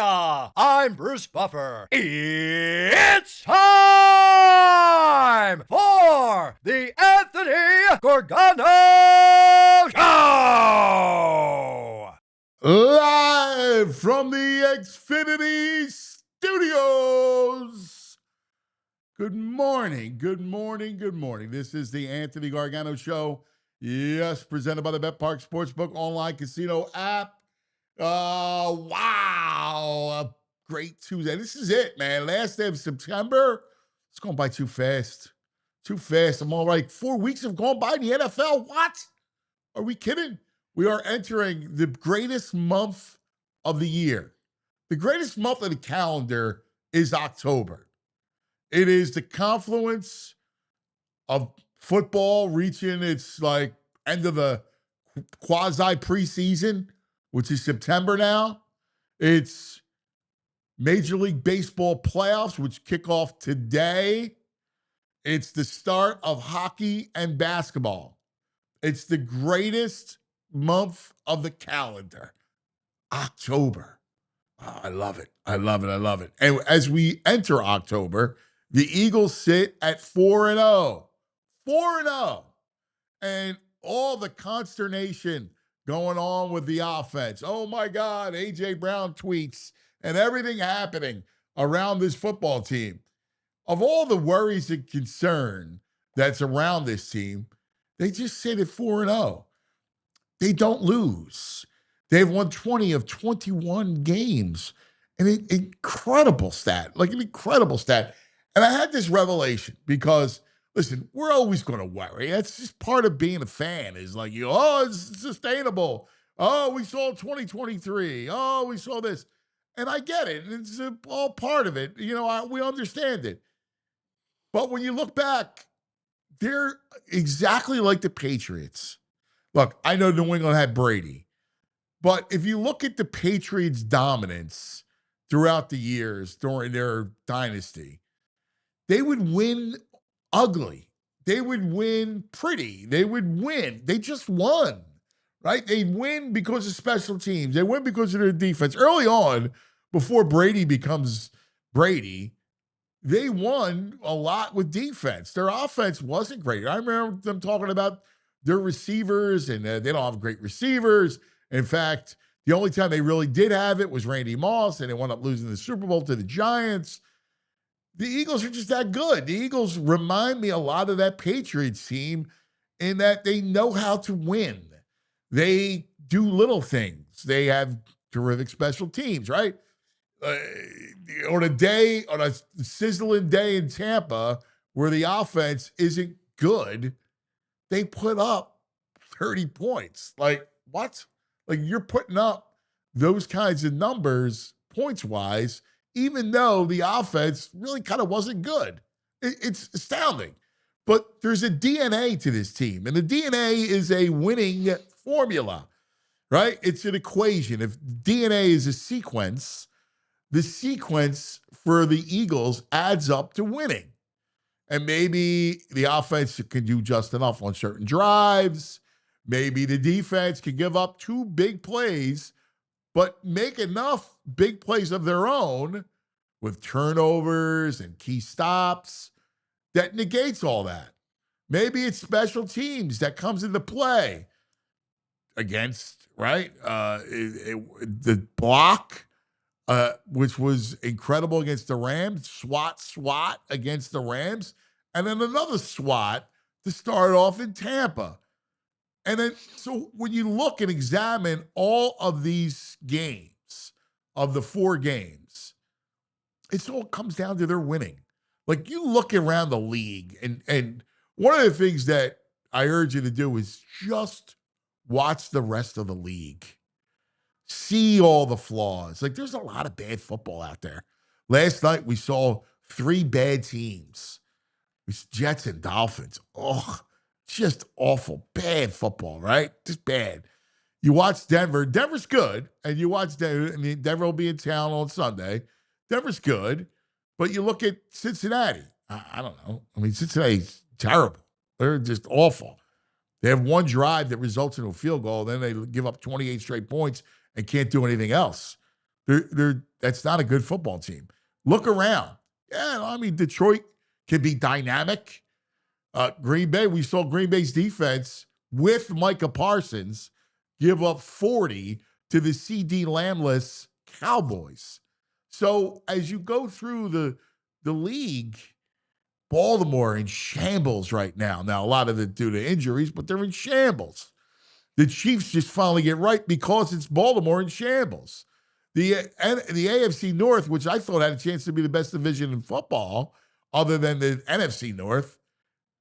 Hiya! I'm Bruce Buffer. It's time for the Anthony Gargano Show! Live from the Xfinity Studios. Good morning, good morning, good morning. This is the Anthony Gargano Show. Yes, presented by the Bet Park Sportsbook online casino app. Wow. A great Tuesday. This is it, man. Last day of September. It's going by too fast. Too fast. I'm all right. 4 weeks have gone by in the NFL. What? Are we kidding? We are entering the greatest month of the year. The greatest month of the calendar is October. It is the confluence of football reaching its end of the quasi preseason, which is September now. It's Major League Baseball playoffs, which kick off today. It's the start of hockey and basketball. It's the greatest month of the calendar, October. Oh, I love it. I love it. I love it. And as we enter October, the Eagles sit at 4-0. 4-0. And all the consternation going on with the offense. Oh, my God, A.J. Brown tweets and everything happening around this football team. Of all the worries and concern that's around this team, they just sit at 4-0. They don't lose. They've won 20 of 21 games. An incredible stat, an incredible stat. And I had this revelation because, listen, we're always going to worry. That's just part of being a fan is it's sustainable. Oh, we saw 2023. Oh, we saw this. And I get it. It's all part of it. We understand it. But when you look back, they're exactly like the Patriots. Look, I know New England had Brady. But if you look at the Patriots' dominance throughout the years during their dynasty, they would win ugly. They would win pretty. They would win. They just won, right? They win because of special teams. They win because of their defense. Early on, before Brady becomes Brady, they won a lot with defense. Their offense wasn't great. I remember them talking about their receivers, and they don't have great receivers. In fact, the only time they really did have it was Randy Moss, and they wound up losing the Super Bowl to the Giants. The Eagles are just that good. The Eagles remind me a lot of that Patriots team in that they know how to win. They do little things. They have terrific special teams, right? On a sizzling day in Tampa where the offense isn't good, they put up 30 points. What? You're putting up those kinds of numbers points-wise, even though the offense really kind of wasn't good. It's astounding. But there's a DNA to this team, and the DNA is a winning formula, right? It's an equation. If DNA is a sequence, the sequence for the Eagles adds up to winning. And maybe the offense can do just enough on certain drives. Maybe the defense can give up 2 big plays, but make enough big plays of their own with turnovers and key stops that negates all that. Maybe it's special teams that comes into play against, right? The block, which was incredible against the Rams, swat against the Rams, and then another swat to start off in Tampa. And then, so when you look and examine all of these games, of the 4 games, it all comes down to their winning. You look around the league, and one of the things that I urge you to do is just watch the rest of the league. See all the flaws. There's a lot of bad football out there. Last night, we saw 3 bad teams. It was Jets and Dolphins. Oh, just awful. Bad football, right? Just bad. You watch Denver. Denver's good. And you watch Denver. Denver will be in town on Sunday. Denver's good. But you look at Cincinnati. I don't know. Cincinnati's terrible. They're just awful. They have one drive that results in a field goal. Then they give up 28 straight points and can't do anything else. That's not a good football team. Look around. Yeah, I mean, Detroit can be dynamic. Green Bay, we saw Green Bay's defense with Micah Parsons give up 40 to the CD Lambless Cowboys. So as you go through the league, Baltimore in shambles right now. Now, a lot of it due to injuries, but they're in shambles. The Chiefs just finally get right because it's Baltimore in shambles. The AFC North, which I thought had a chance to be the best division in football, other than the NFC North,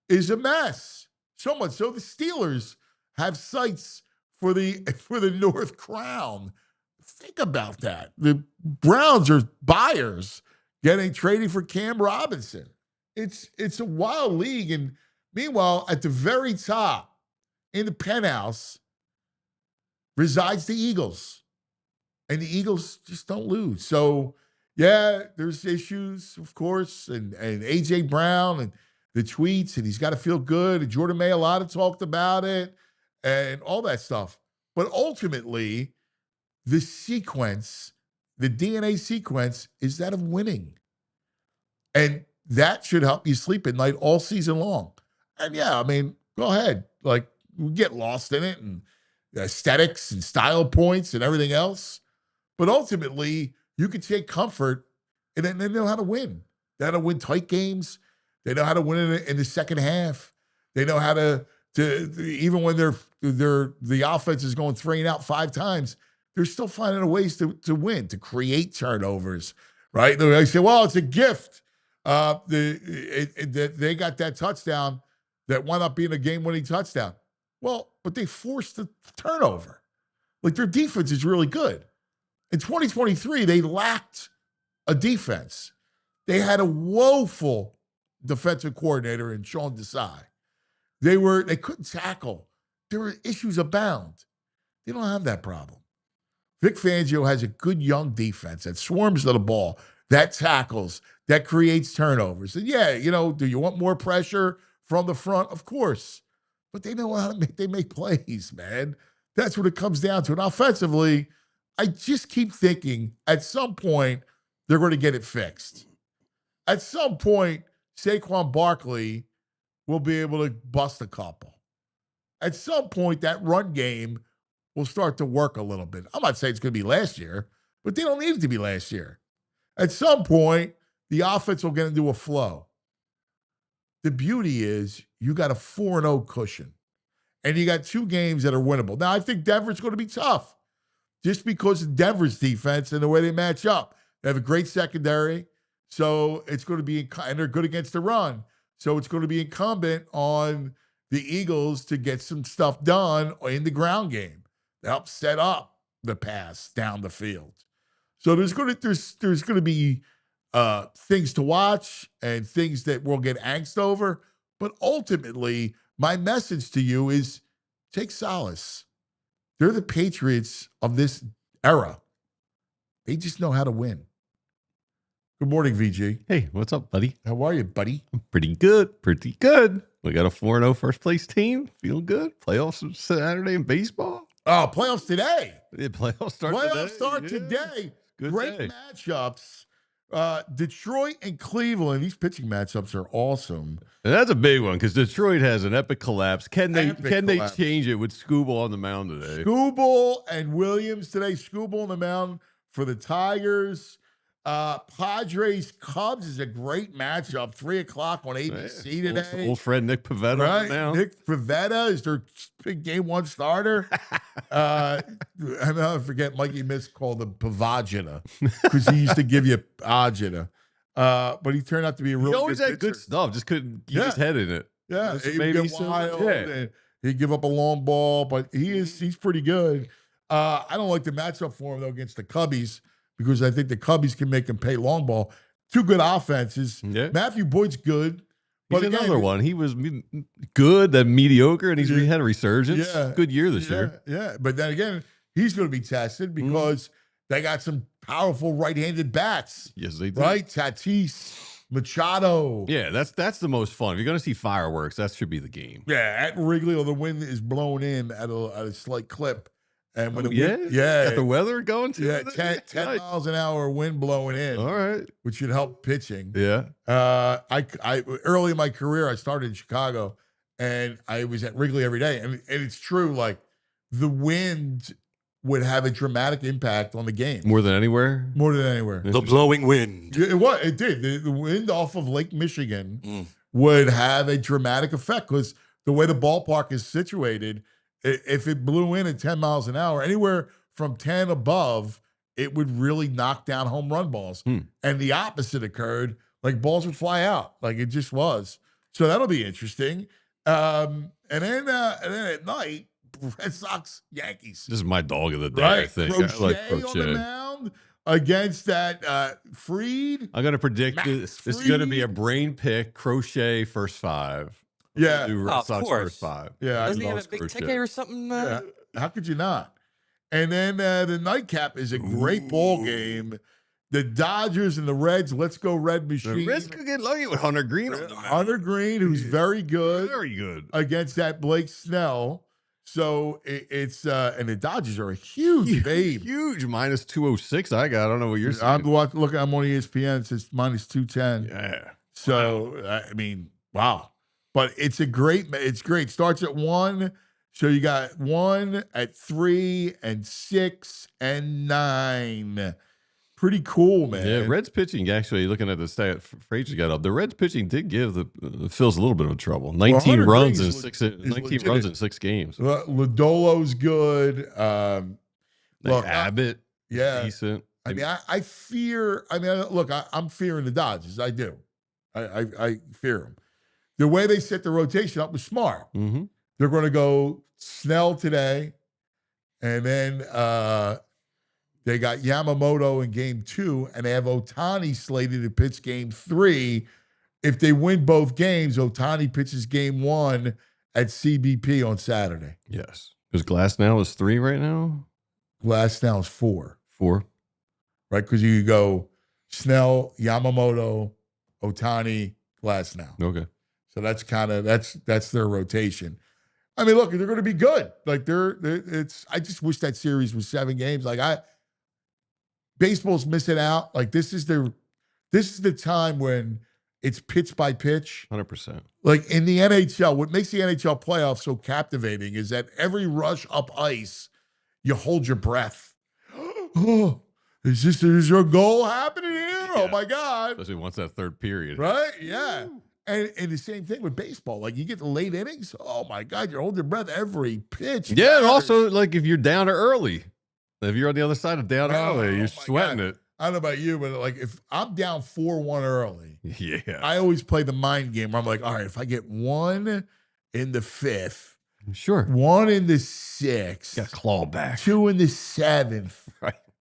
is a mess. So much so the Steelers have sights for the North Crown. Think about that. The Browns are buyers trading for Cam Robinson. It's a wild league. And meanwhile, at the very top in the penthouse resides the Eagles. And the Eagles just don't lose. So, yeah, there's issues, of course. And A.J. Brown and the tweets, and he's got to feel good. And Jordan Mailata talked about it and all that stuff. But ultimately, the sequence, the DNA sequence, is that of winning. And that should help you sleep at night all season long. And yeah, I mean, go ahead. Like, we get lost in it and aesthetics and style points and everything else. But ultimately, you can take comfort and then they know how to win. They know how to win tight games. They know how to win in the second half. They know how to even when the offense is going 3 and out 5 times, they're still finding ways to win, to create turnovers, right? They say, well, it's a gift. They got that touchdown that wound up being a game-winning touchdown. Well, but they forced the turnover. Like, their defense is really good. In 2023, they lacked a defense. They had a woeful defensive coordinator in Sean Desai. They couldn't tackle. There were issues abound. They don't have that problem. Vic Fangio has a good young defense that swarms to the ball, that tackles, that creates turnovers. And yeah, do you want more pressure from the front? Of course. But they know how to make plays, man. That's what it comes down to. And offensively, I just keep thinking at some point they're going to get it fixed. At some point, Saquon Barkley will be able to bust a couple. At some point, that run game will start to work a little bit. I'm not saying it's going to be last year, but they don't need it to be last year. At some point, the offense will get into a flow. The beauty is you got a 4-0 cushion, and you got 2 games that are winnable. Now, I think Denver's going to be tough just because of Denver's defense and the way they match up. They have a great secondary, so it's going to be – and they're good against the run. So it's going to be incumbent on the Eagles to get some stuff done in the ground game to help set up the pass down the field. So there's going to be things to watch and things that we'll get angst over. But ultimately, my message to you is take solace. They're the Patriots of this era. They just know how to win. Good morning, VG. Hey, what's up, buddy? How are you, buddy? I'm pretty good. We got a 4-0 first place team. Feeling good. Playoffs Saturday in baseball. Oh, playoffs today. Yeah, playoffs start today. Good Great day. matchups. Detroit and Cleveland. These pitching matchups are awesome. And that's a big one because Detroit has an epic collapse. Can they Collapse. change it with Scooble on the mound today? Scooble and Williams today. Scooble on the mound for the Tigers. Padres Cubs is a great matchup. 3:00 on ABC today. Old friend Nick Pivetta Right, now. Nick Pivetta is their big game 1 starter. I forget Mikey Miss called him Pavagina because he used to give you agita. But he turned out to be a real. He always good had good pitcher. stuff. Just couldn't keep his head in it. Yeah, Just he'd maybe get wild. And he'd give up a long ball, but he's pretty good. I don't like the matchup for him though against the Cubbies because I think the Cubbies can make him pay long ball. 2 good offenses. Yeah. Matthew Boyd's good. But another one. He was good, then mediocre, and he had a resurgence. Yeah. Good year this year. Yeah, but then again, he's going to be tested because they got some powerful right-handed bats. Yes, they do. Right? Tatis, Machado. Yeah, that's the most fun. If you're going to see fireworks, that should be the game. Yeah, at Wrigley, or the wind is blowing in at a slight clip. And when got the weather going too. Yeah, 10 miles an hour wind blowing in. All right. Which should help pitching. Yeah. I early in my career, I started in Chicago, and I was at Wrigley every day. And it's true, like the wind would have a dramatic impact on the game. More than anywhere? More than anywhere. The blowing wind. It did. The wind off of Lake Michigan would have a dramatic effect because the way the ballpark is situated, if it blew in at 10 miles an hour, anywhere from 10 above, it would really knock down home run balls. And the opposite occurred. Like balls would fly out. Like it just was. So that'll be interesting. And then at night, Red Sox, Yankees. This is my dog of the day, Right. I think. Crochet, I like Crochet on the mound against that Freed. I'm going to predict this is going to be a brain pick. Crochet first 5. Yeah. Do Red Of Sox course. first 5. Yeah. Doesn't he have a big ticket or something? Yeah. How could you not? And then the nightcap is a great ball game. The Dodgers and the Reds. Let's go Red Machine. The Reds could get lucky with Hunter Green on the mound. Hunter Green, who's very good. Very good. Against that Blake Snell. So it's and the Dodgers are a huge babe. Huge minus 206. I don't know what you're saying. I'm on ESPN. It says minus 210. Yeah. So I mean, wow. But it's great. Starts at 1. So you got 1 at 3 and 6 and 9. Pretty cool, man. Yeah, Reds pitching, actually, looking at the stat Frazier got up, the Reds pitching did give the Phils a little bit of trouble. 19 runs in 6 games. Lodolo's good. Look, Abbott, yeah, decent. I mean, I fear. I mean, look, I'm fearing the Dodgers. I do. I fear them. The way they set the rotation up was smart. Mm-hmm. They're going to go Snell today, and then they got Yamamoto in game 2, and they have Ohtani slated to pitch game 3. If they win both games, Ohtani pitches game 1 at CBP on Saturday. Yes. Because Glasnow is 3 right now? Glasnow is 4. 4. Right? Because you go Snell, Yamamoto, Ohtani, Glasnow. Okay. So that's that's their rotation. I mean, look, they're going to be good. Like I just wish that series was 7 games. Like baseball's missing out. Like this is the time when it's pitch by pitch. 100%. Like in the NHL, what makes the NHL playoffs so captivating is that every rush up ice, you hold your breath. Oh, is your goal happening here? Yeah. Oh my God. Especially once that third period. Right? Yeah. And the same thing with baseball. Like you get the late innings. Oh my God, you're holding your breath every pitch. Yeah, and also like if you're down early. If you're on the other side of down early, you're sweating it. I don't know about you, but like if I'm down 4-1 early, yeah, I always play the mind game where I'm like, all right, if I get 1 in the 5th, sure, 1 in the 6th, got claw back, 2 in the 7th,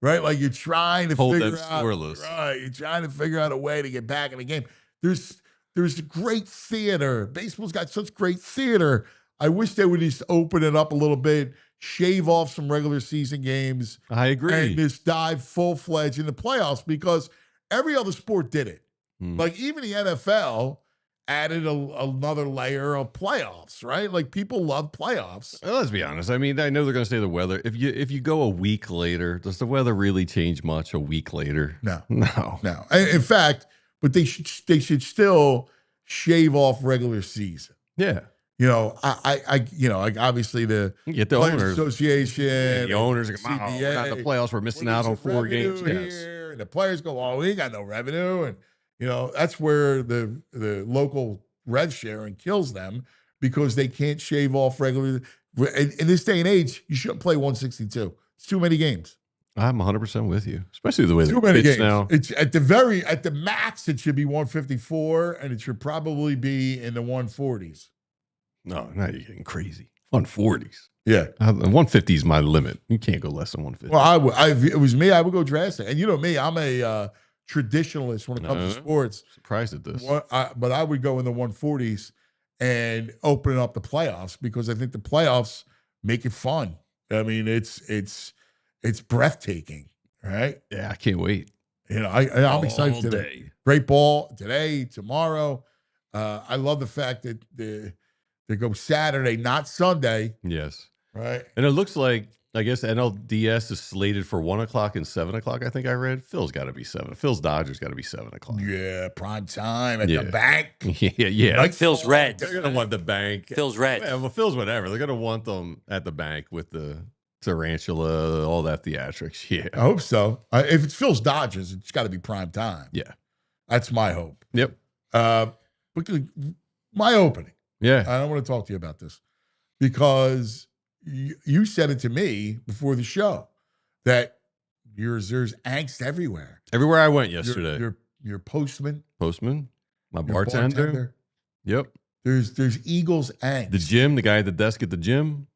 right? Like you're trying to hold figure them out, scoreless. right? You're trying to figure out a way to get back in the game. There's great theater. Baseball's got such great theater. I wish they would just open it up a little bit, shave off some regular season games. I agree. And just dive full-fledged in the playoffs because every other sport did it. Like even the NFL added another layer of playoffs, right? Like people love playoffs. Well, let's be honest. I mean, I know they're going to say the weather. If you go a week later, does the weather really change much a week later? No. No. In fact, but they should still shave off regular season. Yeah. You know, like obviously the get the Players owners. Association, Yeah, the owners are CBA, we're not in the playoffs. We're missing out on 4 games. Yes. Here, and the players go, "Oh, we ain't got no revenue," and that's where the local rev sharing kills them because they can't shave off regular. In this day and age, you shouldn't play 162. It's too many games. I'm 100% with you, especially the way Too they many pitch games. now. It's at the max, it should be 154, and it should probably be in the 140s. No, now you're getting crazy. 140s. Yeah. 150 is my limit. You can't go less than 150. Well, if it was me, I would go drastic. And you know me, I'm a traditionalist when it comes to sports. Surprised at this. But I would go in the 140s and open up the playoffs because I think the playoffs make it fun. I mean, it's breathtaking, right? Yeah, I can't wait. I'm excited today. Great ball today, tomorrow. I love the fact that they go Saturday, not Sunday. Yes. Right. And it looks like I guess NLDS is slated for 1 o'clock and 7 o'clock. I think I read. Phil's got to be 7. Phil's Dodgers got to be 7 o'clock. Yeah, prime time at the bank. Yeah. Like Phil's Reds. They're gonna want the bank. Phil's Reds. Yeah, well, Phil's whatever. They're gonna want them at the bank with the tarantula, all that theatrics. Yeah, I hope so. If it's Phil's Dodgers, it's got to be prime time. Yeah, that's my hope. Yep. Because my opening. Yeah, I don't want to talk to you about this because you said it to me before the show that there's angst everywhere. Everywhere I went yesterday. Your postman, my bartender. Yep. There's Eagles angst. The gym, the guy at the desk at the gym.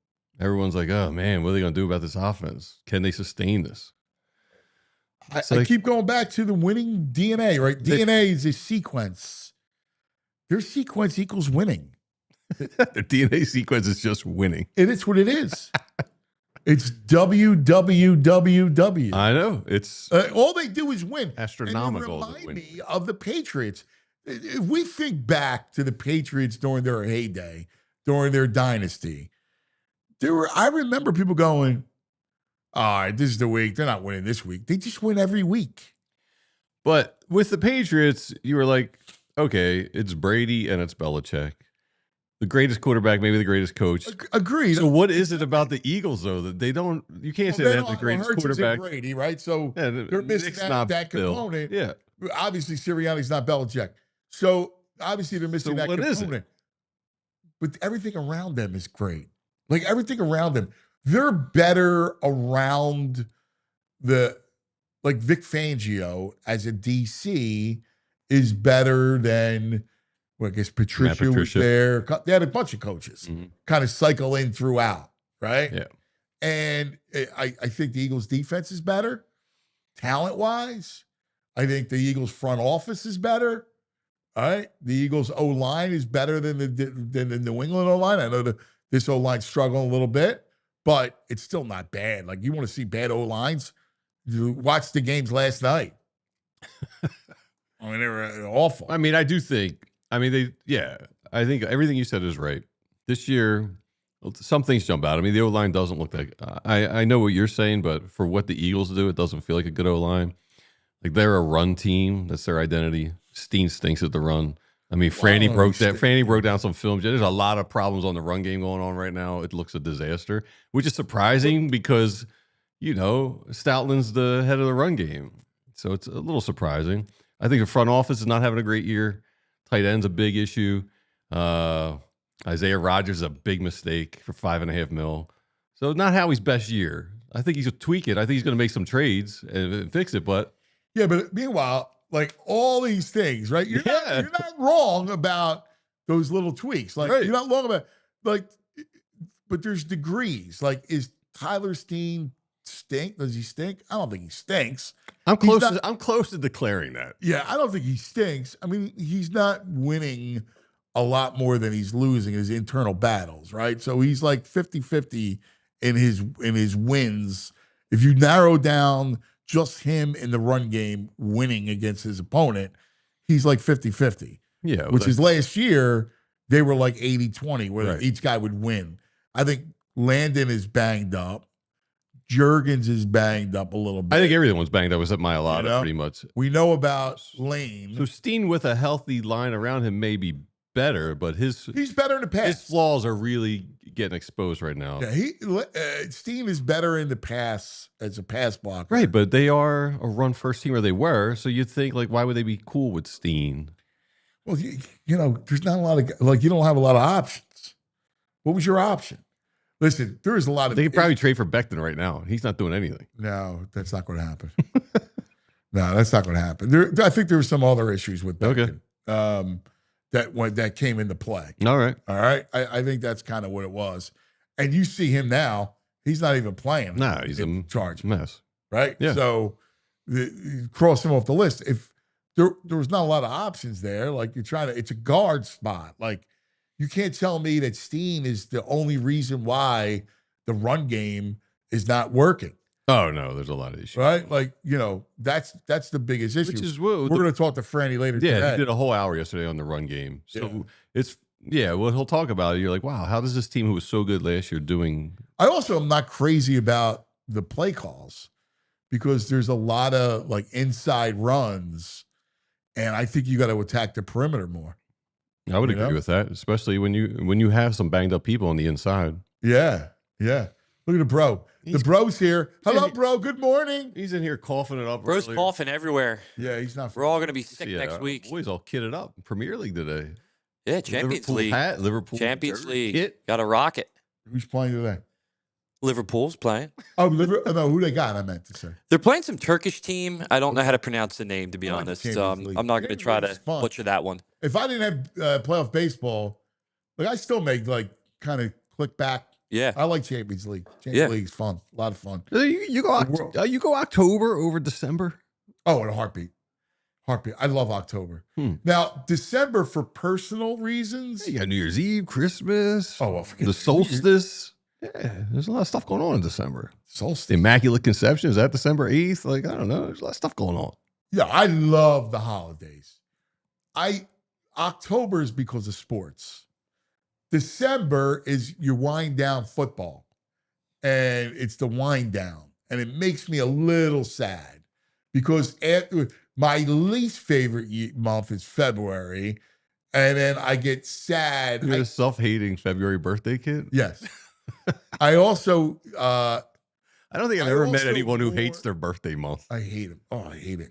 Everyone's like, oh man, what are they going to do about this offense? Can they sustain this? I keep going back to the winning DNA, right? DNA is a sequence. Their sequence equals winning. Their DNA sequence is just winning. And it's what it is. It's WWWW. I know. It's all they do is win. Astronomical. And you remind me of the Patriots. If we think back to the Patriots during their heyday, during their dynasty, I remember people going, all right, this is the week. They're not winning this week. They just win every week. But with the Patriots, you were like, okay, it's Brady and it's Belichick. The greatest quarterback, maybe the greatest coach. Agreed. So what is it about the Eagles, though, that they don't, you can't say they have the greatest quarterback. Brady, right? So they're missing that component. Yeah. Obviously, Sirianni's not Belichick. So obviously they're missing that component. Is it? But everything around them is great. Like everything around them. They're better around like Vic Fangio as a DC is better than, well, I guess Patricia was there. They had a bunch of coaches kind of cycle in throughout, right? Yeah. And I think the Eagles defense is better talent-wise. I think the Eagles front office is better. All right. The Eagles O-line is better than the New England O-line. I know this O-line's struggling a little bit, but it's still not bad. Like, you want to see bad O-lines? You watch the games last night. I mean, they were awful. I mean, I think everything you said is right. This year, some things jump out. I mean, the O-line doesn't look like, I know what you're saying, but for what the Eagles do, it doesn't feel like a good O-line. Like, they're a run team. That's their identity. Steen stinks at the run. I mean, Franny broke down some film. There's a lot of problems on the run game going on right now. It looks a disaster, which is surprising because, Stoutland's the head of the run game. So it's a little surprising. I think the front office is not having a great year. Tight end's a big issue. Isaiah Rodgers is a big mistake for $5.5 million. So not Howie's best year. I think he's going to tweak it. I think he's going to make some trades and fix it. But yeah, but meanwhile, like all these things, right? You're not wrong about those little tweaks. Like You're not wrong about but there's degrees. Like, is Tyler Steen stink? Does he stink? I don't think he stinks. I'm close to declaring that. Yeah, I don't think he stinks. I mean, he's not winning a lot more than he's losing in his internal battles, right? So he's like 50-50 in his wins. If you narrow down just him in the run game winning against his opponent, he's like 50-50. Yeah. Which is last year, they were like 80-20, where each guy would win. I think Landon is banged up. Juergens is banged up a little bit. I think everyone's banged up except Mailata, pretty much. We know about Lane. So Steen with a healthy line around him may be better, but he's better in the pass. His flaws are really getting exposed right now. Yeah, Steen is better in the pass as a pass blocker. Right, but they are a run-first team, or they were, so you'd think, like, why would they be cool with Steen? Well, there's not a lot of, like, you don't have a lot of options. What was your option? Listen, there is a lot of... They could probably trade for Becton right now. He's not doing anything. No, that's not going to happen. No, that's not going to happen. I think there were some other issues with Becton that came into play. All right. I think that's kind of what it was. And you see him now, he's not even playing. No, he's in charge. Mess. Right? Yeah. So cross him off the list. If there was not a lot of options there, like it's a guard spot. Like, you can't tell me that Steen is the only reason why the run game is not working. Oh, no, there's a lot of issues. Right? Like, that's the biggest issue. Which is we're going to talk to Franny later today. Yeah, he did a whole hour yesterday on the run game. So it's what he'll talk about it. You're like, wow, how does this team who was so good last year doing I also am not crazy about the play calls because there's a lot of like inside runs, and I think you got to attack the perimeter more. I would agree with that, especially when you have some banged up people on the inside. Yeah. Look at the bro. The bro's here. Hello, bro. Good morning. He's in here coughing it up. Bro's earlier. coughing everywhere. Yeah, he's not. We're all going to be sick next week. Boys all kitted up. Premier League today. Yeah, Champions Liverpool League. Hat, Liverpool Champions League. Kit. Got to rock it. Who's playing today? Liverpool's playing. Oh, no, who they got? I meant to say. They're playing some Turkish team. I don't know how to pronounce the name, to be honest. Champions League. I'm not going to try to fun. butcher that one. If I didn't have playoff baseball, like I still make like kind of click back. Yeah. I like Champions League. Champions League's fun. A lot of fun. You go October over December? Oh, in a heartbeat. I love October. Now, December for personal reasons. You got New Year's Eve, Christmas. Oh, well, forget the solstice. Yeah, there's a lot of stuff going on in December. Solstice. The Immaculate Conception, is that December 8th? Like, I don't know. There's a lot of stuff going on. Yeah, I love the holidays. October is because of sports. December is your wind down football. And it's the wind down. And it makes me a little sad because my least favorite month is February. And then I get sad. You're a self-hating February birthday kid? Yes. I also I don't think I've ever met anyone who hates their birthday month. I hate it. Oh, I hate it.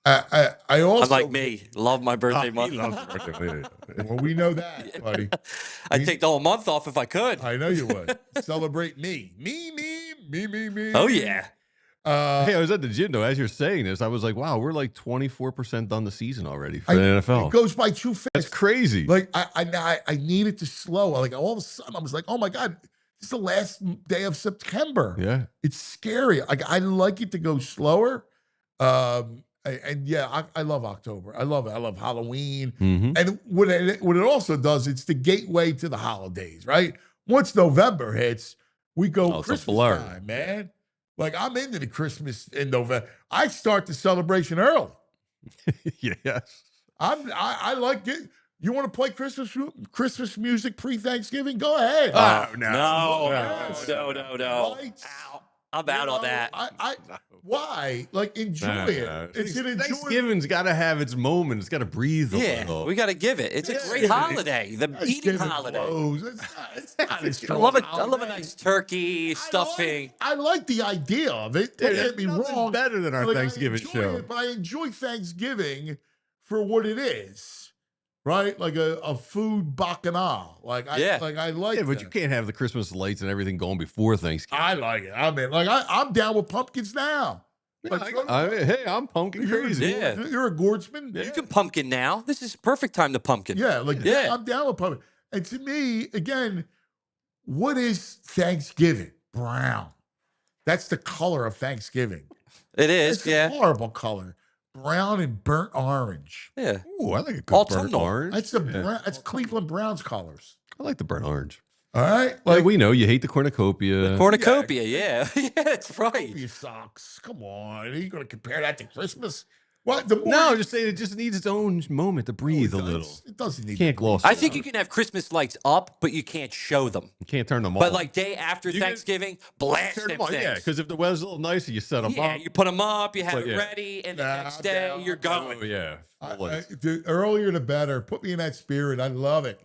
I also Unlike me, love my birthday month. He loves birthday month. Well, we know that, buddy. I'd take the whole month off if I could. I know you would. Celebrate me. Me. Oh, yeah. Hey, I was at the gym, though. As you're saying this, I was like, wow, we're like 24% done the season already for the NFL. It goes by too fast. That's crazy. Like, I need it to slow. Like, all of a sudden, I was like, oh, my God, this is the last day of September. Yeah. It's scary. Like, I like it to go slower. And yeah, I love October. I love it. I love Halloween. Mm-hmm. And what it also does, it's the gateway to the holidays, right? Once November hits, we go Christmas time, man. Like, I'm into the Christmas in November. I start the celebration early. Yes. I like it. You want to play Christmas music pre-Thanksgiving? Go ahead. No. Lights. Ow. I'm out on that. Why? Like, enjoy it. It's an enjoyment. Thanksgiving's got to have its moment. It's got to breathe a little. We got to give it. It's a great holiday. The eating holiday. It's not a strong I love a nice turkey, stuffing. I like the idea of it. Don't get me wrong. Better than our Thanksgiving show. But I enjoy Thanksgiving for what it is. Right? Like a food bacchanal. I like Yeah, that. but you can't have the Christmas lights and everything going before Thanksgiving. I like it. I mean, like I'm down with pumpkins now. Hey, I'm pumpkin crazy. You're a gourdsman. You can pumpkin now. This is perfect time to pumpkin. Yeah, I'm down with pumpkin. And to me, again, what is Thanksgiving? Brown. That's the color of Thanksgiving. It is, it's a horrible color. Brown and burnt orange. Yeah. Ooh, I like a good burnt orange. That's that's Cleveland Browns colors. I like the burnt orange. All right. Like we know you hate the cornucopia. The cornucopia, yeah. Yeah, that's right. Cornucopia socks. Come on. Are you going to compare that to Christmas? What? No, I'm just saying it just needs its own moment to breathe a little. It doesn't need. Can't gloss. I think you can have Christmas lights up, but you can't show them. You can't turn them off. But like day after Thanksgiving, blast them things. Yeah, because if the weather's a little nicer, you set them up. Yeah, you put them up, you have it ready, and the next day you're going. Oh, yeah. The earlier the better. Put me in that spirit. I love it.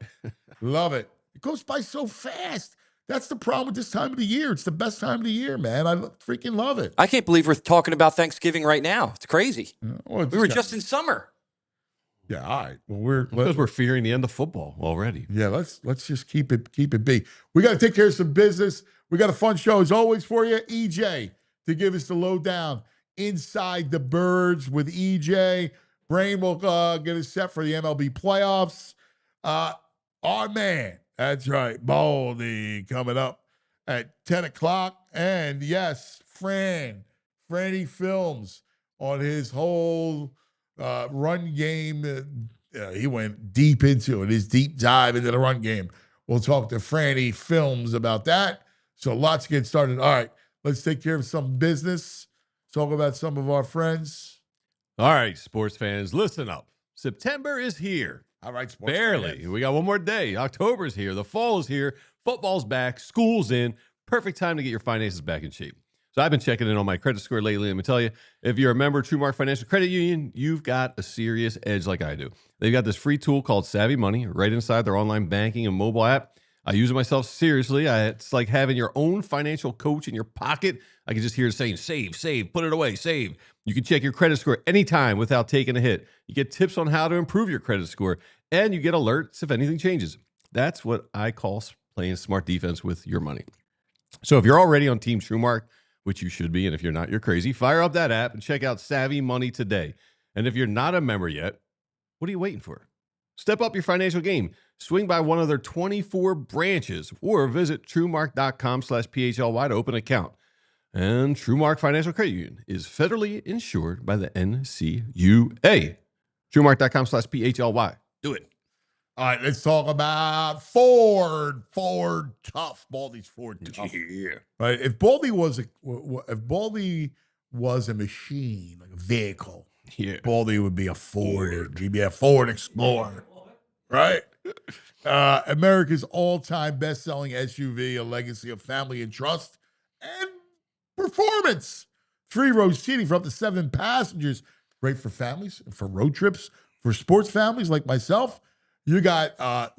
Love it. It goes by so fast. That's the problem with this time of the year. It's the best time of the year, man. I freaking love it. I can't believe we're talking about Thanksgiving right now. It's crazy. Well, we were just in summer. Yeah, all right. Well, because we're fearing the end of football already. Yeah, let's just keep it be. We got to take care of some business. We got a fun show as always for you. EJ to give us the lowdown inside the birds with EJ. Brain will get us set for the MLB playoffs. Our man. That's right. Baldy coming up at 10 o'clock. And yes, Franny Films on his whole run game. He went deep into it, his deep dive into the run game. We'll talk to Franny Films about that. So lots to get started. All right, let's take care of some business. Talk about some of our friends. All right, sports fans, listen up. September is here. All right, sports barely. fans. We got one more day. October's here. The fall is here. Football's back. School's in. perfect time to get your finances back in shape. So I've been checking in on my credit score lately. Let me tell you, if you're a member of TrueMark Financial Credit Union, you've got a serious edge like I do. They've got this free tool called Savvy Money right inside their online banking and mobile app. I use it myself seriously. It's like having your own financial coach in your pocket. I can just hear it saying, save, save, put it away, save. You can check your credit score anytime without taking a hit. You get tips on how to improve your credit score, and you get alerts if anything changes. That's what I call playing smart defense with your money. So if you're already on Team TrueMark, which you should be, and if you're not, you're crazy, fire up that app and check out Savvy Money today. And if you're not a member yet, what are you waiting for? Step up your financial game. Swing by one of their 24 branches or visit TrueMark.com/PHLY to open an account. And TrueMark Financial Credit Union is federally insured by the NCUA. TrueMark.com/PHLY. Do it. All right, let's talk about Ford. Ford tough. Baldy's Ford tough. Yeah. Right. If Baldy was a machine, like a vehicle, Yeah. Baldy would be a Ford. He'd be a Ford Explorer. Right. America's all-time best-selling SUV, a legacy of family and trust and performance. 3-row seating for up to 7 passengers. Great for families, for road trips, for sports families like myself. You got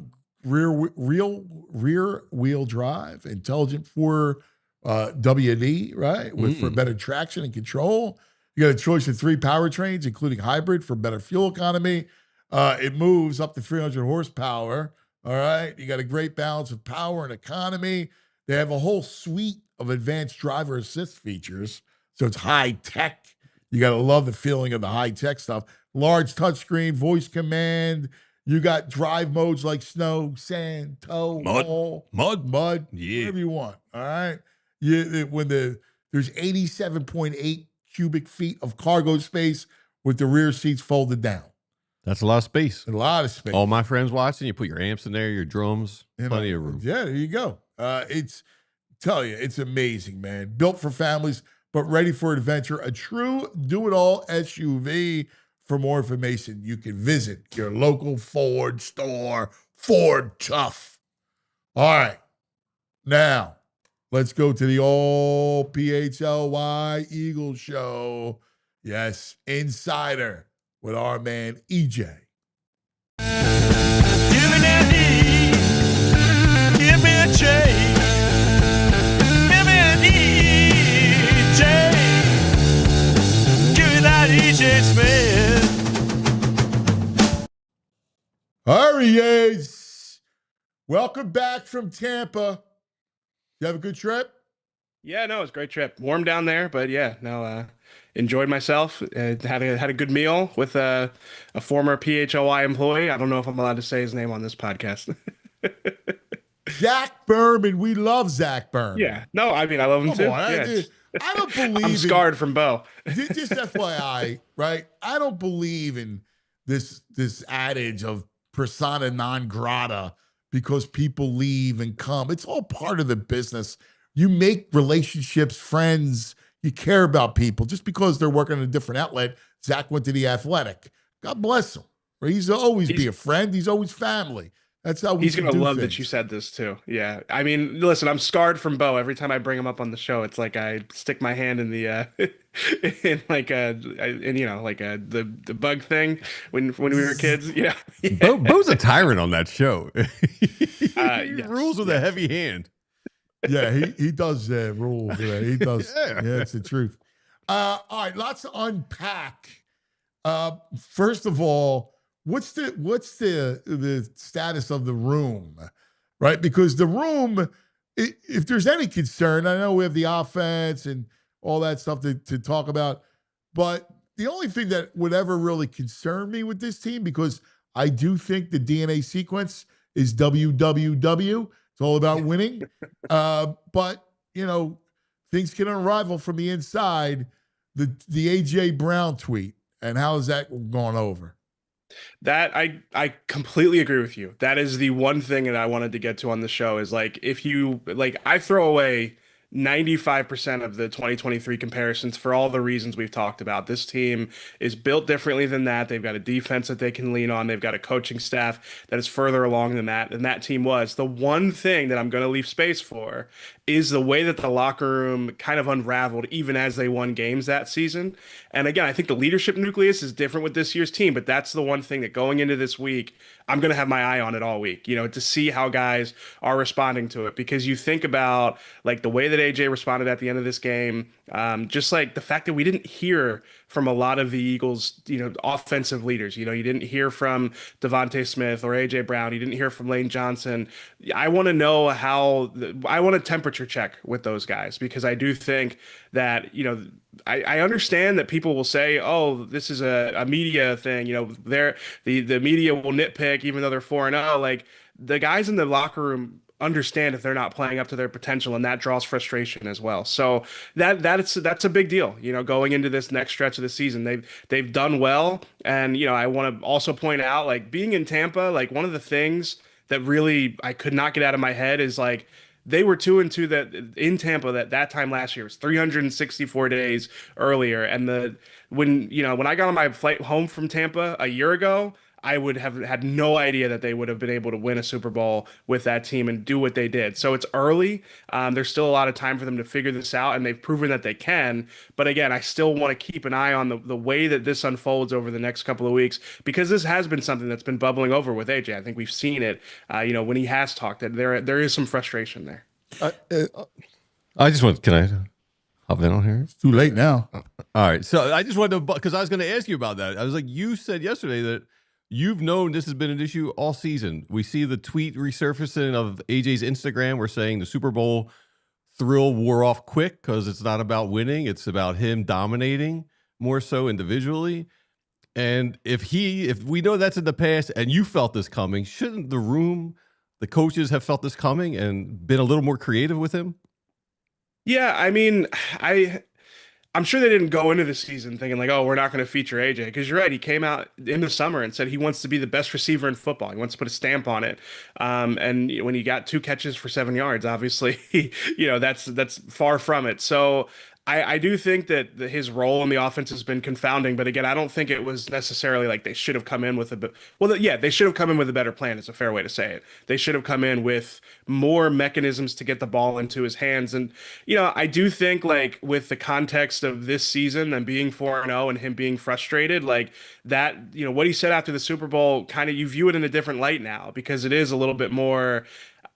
rear wheel drive, intelligent for WD, right? For better traction and control. You got a choice of 3 powertrains, including hybrid for better fuel economy. It moves up to 300 horsepower. All right. You got a great balance of power and economy. They have a whole suite of advanced driver assist features. So it's high tech. You got to love the feeling of the high tech stuff. Large touchscreen, voice command. You got drive modes like snow, sand, tow, mud, Yeah. whatever you want. All right. There's 87.8 cubic feet of cargo space with the rear seats folded down. That's a lot of space. A lot of space. All my friends watching, you put your amps in there, your drums, plenty of room. Yeah, there you go. It's amazing, man. Built for families, but ready for adventure. A true do-it-all SUV. For more information, you can visit your local Ford store. Ford tough. All right. Now, let's go to the old PHLY Eagles show. Yes, Insider with our man EJ. Give me that E, give me a J, give me an EJ, give me that EJ Smith. There he is. Welcome back from Tampa. You have a good trip? Yeah, no, it was a great trip. Warm down there, but yeah, no, enjoyed myself. Had a good meal with a former PHLY employee. I don't know if I'm allowed to say his name on this podcast. Zach Berman. We love Zach Berman. Yeah, no, I mean I love him too. I don't believe I'm scarred from Bo. Just FYI, right? I don't believe in this adage of persona non grata because people leave and come. It's all part of the business. You make relationships, friends. You care about people. Just because they're working in a different outlet, Zach went to the Athletic. God bless him. He's always be a friend. He's always family. That's how he's going to love that you said this too. Yeah. I mean, listen, I'm scarred from Bo. Every time I bring him up on the show, it's like I stick my hand in the in like the bug thing when we were kids. Yeah. Bo's a tyrant on that show. He Yes, rules with a heavy hand. Yeah, he does rule. He does. Yeah, it's the truth. All right, lots to unpack. First of all, what's the status of the room, right? Because the room, if there's any concern, I know we have the offense and all that stuff to talk about, but the only thing that would ever really concern me with this team, because I do think the DNA sequence is WWW. It's all about winning. But, things can unravel from the inside. The A.J. Brown tweet, and how is that going over? That I completely agree with you. That is the one thing that I wanted to get to on the show is like, if you like, I throw away 95% of the 2023 comparisons for all the reasons we've talked about. This team is built differently than that. They've got a defense that they can lean on. They've got a coaching staff that is further along than that team was. The one thing that I'm going to leave space for is the way that the locker room kind of unraveled even as they won games that season. And again, I think the leadership nucleus is different with this year's team, but that's the one thing that going into this week, I'm going to have my eye on it all week, to see how guys are responding to it. Because you think about like the way that AJ responded at the end of this game, just like the fact that we didn't hear from a lot of the Eagles, offensive leaders. You didn't hear from Devontae Smith or AJ Brown. You didn't hear from Lane Johnson. I want to know I want a temperature check with those guys, because I do think that, I understand that people will say, oh, this is a media thing. The media will nitpick even though they're 4-0. Like, the guys in the locker room understand if they're not playing up to their potential, and that draws frustration as well. So that's a big deal, going into this next stretch of the season. They've done well. And, I want to also point out, like, being in Tampa, like, one of the things that really I could not get out of my head is like, they were 2-2 that in Tampa that time last year. It was 364 days earlier. And when I got on my flight home from Tampa a year ago, I would have had no idea that they would have been able to win a Super Bowl with that team and do what they did. So it's early. There's still a lot of time for them to figure this out, and they've proven that they can. But again, I still want to keep an eye on the way that this unfolds over the next couple of weeks, because this has been something that's been bubbling over with AJ. I think we've seen it, when he has talked, that there is some frustration there. I just want, can I hop in on here? It's too late now. All right. So I just wanted to, because I was going to ask you about that. I was like, you said yesterday that you've known this has been an issue all season. We see the tweet resurfacing of AJ's Instagram. We're saying the Super Bowl thrill wore off quick because it's not about winning. It's about him dominating more so individually. And if we know that's in the past and you felt this coming, shouldn't the coaches have felt this coming and been a little more creative with him? Yeah, I mean, I'm sure they didn't go into the season thinking like, oh, we're not going to feature AJ, because you're right. He came out in the summer and said he wants to be the best receiver in football. He wants to put a stamp on it. And when you got 2 catches for 7 yards, obviously, that's far from it. So I do think that his role in the offense has been confounding, but again, I don't think it was necessarily like they should have come in with they should have come in with a better plan. It's a fair way to say it. They should have come in with more mechanisms to get the ball into his hands. And, I do think, like, with the context of this season and being 4-0 and him being frustrated, like that, what he said after the Super Bowl, kind of, you view it in a different light now, because it is a little bit more,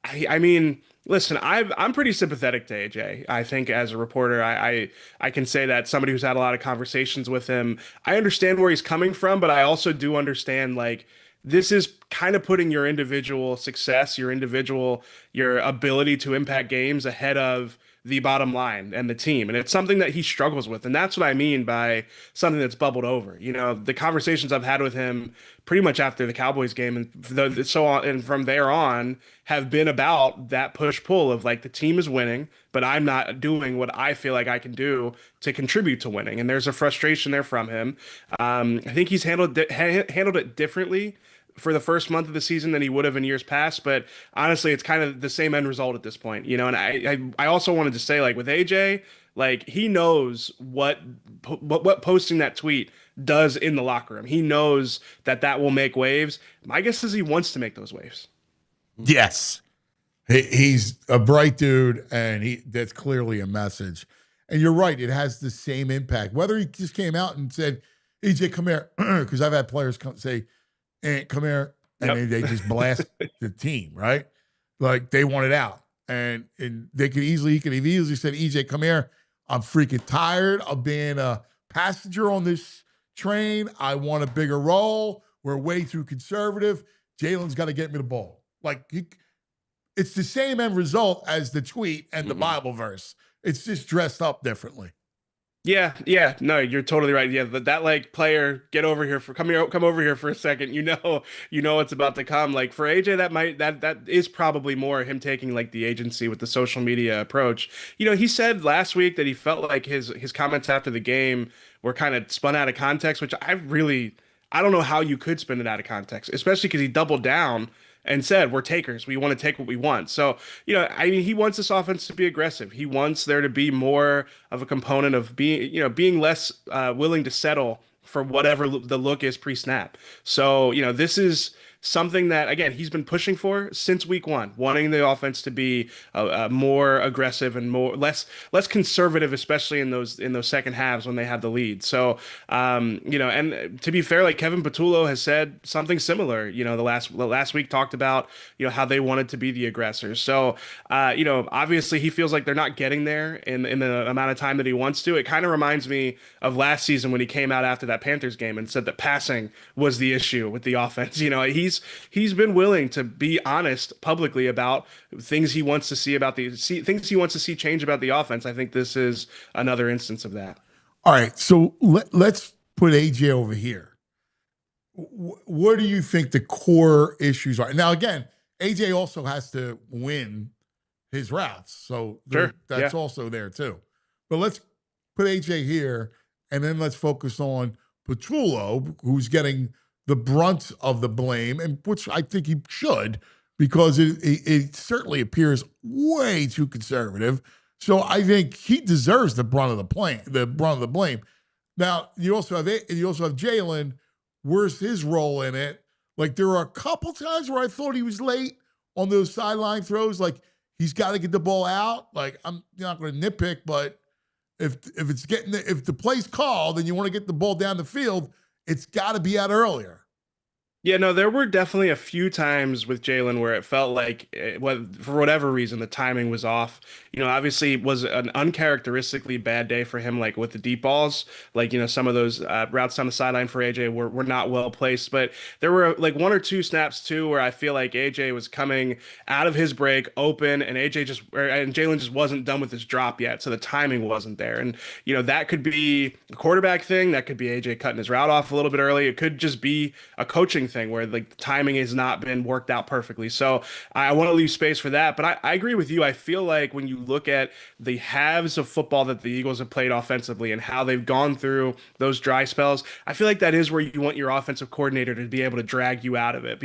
I mean, listen, I'm pretty sympathetic to AJ. I think as a reporter, I can say that, somebody who's had a lot of conversations with him, I understand where he's coming from, but I also do understand, like, this is kind of putting your individual success, your ability to impact games ahead of the bottom line and the team. And it's something that he struggles with. And that's what I mean by something that's bubbled over. The conversations I've had with him pretty much after the Cowboys game and so on, and from there on, have been about that push-pull of, like, the team is winning, but I'm not doing what I feel like I can do to contribute to winning. And there's a frustration there from him. I think he's handled it differently for the first month of the season than he would have in years past. But honestly, it's kind of the same end result at this point, and I also wanted to say, like, with AJ, like, he knows what posting that tweet does in the locker room. He knows that will make waves. My guess is he wants to make those waves. Yes. He's a bright dude, and that's clearly a message. And you're right. It has the same impact. Whether he just came out and said, AJ, come here, because I've had players say, come here, and they just blast the team, right? Like, they want it out. And he could have easily said, EJ, come here. I'm freaking tired of being a passenger on this train. I want a bigger role. We're way too conservative. Jalen's got to get me the ball. Like, it's the same end result as the tweet and the Bible verse. It's just dressed up differently. Yeah. No, you're totally right. Yeah, that like, player, get over here come over here for a second. You know what's about to come. Like, for AJ, that is probably more him taking, like, the agency with the social media approach. He said last week that he felt like his comments after the game were kind of spun out of context, which I don't know how you could spin it out of context, especially because he doubled down and said, we're takers. We want to take what we want. So, I mean, he wants this offense to be aggressive. He wants there to be more of a component of being less willing to settle for whatever the look is pre-snap. So, this is something that, again, he's been pushing for since week one, wanting the offense to be more aggressive and less conservative, especially in those second halves when they have the lead. So, and to be fair, like Kevin Patullo has said something similar. The last week talked about how they wanted to be the aggressors. So, obviously he feels like they're not getting there in the amount of time that he wants to. It kind of reminds me of last season when he came out after that Panthers game and said that passing was the issue with the offense. He's been willing to be honest publicly about things he wants to see things he wants to see change about the offense. I think this is another instance of that. All right, so let's put AJ over here. What do you think the core issues are? Now, again, AJ also has to win his routes, so that's also there too. But let's put AJ here, and then let's focus on Patullo, who's getting the brunt of the blame, and which I think he should, because it certainly appears way too conservative. So I think he deserves the brunt of the blame. Now you also have Jalen. Where's his role in it? Like, there are a couple times where I thought he was late on those sideline throws. Like, he's got to get the ball out. Like, I'm not going to nitpick, but if the play's called and you want to get the ball down the field, it's got to be out earlier. Yeah, no, there were definitely a few times with Jalen where it felt like, for whatever reason, the timing was off. Obviously it was an uncharacteristically bad day for him, like with the deep balls. Like, some of those routes down the sideline for AJ were not well placed. But there were like one or two snaps too where I feel like AJ was coming out of his break open, and Jalen just wasn't done with his drop yet, so the timing wasn't there. And that could be a quarterback thing, that could be AJ cutting his route off a little bit early. It could just be a coaching thing where like the timing has not been worked out perfectly. So I want to leave space for that. But I agree with you. I feel like when you look at the halves of football that the Eagles have played offensively and how they've gone through those dry spells, I feel like that is where you want your offensive coordinator to be able to drag you out of it.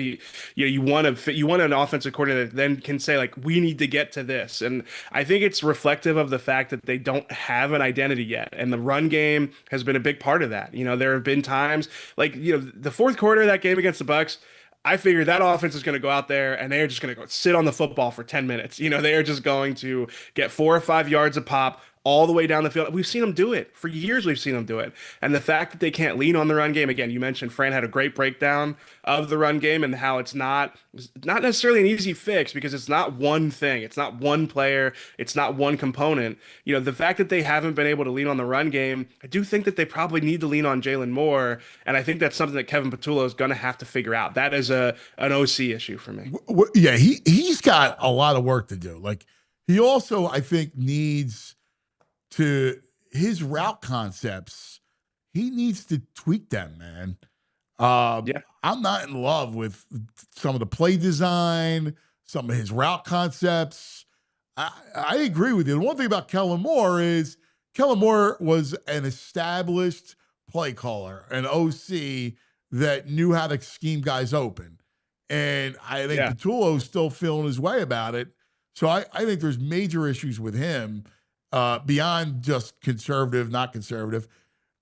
You want an offensive coordinator that then can say, like, we need to get to this. And I think it's reflective of the fact that they don't have an identity yet. And the run game has been a big part of that. There have been times like, the fourth quarter of that game against the Bucks, I figured that offense is going to go out there and they're just going to go sit on the football for 10 minutes. They are just going to get 4 or 5 yards a pop all the way down the field. We've seen them do it. For years, we've seen them do it. And the fact that they can't lean on the run game, again, you mentioned Fran had a great breakdown of the run game and how it's not necessarily an easy fix because it's not one thing. It's not one player. It's not one component. The fact that they haven't been able to lean on the run game, I do think that they probably need to lean on Jalen more. And I think that's something that Kevin Patullo is going to have to figure out. That is an OC issue for me. Yeah, he's got a lot of work to do. Like, he also, I think, needs to his route concepts, he needs to tweak them, man. I'm not in love with some of the play design, some of his route concepts. I agree with you. The one thing about Kellen Moore is Kellen Moore was an established play caller, an OC that knew how to scheme guys open. And I think Patullo's still feeling his way about it. So I think there's major issues with him. Beyond just conservative, not conservative.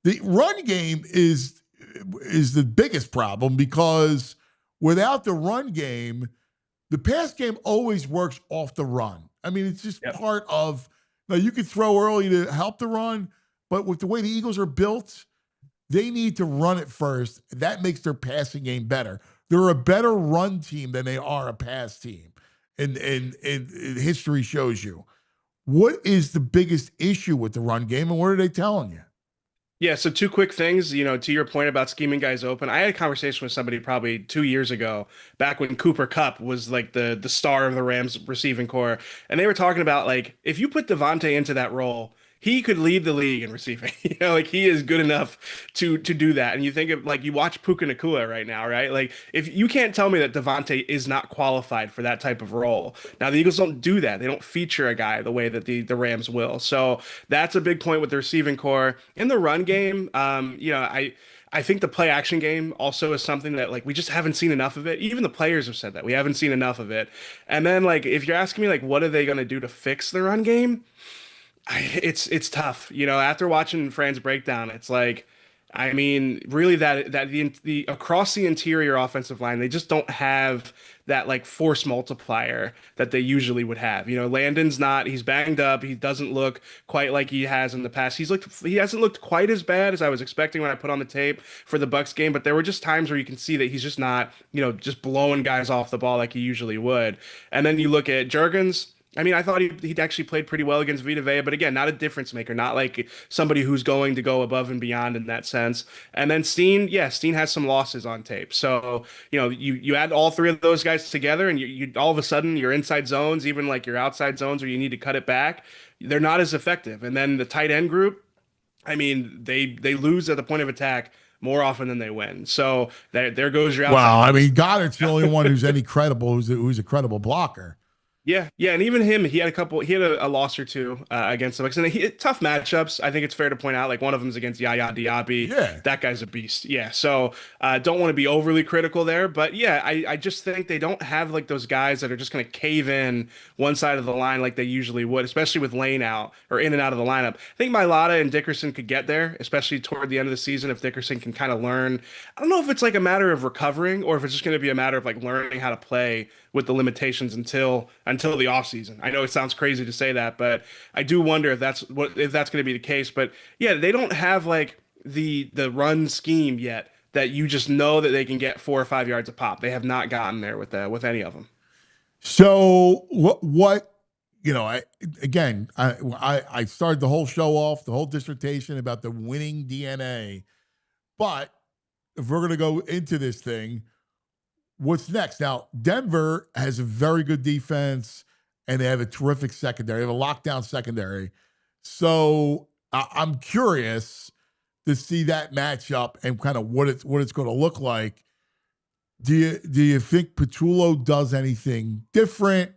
The run game is the biggest problem because without the run game, the pass game always works off the run. I mean, it's just part of, now you can throw early to help the run, but with the way the Eagles are built, they need to run it first. That makes their passing game better. They're a better run team than they are a pass team. And history shows you. What is the biggest issue with the run game, and what are they telling you? Yeah, so two quick things, to your point about scheming guys open. I had a conversation with somebody probably 2 years ago, back when Cooper Kupp was like the star of the Rams receiving core, and they were talking about, like, if you put Devontae into that role, he could lead the league in receiving. Like, he is good enough to do that. And you think of, like, you watch Puka Nacua right now, right? Like, if you can't tell me that Devontae is not qualified for that type of role. Now, the Eagles don't do that. They don't feature a guy the way that the Rams will. So that's a big point with the receiving core. In the run game, I think the play action game also is something that like we just haven't seen enough of it. Even the players have said that we haven't seen enough of it. And then like if you're asking me like what are they going to do to fix the run game? It's tough. You know, after watching Fran's breakdown, it's like I mean, really that the across the interior offensive line, they just don't have that like force multiplier that they usually would have. You know, Landon's not, he's banged up. He doesn't look quite like he has in the past. He hasn't looked quite as bad as I was expecting when I put on the tape for the Bucks game, but there were just times where you can see that he's just not, you know, just blowing guys off the ball like he usually would. And then you look at Jurgens. I mean, I thought he'd actually played pretty well against Vita Vea, but again, not a difference maker, not like somebody who's going to go above and beyond in that sense. And then Steen, yeah, Steen has some losses on tape. So, you know, you add all three of those guys together and you all of a sudden your inside zones, even like your outside zones where you need to cut it back, they're not as effective. And then the tight end group, I mean, they lose at the point of attack more often than they win. So there goes your outside. Well, I mean, Goddard's the only one who's any credible, who's a credible blocker. Yeah, and even him, he had a loss or two against the Bucks, and tough matchups. I think it's fair to point out, like one of them is against Yaya Diaby. Yeah, that guy's a beast. Yeah, so don't want to be overly critical there, but yeah, I just think they don't have like those guys that are just going to cave in one side of the line like they usually would, especially with Lane out or in and out of the lineup. I think Mailata and Dickerson could get there, especially toward the end of the season if Dickerson can kind of learn. I don't know if it's like a matter of recovering or if it's just going to be a matter of like learning how to play with the limitations until the offseason. I know it sounds crazy to say that, but I do wonder if that's going to be the case. But yeah, they don't have like the run scheme yet that you just know that they can get 4 or 5 yards a pop. They have not gotten there with any of them. So what you know, I started the whole show off, the whole dissertation about the winning DNA. But if we're going to go into this thing, what's next? Now, Denver has a very good defense, and they have a terrific secondary. They have a lockdown secondary. So I'm curious to see that matchup and kind of what it's going to look like. Do you think Patullo does anything different?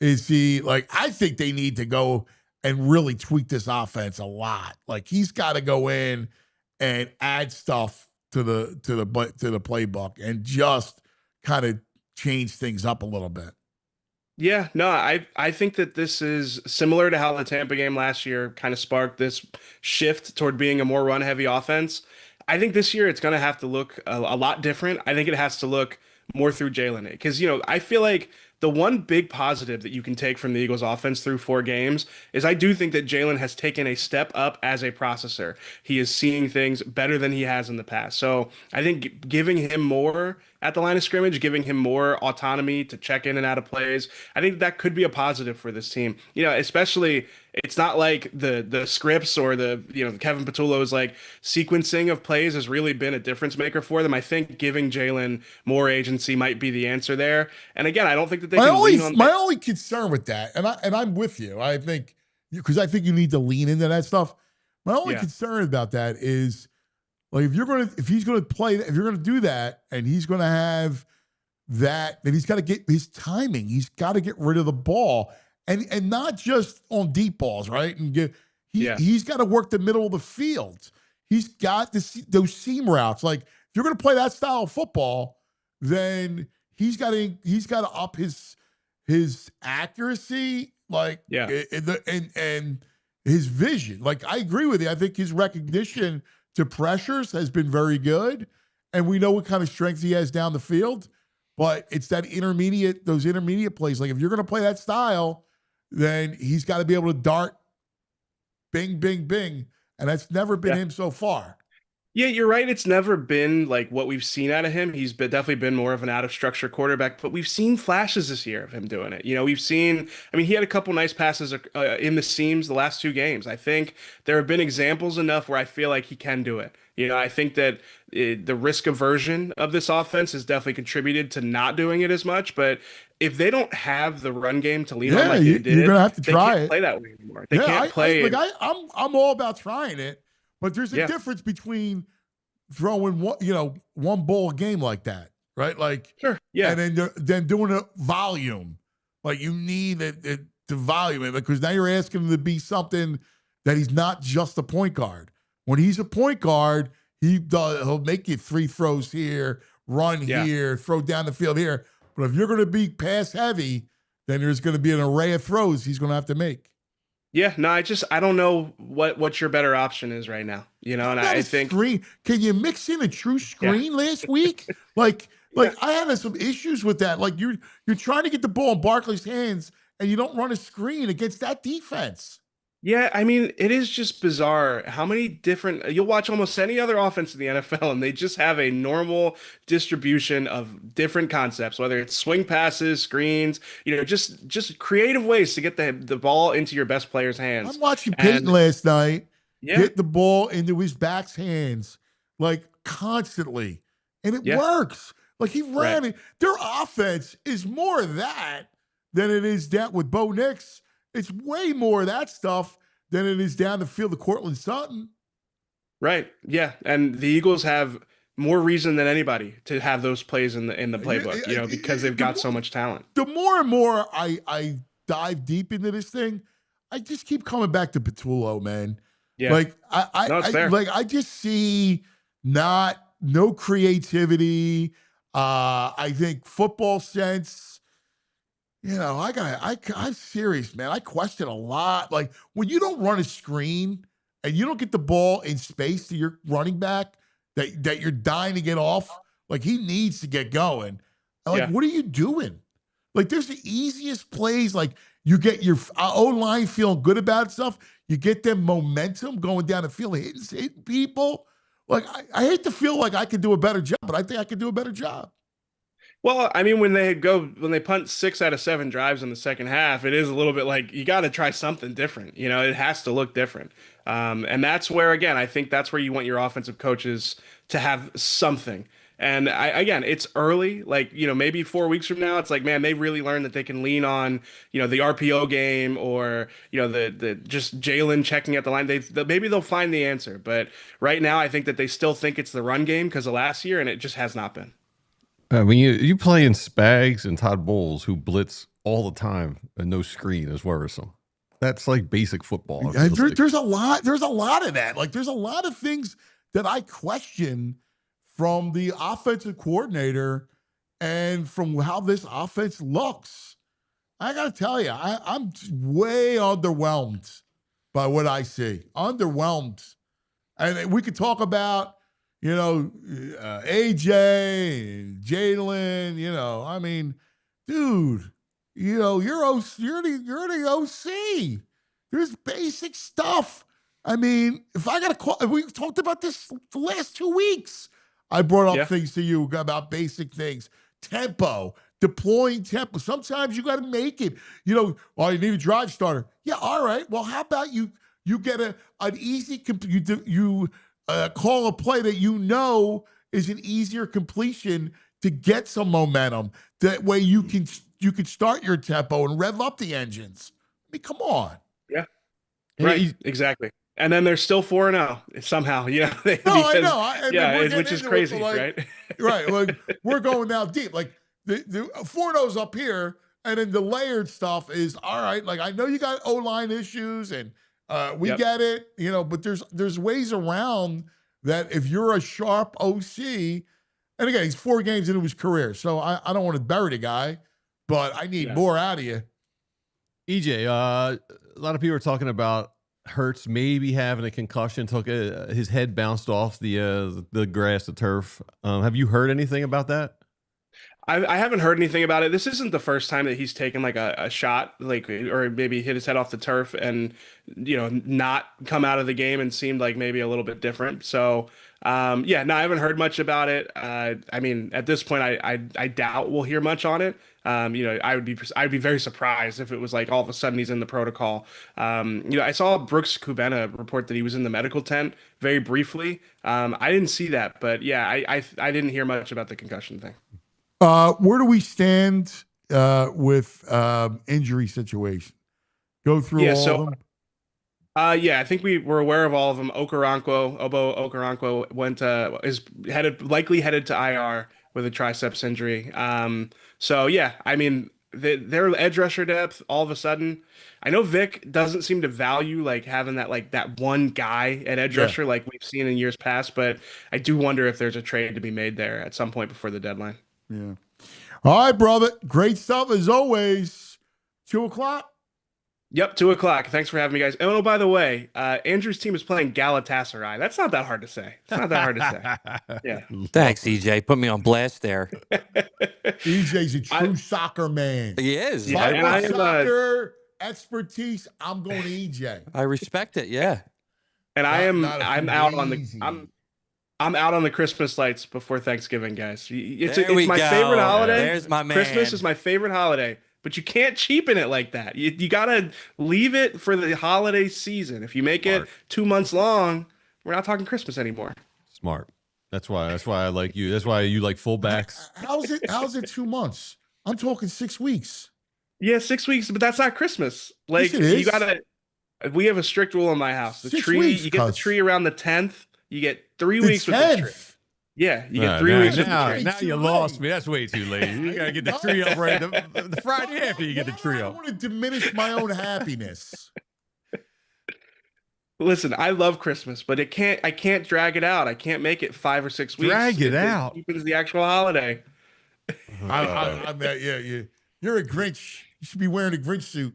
Is he like? I think they need to go and really tweak this offense a lot. Like he's got to go in and add stuff to the playbook and just kind of change things up a little bit. Yeah, no, I think that this is similar to how the Tampa game last year kind of sparked this shift toward being a more run-heavy offense. I think this year it's going to have to look a lot different. I think it has to look more through Jalen, because, you know, I feel like the one big positive that you can take from the Eagles offense through 4 games is I do think that Jalen has taken a step up as a processor. He is seeing things better than he has in the past. So I think giving him more at the line of scrimmage, giving him more autonomy to check in and out of plays, I think that could be a positive for this team. You know, especially it's not like the scripts or the Kevin Patullo's like sequencing of plays has really been a difference maker for them. I think giving Jalen more agency might be the answer there. And again, I don't think that they can lean on my only concern with that, and I'm with you. I think because I think you need to lean into that stuff. My only concern about that is, like, if you're going to do that, and he's going to have that, then he's got to get his timing. He's got to get rid of the ball, and not just on deep balls, right? And he's got to work the middle of the field. He's got those seam routes. Like, if you're going to play that style of football, then he's got to up his accuracy, and his vision. Like, I agree with you. I think his recognition to pressures has been very good, and we know what kind of strength he has down the field. But it's those intermediate plays. Like, if you're going to play that style, then he's got to be able to dart, bing, bing, bing, and that's never been him so far. Yeah, you're right. It's never been like what we've seen out of him. He's definitely been more of an out of structure quarterback, but we've seen flashes this year of him doing it. You know, he had a couple nice passes in the seams the last 2 games. I think there have been examples enough where I feel like he can do it. You know, I think that the risk aversion of this offense has definitely contributed to not doing it as much, but if they don't have the run game to lean on like they did, you're gonna have to try it. Play that way anymore. They can't play. I'm all about trying it. But there's a difference between throwing one ball a game like that, right? Like, sure, yeah, and then doing a volume. Like, you need to volume it, because now you're asking him to be something that he's not just a point guard. When he's a point guard, He'll make you 3 throws here, run here, throw down the field here. But if you're going to be pass heavy, then there's going to be an array of throws he's going to have to make. Yeah, no, I don't know what your better option is right now. And I think screen. Can you mix in a true screen last week? Like I had some issues with that. Like you're trying to get the ball in Barkley's hands and you don't run a screen against that defense. Yeah, I mean, it is just bizarre how many different you'll watch almost any other offense in the NFL and they just have a normal distribution of different concepts, whether it's swing passes, screens, just creative ways to get the ball into your best player's hands. I'm watching Peyton last night get the ball into his back's hands like constantly, and it works. Like he ran it. Their offense is more of that than it is that with Bo Nix. It's way more of that stuff than it is down the field of Cortland Sutton. Right. Yeah. And the Eagles have more reason than anybody to have those plays in the playbook, because they've got so much talent. The more and more I dive deep into this thing, I just keep coming back to Patullo, man. Yeah. Like I just see no creativity. I think football sense. I'm serious, man. I question a lot. Like when you don't run a screen and you don't get the ball in space to your running back that you're dying to get off, like he needs to get going. Like, what are you doing? Like there's the easiest plays. Like you get your O-line feeling good about stuff. You get them momentum going down the field, hitting people. Like I hate to feel like I could do a better job, but I think I could do a better job. Well, I mean, when they punt 6 out of 7 drives in the second half, it is a little bit like you got to try something different. It has to look different. And that's where, again, I think that's where you want your offensive coaches to have something. And again, it's early, like, maybe 4 weeks from now, it's like, man, they really learned that they can lean on, the RPO game or, the just Jalen checking at the line. Maybe they'll find the answer. But right now, I think that they still think it's the run game because of last year, and it just has not been. When you play in Spags and Todd Bowles, who blitz all the time and no screen is worrisome. That's like basic football. There's a lot of that. Like there's a lot of things that I question from the offensive coordinator and from how this offense looks. I got to tell you, I'm way underwhelmed by what I see. Underwhelmed. And we could talk about AJ and Jalen, I mean, dude, you're the OC. There's basic stuff. I mean, if I got to call, we talked about this the last 2 weeks. I brought up things to you about basic things. Tempo, deploying tempo. Sometimes you got to make it. You need a drive starter. Yeah, all right. Well, how about you get an easy, you call a play that is an easier completion to get some momentum. That way you can start your tempo and rev up the engines. I mean, come on. Yeah. Right. Exactly. And then they're still 4-0 somehow. I know. Which is crazy, right? Right. Like we're going now deep. Like the 4-0's up here, and then the layered stuff is all right. Like I know you got O-line issues and we get it, but there's ways around that if you're a sharp OC, and again, he's 4 games into his career, so I don't want to bury the guy, but I need more out of you. EJ, a lot of people are talking about Hurts maybe having a concussion, his head bounced off the grass, the turf. Have you heard anything about that? I haven't heard anything about it. This isn't the first time that he's taken like a shot, like, or maybe hit his head off the turf and, not come out of the game and seemed like maybe a little bit different. So, I haven't heard much about it. I mean, at this point, I doubt we'll I'd be very surprised if it was like all of a sudden he's in the protocol. I saw Brooks Kubena report that he was in the medical tent very briefly. I didn't see that, but I didn't hear much about the concussion thing. Where do we stand with injury situation? Go through all of them. I think we were aware of all of them. Obo Okoronkwo is likely headed to IR with a triceps injury. I mean, their edge rusher depth all of a sudden. I know Vic doesn't seem to value like having that one guy at edge rusher like we've seen in years past, but I do wonder if there's a trade to be made there at some point before the deadline. Yeah. All right, brother. Great stuff as always. 2:00. Yep, 2:00. Thanks for having me, guys. Oh, by the way, Andrew's team is playing Galatasaray. That's not that hard to say. It's not that hard to say. Yeah. Thanks, EJ. Put me on blast there. EJ's a true soccer man. He is. If I want soccer expertise, I'm going to EJ. I respect it. Yeah. And I'm out on the Christmas lights before Thanksgiving, guys. It's my favorite holiday. There's my man. Christmas is my favorite holiday. But you can't cheapen it like that. You got to leave it for the holiday season. If you make it 2 months long, we're not talking Christmas anymore. Smart. That's why I like you. That's why you like fullbacks. How's it 2 months? I'm talking 6 weeks. Yeah, 6 weeks, but that's not Christmas. Like Yes, it is. you got to we have a strict rule in my house. The 6 tree, weeks, you get the cuz. tree around the 10th, you get 3 The weeks with the tree. 10th. Yeah, you Nah, get 3 weeks with the now, tree. now you lost me. That's way too late. You gotta get the tree up right the Friday after you get the tree I up. want to diminish my own happiness. Listen, I love Christmas, but I can't drag it out. I can't make it 5 or 6 weeks. Drag it out. It is the actual holiday. You're a Grinch. You should be wearing a Grinch suit.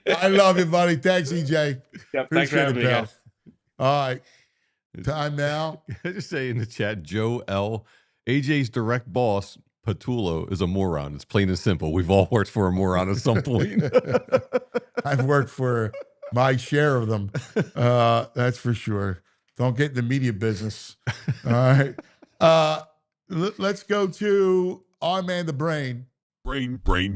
I love it, buddy. Thanks, EJ. Yep, thanks for having me, pal. guys. All right. Time now. I just say in the chat, Joe L. AJ's direct boss, Patullo, is a moron. It's plain and simple. We've all worked for a moron at some point. I've worked for my share of them. That's for sure. Don't get in the media business. All right. Let's go to our man, the Brain. Brain. Red,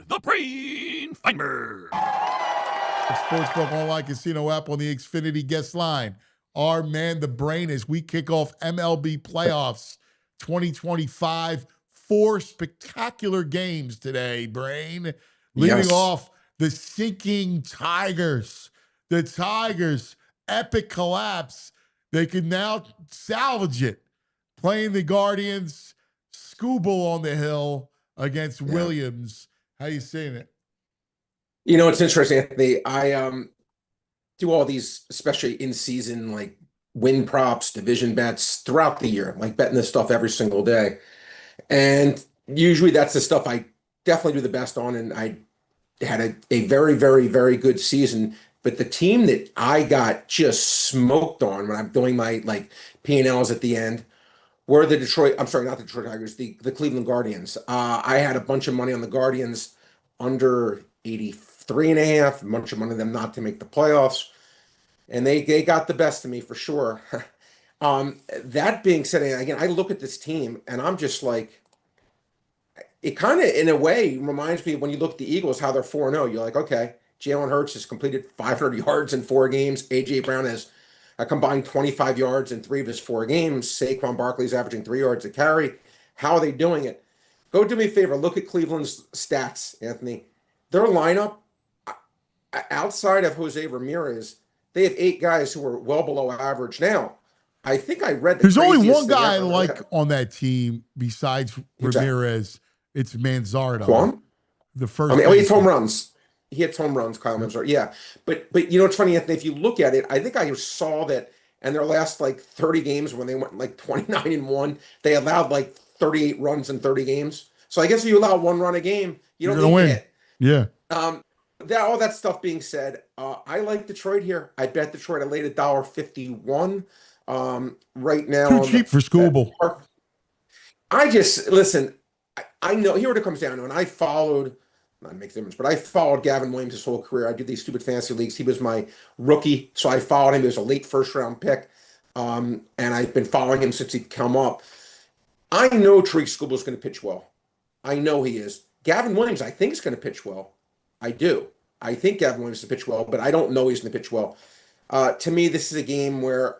the Brain Finder. Sportsbook online casino app on the Xfinity guest line. Our man, the Brain, as we kick off MLB playoffs 2025. 4 spectacular games today, Brain. Leading off, the sinking Tigers. The Tigers, epic collapse. They can now salvage it. Playing the Guardians, Scooble on the hill against Williams. How you seeing it? You know, it's interesting, Anthony. I do all these, especially in season, like win props, division bets throughout the year, like betting this stuff every single day. And usually that's the stuff I definitely do the best on. And I had a very, very, very good season. But the team that I got just smoked on when I'm doing my like P&Ls at the end were the not the Detroit Tigers, the Cleveland Guardians. I had a bunch of money on the Guardians under 83.5, a bunch of money on them not to make the playoffs. And they got the best of me for sure. That being said, again, I look at this team and I'm just like, it kind of, in a way, reminds me of when you look at the Eagles, how they're 4-0. You're like, okay, Jalen Hurts has completed 500 yards in 4 games. A.J. Brown has a combined 25 yards in 3 of his 4 games. Saquon Barkley's averaging 3 yards a carry. How are they doing it? Go do me a favor. Look at Cleveland's stats, Anthony. Their lineup, outside of Jose Ramirez, they have 8 guys who are well below average. Now, I think I read There's only one guy I like on that team besides Ramirez. It's Manzardo. Juan? The first. I mean, he hits home runs. He hits home runs, Kyle Manzardo. Yeah. But you know, it's funny, Anthony, if you look at it, I think I saw that in their last like 30 games when they went like 29-1, they allowed like 38 runs in 30 games. So I guess if you allow 1 run a game, you don't need to hit. Yeah. All that stuff being said, I like Detroit here. I bet Detroit. I laid $1.51 right now. Too cheap for Scooble. I just listen. I know here what it comes down to, and I followed. Not makes a difference, but I followed Gavin Williams his whole career. I did these stupid fantasy leagues. He was my rookie, so I followed him. He was a late first-round pick, and I've been following him since he'd come up. I know Tariq Scooble's going to pitch well. I know he is. Gavin Williams, I think, is going to pitch well. I do. I think Gavin Williams is going to pitch well, but I don't know he's going to pitch well. To me, this is a game where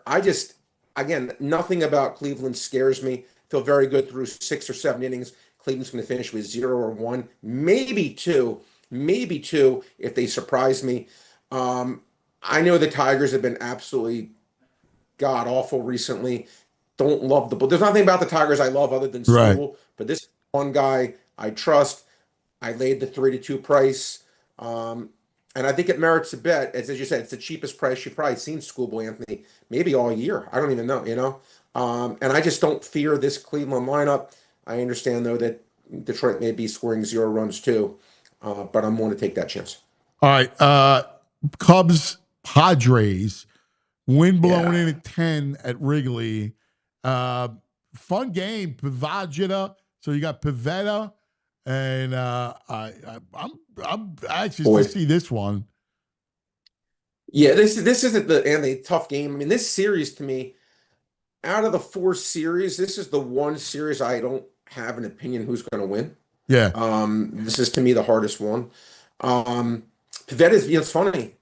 again, nothing about Cleveland scares me. Feel very good through 6 or 7 innings. Cleveland's going to finish with 0 or 1, maybe 2 if they surprise me. I know the Tigers have been absolutely god awful recently. don't love the bull. There's nothing about the Tigers I love other than Right. Skubal, but this one guy I trust. I laid the 3-2 price. And I think it merits a bet. As you said, it's the cheapest price you've probably seen Skubal, Anthony, maybe all year. I don't even know, And I just don't fear this Cleveland lineup. I understand, though, that Detroit may be scoring 0 runs too, but I'm willing to take that chance. All right. Cubs, Padres, wind blowing in at 10 at Wrigley. Fun game, Pivetta. So you got Pivetta, and I'm anxious to see this one. Yeah, this isn't the tough game. I mean, this series to me, out of the 4 series, this is the one series I don't have an opinion who's going to win. Yeah. This is to me the hardest one. Pivetta's, it's funny.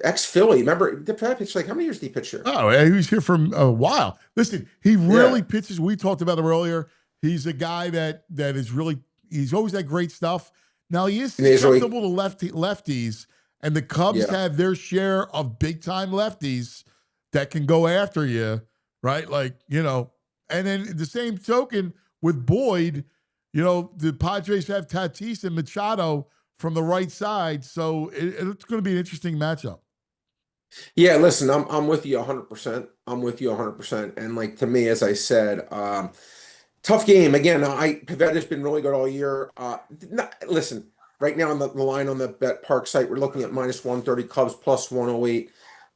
Ex-Philly, remember the pitch? Like, how many years did he pitch here? Oh, he was here for a while. Listen, he really pitches. We talked about him earlier. He's a guy that is really. He's always had great stuff. Now he is susceptible to lefties, and the Cubs have their share of big time lefties that can go after you, right? Like, and then the same token with Boyd, the Padres have Tatis and Machado from the right side, so it's going to be an interesting matchup. Yeah, listen, I'm with you 100%. I'm with you 100%. And like, to me, as I said, tough game. Again, Pivetta's been really good all year. Listen, right now on the line on the Bet Park site, we're looking at -130, Cubs plus 108,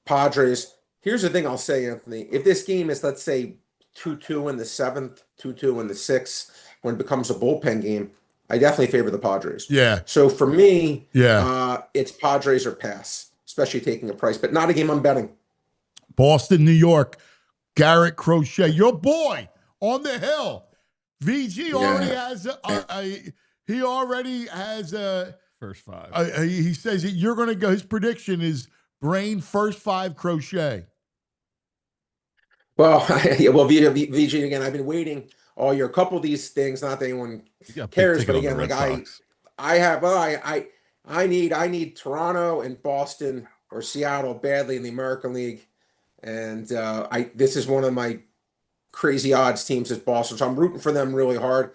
Padres. Here's the thing I'll say, Anthony. If this game is, let's say, 2-2 in the 7th, 2-2 in the 6th, when it becomes a bullpen game, I definitely favor the Padres. Yeah. So for me, it's Padres or pass, especially taking a price, but not a game I'm betting. Boston, New York, Garrett Crochet, your boy on the hill. VG already has he already has a first 5. He says that you're going to go. His prediction is Brain first 5 Crochet. Well, VG again. I've been waiting all year. A couple of these things, not that anyone cares, but again, like I need Toronto and Boston or Seattle badly in the American League, and this is one of my crazy odds teams is Boston, so I'm rooting for them really hard.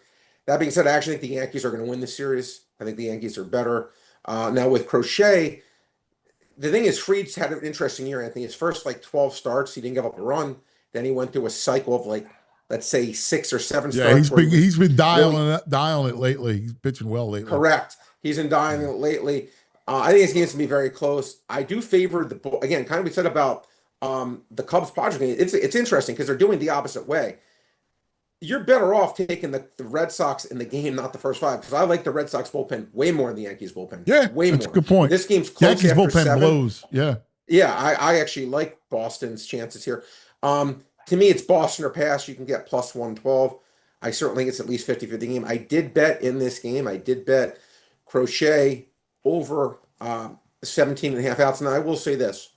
That being said, I actually think the Yankees are going to win this series. I think the Yankees are better. Now with Crochet, the thing is, Fried's had an interesting year, Anthony. His first 12 starts, he didn't give up a run. Then he went through a cycle of let's say 6 or 7 starts. Yeah, he's been dialing it lately. He's pitching well lately. Correct. He's been dialing it lately. I think this game's going to be very close. I do favor again, kind of we said about the Cubs Padres game. It's interesting because they're doing the opposite way. You're better off taking the Red Sox in the game, not the first 5, because I like the Red Sox bullpen way more than the Yankees bullpen. Yeah, way that's more. A good point. This game's close. Yankees after bullpen 7. blows. Yeah. Yeah, I actually like Boston's chances here. To me, it's Boston or pass. You can get plus 112. I certainly think it's at least 50-50 game. I did bet in this game. I did bet Crochet over 17.5 outs. Now, I will say this.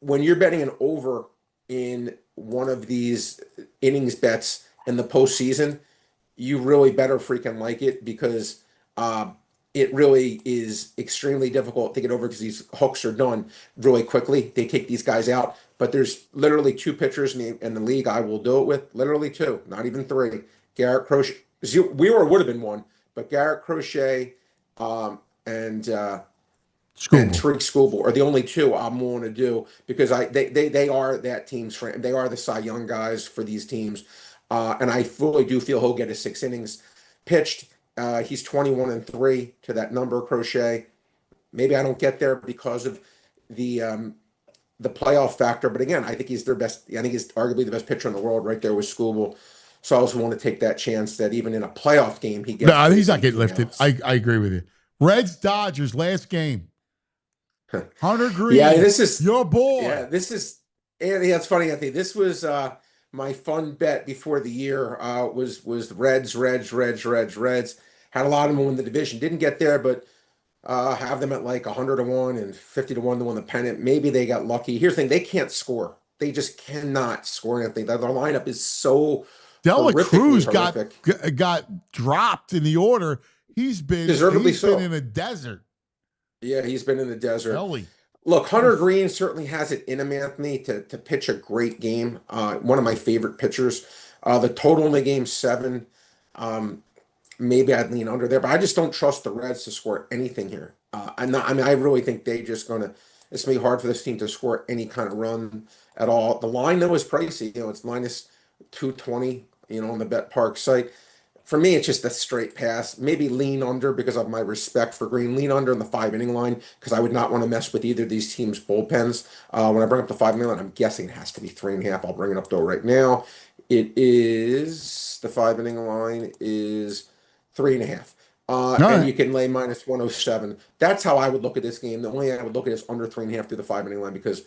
When you're betting an over in one of these innings bets in the postseason, you really better freaking like it because it really is extremely difficult to get over because these hooks are done really quickly. They take these guys out. But there's literally 2 pitchers in the league I will do it with. Literally 2, not even 3. Garrett Crochet. Wheeler would have been 1, but Garrett Crochet and Tariq Skubal are the only 2 I'm willing to do because they are that team's friend. They are the Cy Young guys for these teams. And I fully do feel he'll get his 6 innings pitched. He's 21-3 to that number, Crochet. Maybe I don't get there because of the playoff factor, but again, I think he's their best. I think he's arguably the best pitcher in the world, right there with Skubal. So I also want to take that chance that even in a playoff game, he gets. No, he's not getting lifted. I agree with you. Reds Dodgers last game. Hunter Green. Yeah, this is your boy. Yeah, this is. Anthony, that's funny, Anthony. This was my fun bet before the year. Was Reds. Had a lot of them win the division. Didn't get there, but. Have them at 100-1 and 50-1 to win the pennant. Maybe they got lucky. Here's the thing: they can't score. They just cannot score anything. Their lineup is so. Dela Cruz got dropped in the order. He's been deservedly been in a desert. Yeah, he's been in the desert. Ellie. Look, Hunter Green certainly has it in him, Anthony, to pitch a great game. One of my favorite pitchers. The total in the game 7. Maybe I'd lean under there, but I just don't trust the Reds to score anything here. I really think they just gonna. It's gonna be hard for this team to score any kind of run at all. The line though is pricey. It's minus 220. On the Bet Park site. For me, it's just a straight pass. Maybe lean under because of my respect for Green. Lean under in the 5-inning line because I would not want to mess with either of these teams' bullpens. When I bring up the 5-inning line, I'm guessing it has to be 3.5. I'll bring it up though right now. It is the 5-inning line is 3.5. And you can lay minus 107. That's how I would look at this game. The only way I would look at it is under 3.5 through the 5-inning line because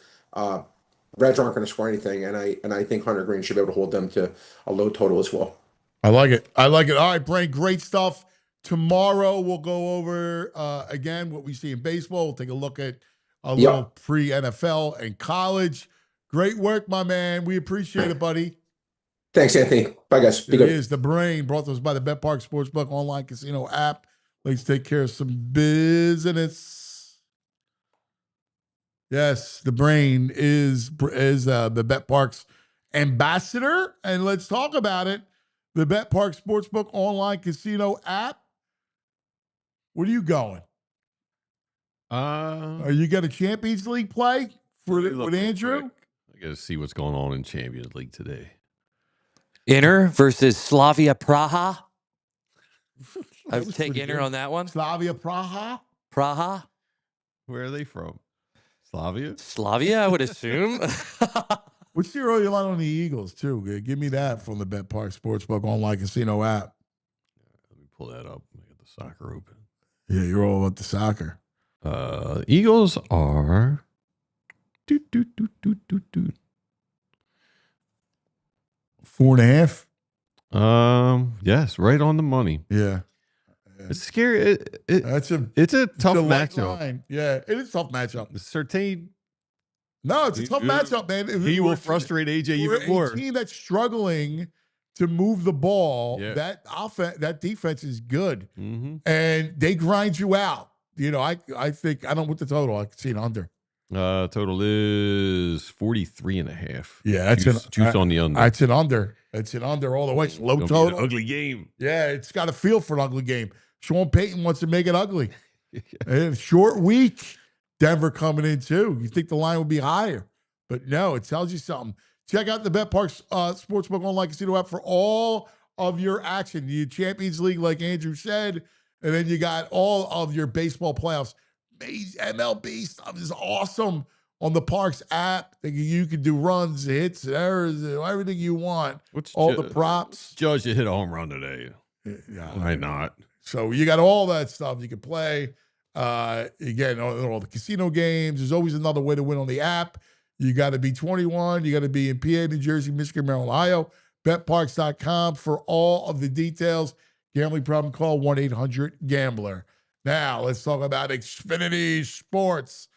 Reds aren't going to score anything, and I think Hunter Green should be able to hold them to a low total as well. I like it. All right, Brian, great stuff. Tomorrow we'll go over again what we see in baseball. We'll take a look at a little pre-NFL and college. Great work, my man. We appreciate it, buddy. Thanks, Anthony. Bye, guys. Be good. It is The Brain, brought to us by the Bet Park Sportsbook online casino app. Let's take care of some business. Yes, The Brain is the Bet Park's ambassador, and let's talk about it. The Bet Park Sportsbook online casino app. Where are you going? Are you got a Champions League play with Andrew? Quick. I got to see what's going on in Champions League today. Inter versus Slavia Praha. I would take Inter good. on that one. Slavia Praha? Praha? Where are they from? Slavia, I would assume. What's your early line on the Eagles, too? Give me that from the Bet Park Sportsbook online casino app. Let me pull that up. Let me get the soccer open. Yeah, you're all about the soccer. Eagles are 4.5. Yes, right on the money. Yeah. It's scary. It's a tough matchup. Line. Yeah, it is a tough matchup. Certain. No, it's a tough matchup, man. He will frustrate AJ even more. A team that's struggling to move the ball, Yeah. that defense is good, Mm-hmm. and they grind you out. I think I don't know what the total. I can see it under. Total is 43.5. Yeah, that's juice on the under. It's an under. It's an under all the way. It's low It's gonna be total. an ugly game. Yeah, it's got a feel for an ugly game. Sean Peyton wants to make it ugly. And short week. Denver coming in too. You think the line would be higher, but no, it tells you something. Check out the Bet Park Sportsbook online casino app for all of your action. The Champions League, like Andrew said, and then you got all of your baseball playoffs. MLB stuff is awesome on the Parks app. You can do runs, hits, errors, everything you want. All the props. Judge hit a home run today. Yeah, Why not? So you got all that stuff you can play. Again, all the casino games. There's always another way to win on the app. You got to be 21. You got to be in PA, New Jersey, Michigan, Maryland, Ohio. BetParks.com for all of the details. Gambling problem, call 1-800-GAMBLER. Now, let's talk about Xfinity Sports.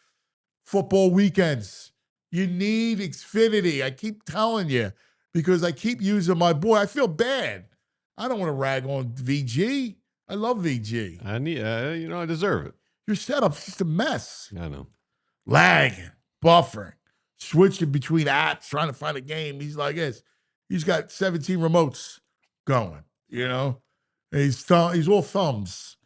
Football weekends. You need Xfinity. I keep telling you because I keep using my boy. I feel bad. I don't want to rag on VG. I love VG. I need, I deserve it. Your setup's just a mess. I know. Lagging, buffering, switching between apps, trying to find a game. He's like this. He's got 17 remotes going, He's all thumbs.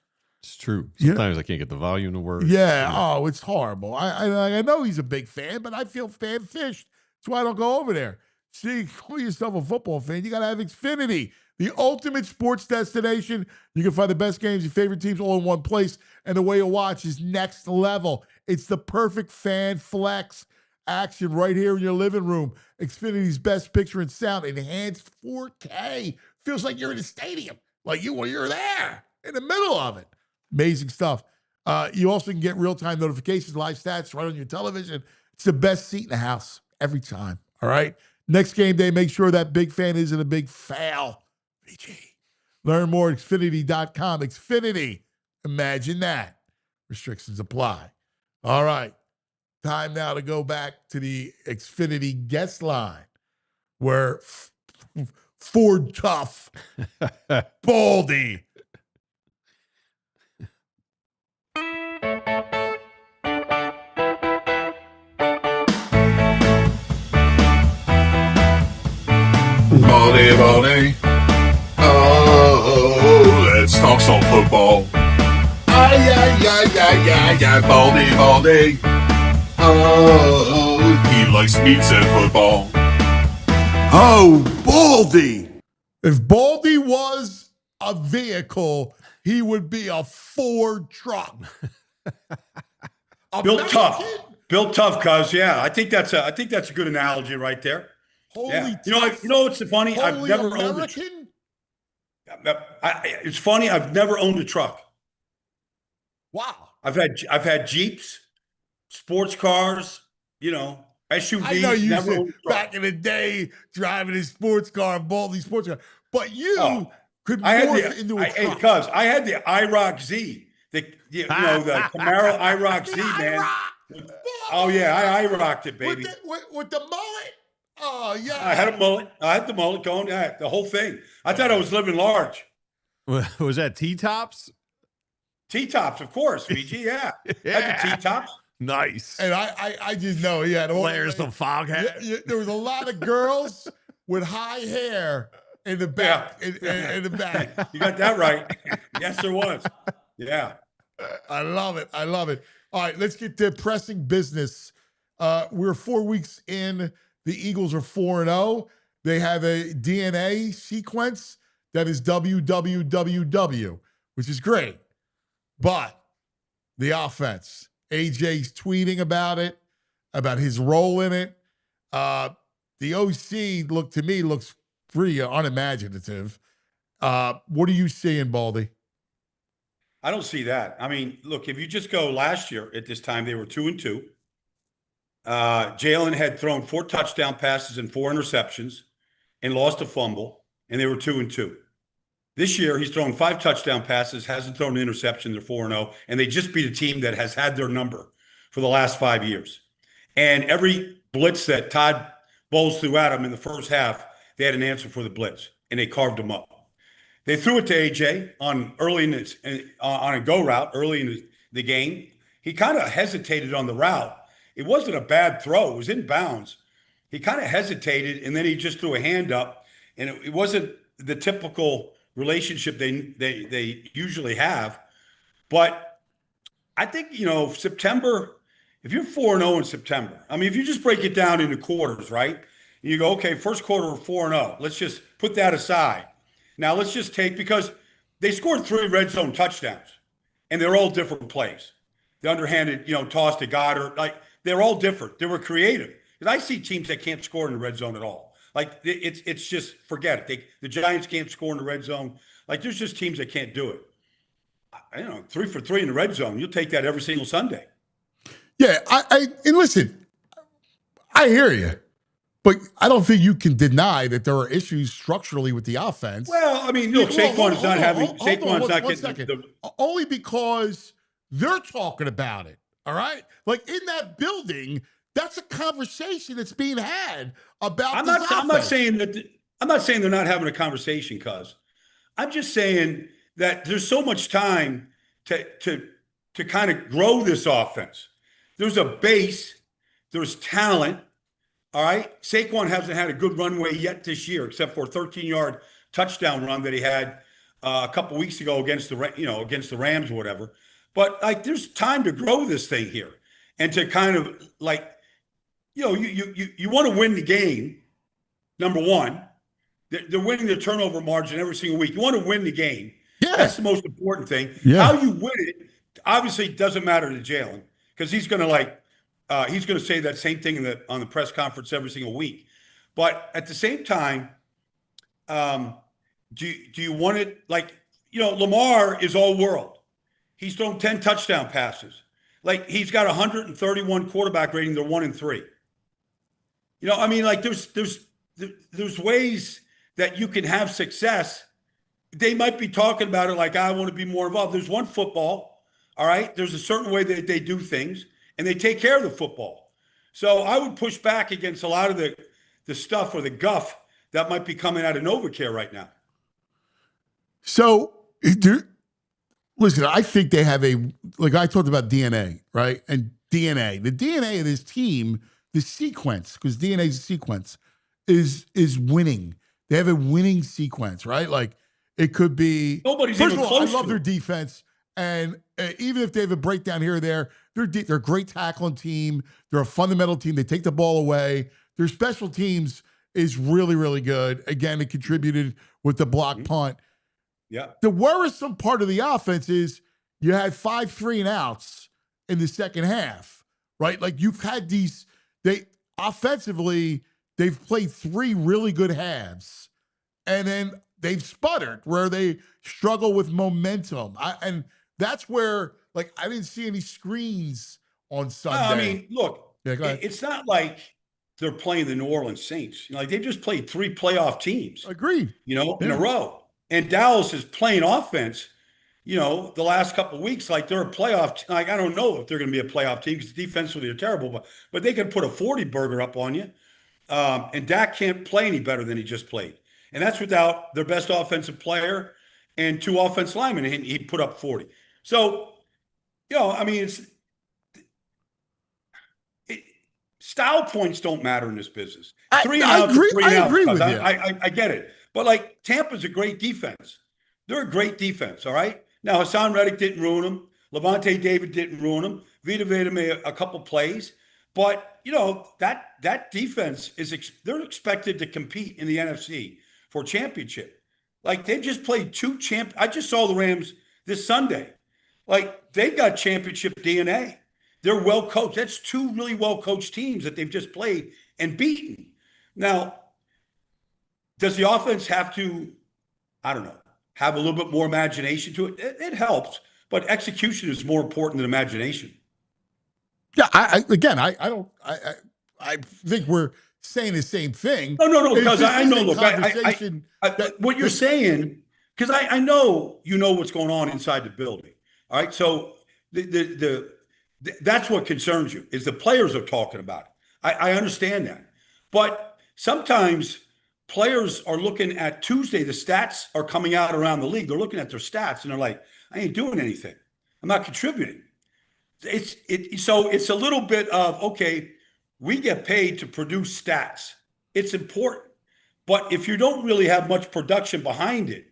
It's true. Sometimes I can't get the volume to work. Yeah. Oh, it's horrible. I know he's a big fan, but I feel fan-fished. That's why I don't go over there. See, call yourself a football fan. You got to have Xfinity, the ultimate sports destination. You can find the best games, your favorite teams all in one place, and the way you watch is next level. It's the perfect fan flex action right here in your living room. Xfinity's best picture and sound, enhanced 4K. Feels like you're in a stadium, like you're there in the middle of it. Amazing stuff. You also can get real-time notifications, live stats right on your television. It's the best seat in the house every time, all right? Next game day, make sure that big fan isn't a big fail. VG. Learn more at Xfinity.com. Xfinity. Imagine that. Restrictions apply. All right. Time now to go back to the Xfinity guest line where Ford Tough, Baldy. Baldy, Baldy. Oh, let's talk some football. Baldy, Baldy. Oh, he likes pizza and football. Oh, Baldy! If Baldy was a vehicle, he would be a Ford truck. Built tough, cuz. Yeah, I think that's a good analogy right there. Holy, yeah. You know what's funny? I've never American? it's funny. I've never owned a truck. Wow. I've had Jeeps, sports cars, SUVs. I know you never said owned a truck. back in the day driving a sports car, Baldy sports car, but you could I had morph into a truck. Hey, cuz I had the IROC Z. The Camaro IROC Z, man. Oh yeah, I rocked it, baby. With the mullet. Oh yeah. I had a mullet. I had the mullet going. Yeah, the whole thing. I thought I was living large. Was that T-tops? T-tops, of course, Fiji. Yeah, had the T-tops. Nice. And I just know he had layers of fog hat. There was a lot of girls with high hair in the back. Yeah. In the back. You got that right. Yes, there was. Yeah. I love it. All right, let's get to pressing business. We're 4 weeks in. The Eagles are 4-0. They have a DNA sequence that is WWWW, which is great. But the offense, AJ's tweeting about it, about his role in it. The OC looks pretty unimaginative. What are you seeing, Baldy? I don't see that. I mean, look, if you just go last year at this time, they were 2-2. Jalen had thrown 4 touchdown passes and 4 interceptions and lost a fumble, and they were 2-2. This year, he's thrown 5 touchdown passes, hasn't thrown an interception. They're 4-0, and they just beat a team that has had their number for the last 5 years. And every blitz that Todd Bowles threw at him in the first half, they had an answer for the blitz, and they carved him up. They threw it to AJ on a go route early in the game. He kind of hesitated on the route. It wasn't a bad throw. It was in bounds. He kind of hesitated, and then he just threw a hand up, and it wasn't the typical relationship they usually have. But I think, September, if you're 4-0 in September, I mean, if you just break it down into quarters, right? You go, okay, first quarter we're 4-0. Let's just put that aside. Now let's just because they scored 3 red zone touchdowns, and they're all different plays. The underhanded, toss to Goddard, they're all different. They were creative. Because I see teams that can't score in the red zone at all. It's just forget it. The Giants can't score in the red zone. There's just teams that can't do it. 3 for 3 in the red zone. You'll take that every single Sunday. Yeah, and listen, I hear you. But I don't think you can deny that there are issues structurally with the offense. Well, I mean, look, Saquon's not having Saquon's not getting only because they're talking about it. All right, in that building, that's a conversation that's being had about. I'm not saying they're not having a conversation, cuz I'm just saying that there's so much time to kind of grow this offense. There's a base. There's talent. All right. Saquon hasn't had a good runway yet this year, except for a 13-yard touchdown run that he had a couple weeks ago against the Rams or whatever. But there's time to grow this thing here, and to kind of you want to win the game. Number one, they're winning the turnover margin every single week. You want to win the game. Yeah, that's the most important thing. Yeah. How you win it obviously doesn't matter to Jalen, because he's going to say that same thing on the press conference every single week. But at the same time, do you want it Lamar is all world. He's thrown 10 touchdown passes. He's got 131 quarterback rating. They're 1-3. There's ways that you can have success. They might be talking about it I want to be more involved. There's one football, all right? There's a certain way that they do things, and they take care of the football. So I would push back against a lot of the stuff or the guff that might be coming out of NovaCare right now. So, listen, I think they have I talked about DNA, right? And the DNA of this team, the sequence, because DNA is a sequence, is winning. they have a winning sequence, right? Like it could be. Nobody's First even of all, close I love to their it. defense, and even if they have a breakdown here or there, they're a great tackling team. They're a fundamental team. They take the ball away. Their special teams is really, really good. Again, it contributed with the block punt. Yeah. The worrisome part of the offense is you had 5 3-and-outs in the second half, right? Like you've had offensively, they've played 3 really good halves, and then they've sputtered where they struggle with momentum. And that's where, like, I didn't see any screens on Sunday. I mean, look, Yeah, go ahead. it's not like they're playing the New Orleans Saints. Like they've just played 3 playoff teams. Agreed. In a row. And Dallas is playing offense, the last couple of weeks like they're a playoff. Like I don't know if they're going to be a playoff team because defensively they're terrible, but they can put a 40 burger up on you. And Dak can't play any better than he just played. And that's without their best offensive player and 2 offensive linemen. And he put up 40. So, I mean, style points don't matter in this business. I agree with you. I get it. But like Tampa's a great defense. They're a great defense, all right? Now, Hassan Reddick didn't ruin them. Levante David didn't ruin them. Vita Vea made a couple plays. But, that defense they're expected to compete in the NFC for championship. Like they just played 2 I just saw the Rams this Sunday. Like they got championship DNA. They're well coached. That's 2 really well coached teams that they've just played and beaten. Now, does the offense have to, I don't know, have a little bit more imagination to it? It helps, but execution is more important than imagination. Yeah, I think we're saying the same thing. No, because I know. Look, what you're saying, because I know what's going on inside the building. All right, so that's what concerns you is the players are talking about it. I understand that, but sometimes players are looking at Tuesday. The stats are coming out around the league. They're looking at their stats and they're like, I ain't doing anything. I'm not contributing. So it's a little bit of, okay, we get paid to produce stats. It's important. But if you don't really have much production behind it,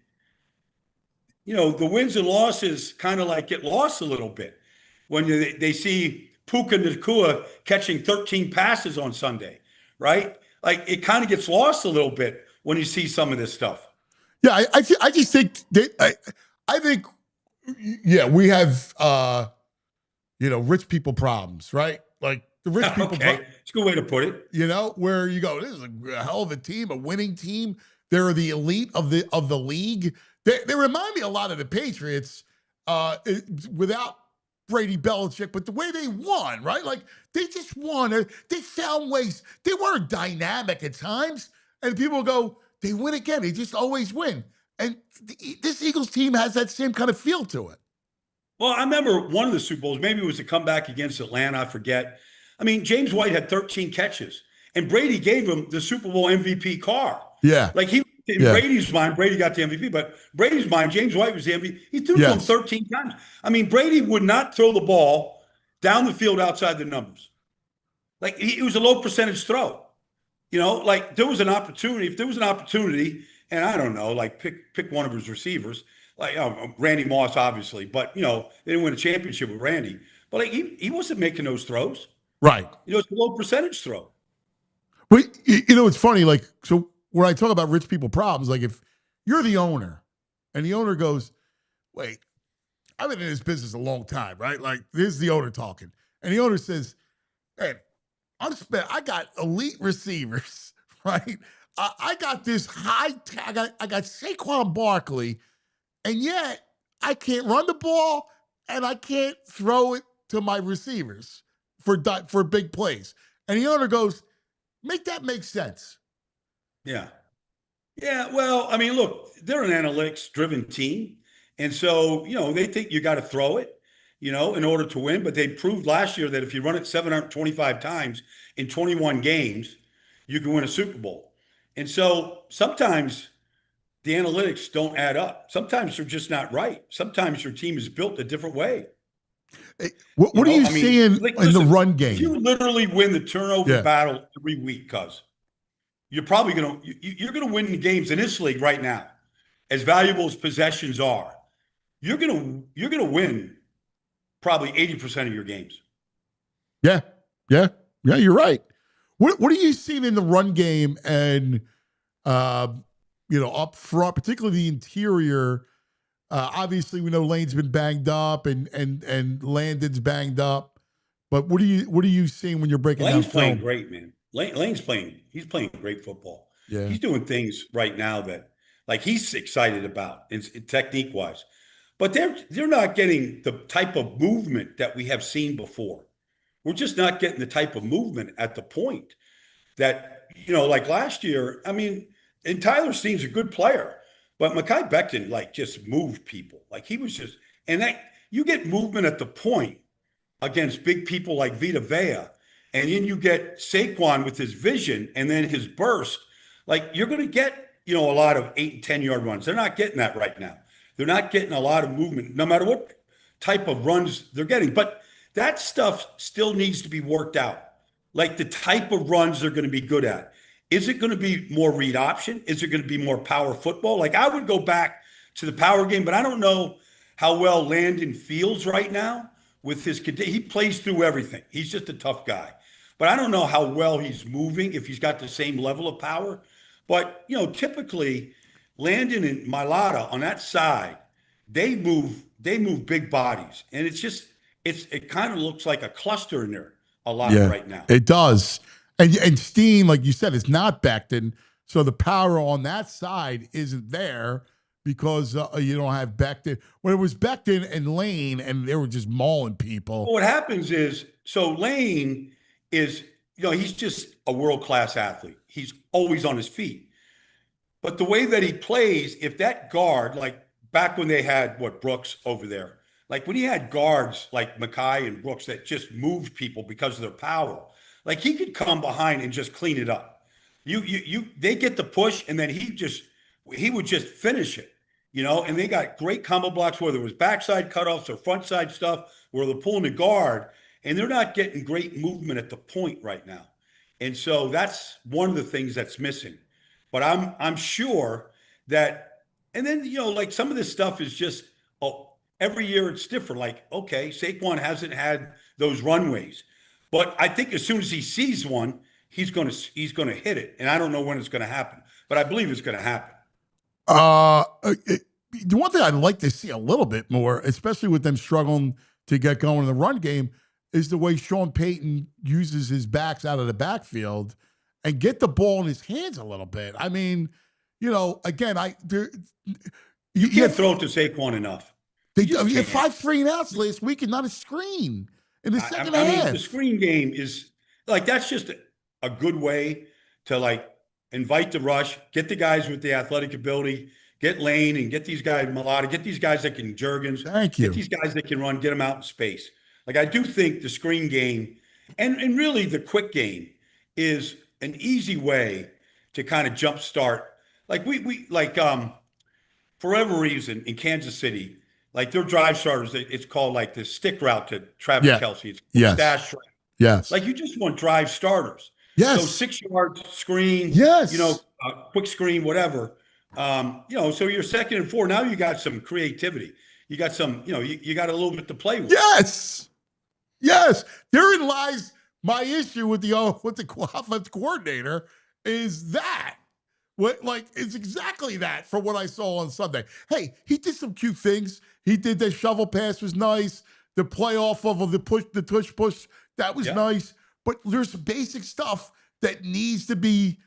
the wins and losses kind of like get lost a little bit when they see Puka Nacua catching 13 passes on Sunday, right? Like it kind of gets lost a little bit when you see some of this stuff. Yeah, I just think that I think we have rich people problems, right? Like the rich people. Okay, it's a good way to put it. Where you go, this is a hell of a team, a winning team. They're the elite of the league. They remind me a lot of the Patriots without Brady Belichick, but the way they won, right? Like they just won. They found ways. They weren't dynamic at times, and people go, they win again. They just always win. And this Eagles team has that same kind of feel to it. Well, I remember one of the Super Bowls, maybe it was a comeback against Atlanta, I forget. I mean, James White had 13 catches, and Brady gave him the Super Bowl MVP car. Yeah. Like Brady's mind, Brady got the MVP, but Brady's mind, James White was the MVP. He threw to him 13 times. I mean, Brady would not throw the ball down the field outside the numbers. Like, it was a low percentage throw. Like there was an opportunity. If there was an opportunity, and I don't know, like pick one of his receivers, like Randy Moss, obviously, but they didn't win a championship with Randy. But like he wasn't making those throws. Right. It's a low percentage throw. But it's funny, like, so when I talk about rich people problems, like if you're the owner and the owner goes, wait, I've been in this business a long time, right? Like this is the owner talking. And the owner says, hey, I got elite receivers, right? I got this I got Saquon Barkley, and yet I can't run the ball and I can't throw it to my receivers for big plays. And the owner goes, make that make sense. Yeah. Yeah, well, I mean, look, they're an analytics-driven team. And so, they think you got to throw it, in order to win. But they proved last year that if you run it 725 times in 21 games, you can win a Super Bowl. And so sometimes the analytics don't add up. Sometimes they're just not right. Sometimes your team is built a different way. Hey, what are you seeing in the run game? If you literally win the turnover battle every week, you're probably you're gonna win the games in this league right now. As valuable as possessions are, you're gonna win probably 80% of your games. Yeah, you're right. What are you seeing in the run game and up front, particularly the interior? Obviously, we know Lane's been banged up and Landon's banged up. But what are you seeing when you're breaking Lane's down playing film? great, man. Lane's playing. He's playing great football. Yeah, he's doing things right now that like he's excited about, technique wise. But they're not getting the type of movement that we have seen before. We're just not getting the type of movement at the point that, like last year. I mean, and Tyler Steen's a good player, but Mekhi Becton like just moved people. Like he was just, and that you get movement at the point against big people like Vita Vea, and then you get Saquon with his vision and then his burst. Like you're going to get, a lot of 8 and 10-yard runs. They're not getting that right now. They're not getting a lot of movement, no matter what type of runs they're getting. But that stuff still needs to be worked out. Like the type of runs they're going to be good at. Is it going to be more read option? Is it going to be more power football? Like I would go back to the power game, but I don't know how well Landon feels right now with his. He plays through everything. He's just a tough guy. But I don't know how well he's moving, if he's got the same level of power. But, typically Landon and Mailata on that side, they move big bodies. And it kind of looks like a cluster in there a lot right now. It does. And Steen, like you said, is not Becton. So the power on that side isn't there because you don't have Becton. When it was Becton and Lane, and they were just mauling people. Well, what happens is, so Lane is, he's just a world-class athlete. He's always on his feet. But the way that he plays, if that guard, like back when they had, Brooks over there, like when he had guards like Mekhi and Brooks that just moved people because of their power, like he could come behind and just clean it up. They get the push, and then he would just finish it, and they got great combo blocks, whether it was backside cutoffs or front side stuff, where they're pulling the guard, and they're not getting great movement at the point right now. And so that's one of the things that's missing. But I'm sure that, and then, like some of this stuff is just, every year it's different. Like, okay, Saquon hasn't had those runways, but I think as soon as he sees one, he's going to hit it. And I don't know when it's going to happen, but I believe it's going to happen. The one thing I'd like to see a little bit more, especially with them struggling to get going in the run game, is the way Sean Payton uses his backs out of the backfield and get the ball in his hands a little bit. I mean, again, you can't throw it to Saquon enough. They had 5 3-and-outs last week and not a screen in the second half. I mean, the screen game is like, that's just a good way to like invite the rush, get the guys with the athletic ability, get Lane and get these guys, Mailata, get these guys that can Juergens. Thank you. Get these guys that can run, get them out in space. Like I do think the screen game and really the quick game is an easy way to kind of jumpstart. Like we for whatever reason in Kansas City, like their drive starters, it's called like the stick route to Travis Kelce. It's stash route. Yes. Like you just want drive starters. Yes. So 6-yard screen. Yes. Quick screen, whatever. So you're 2nd and 4. Now you got some creativity. You got some, you got a little bit to play with. Yes. Yes. Therein lies my issue with the offensive coordinator is that. It's exactly that from what I saw on Sunday. Hey, he did some cute things. He did the shovel pass was nice. The play off of the tush push, that was nice. But there's basic stuff that needs to be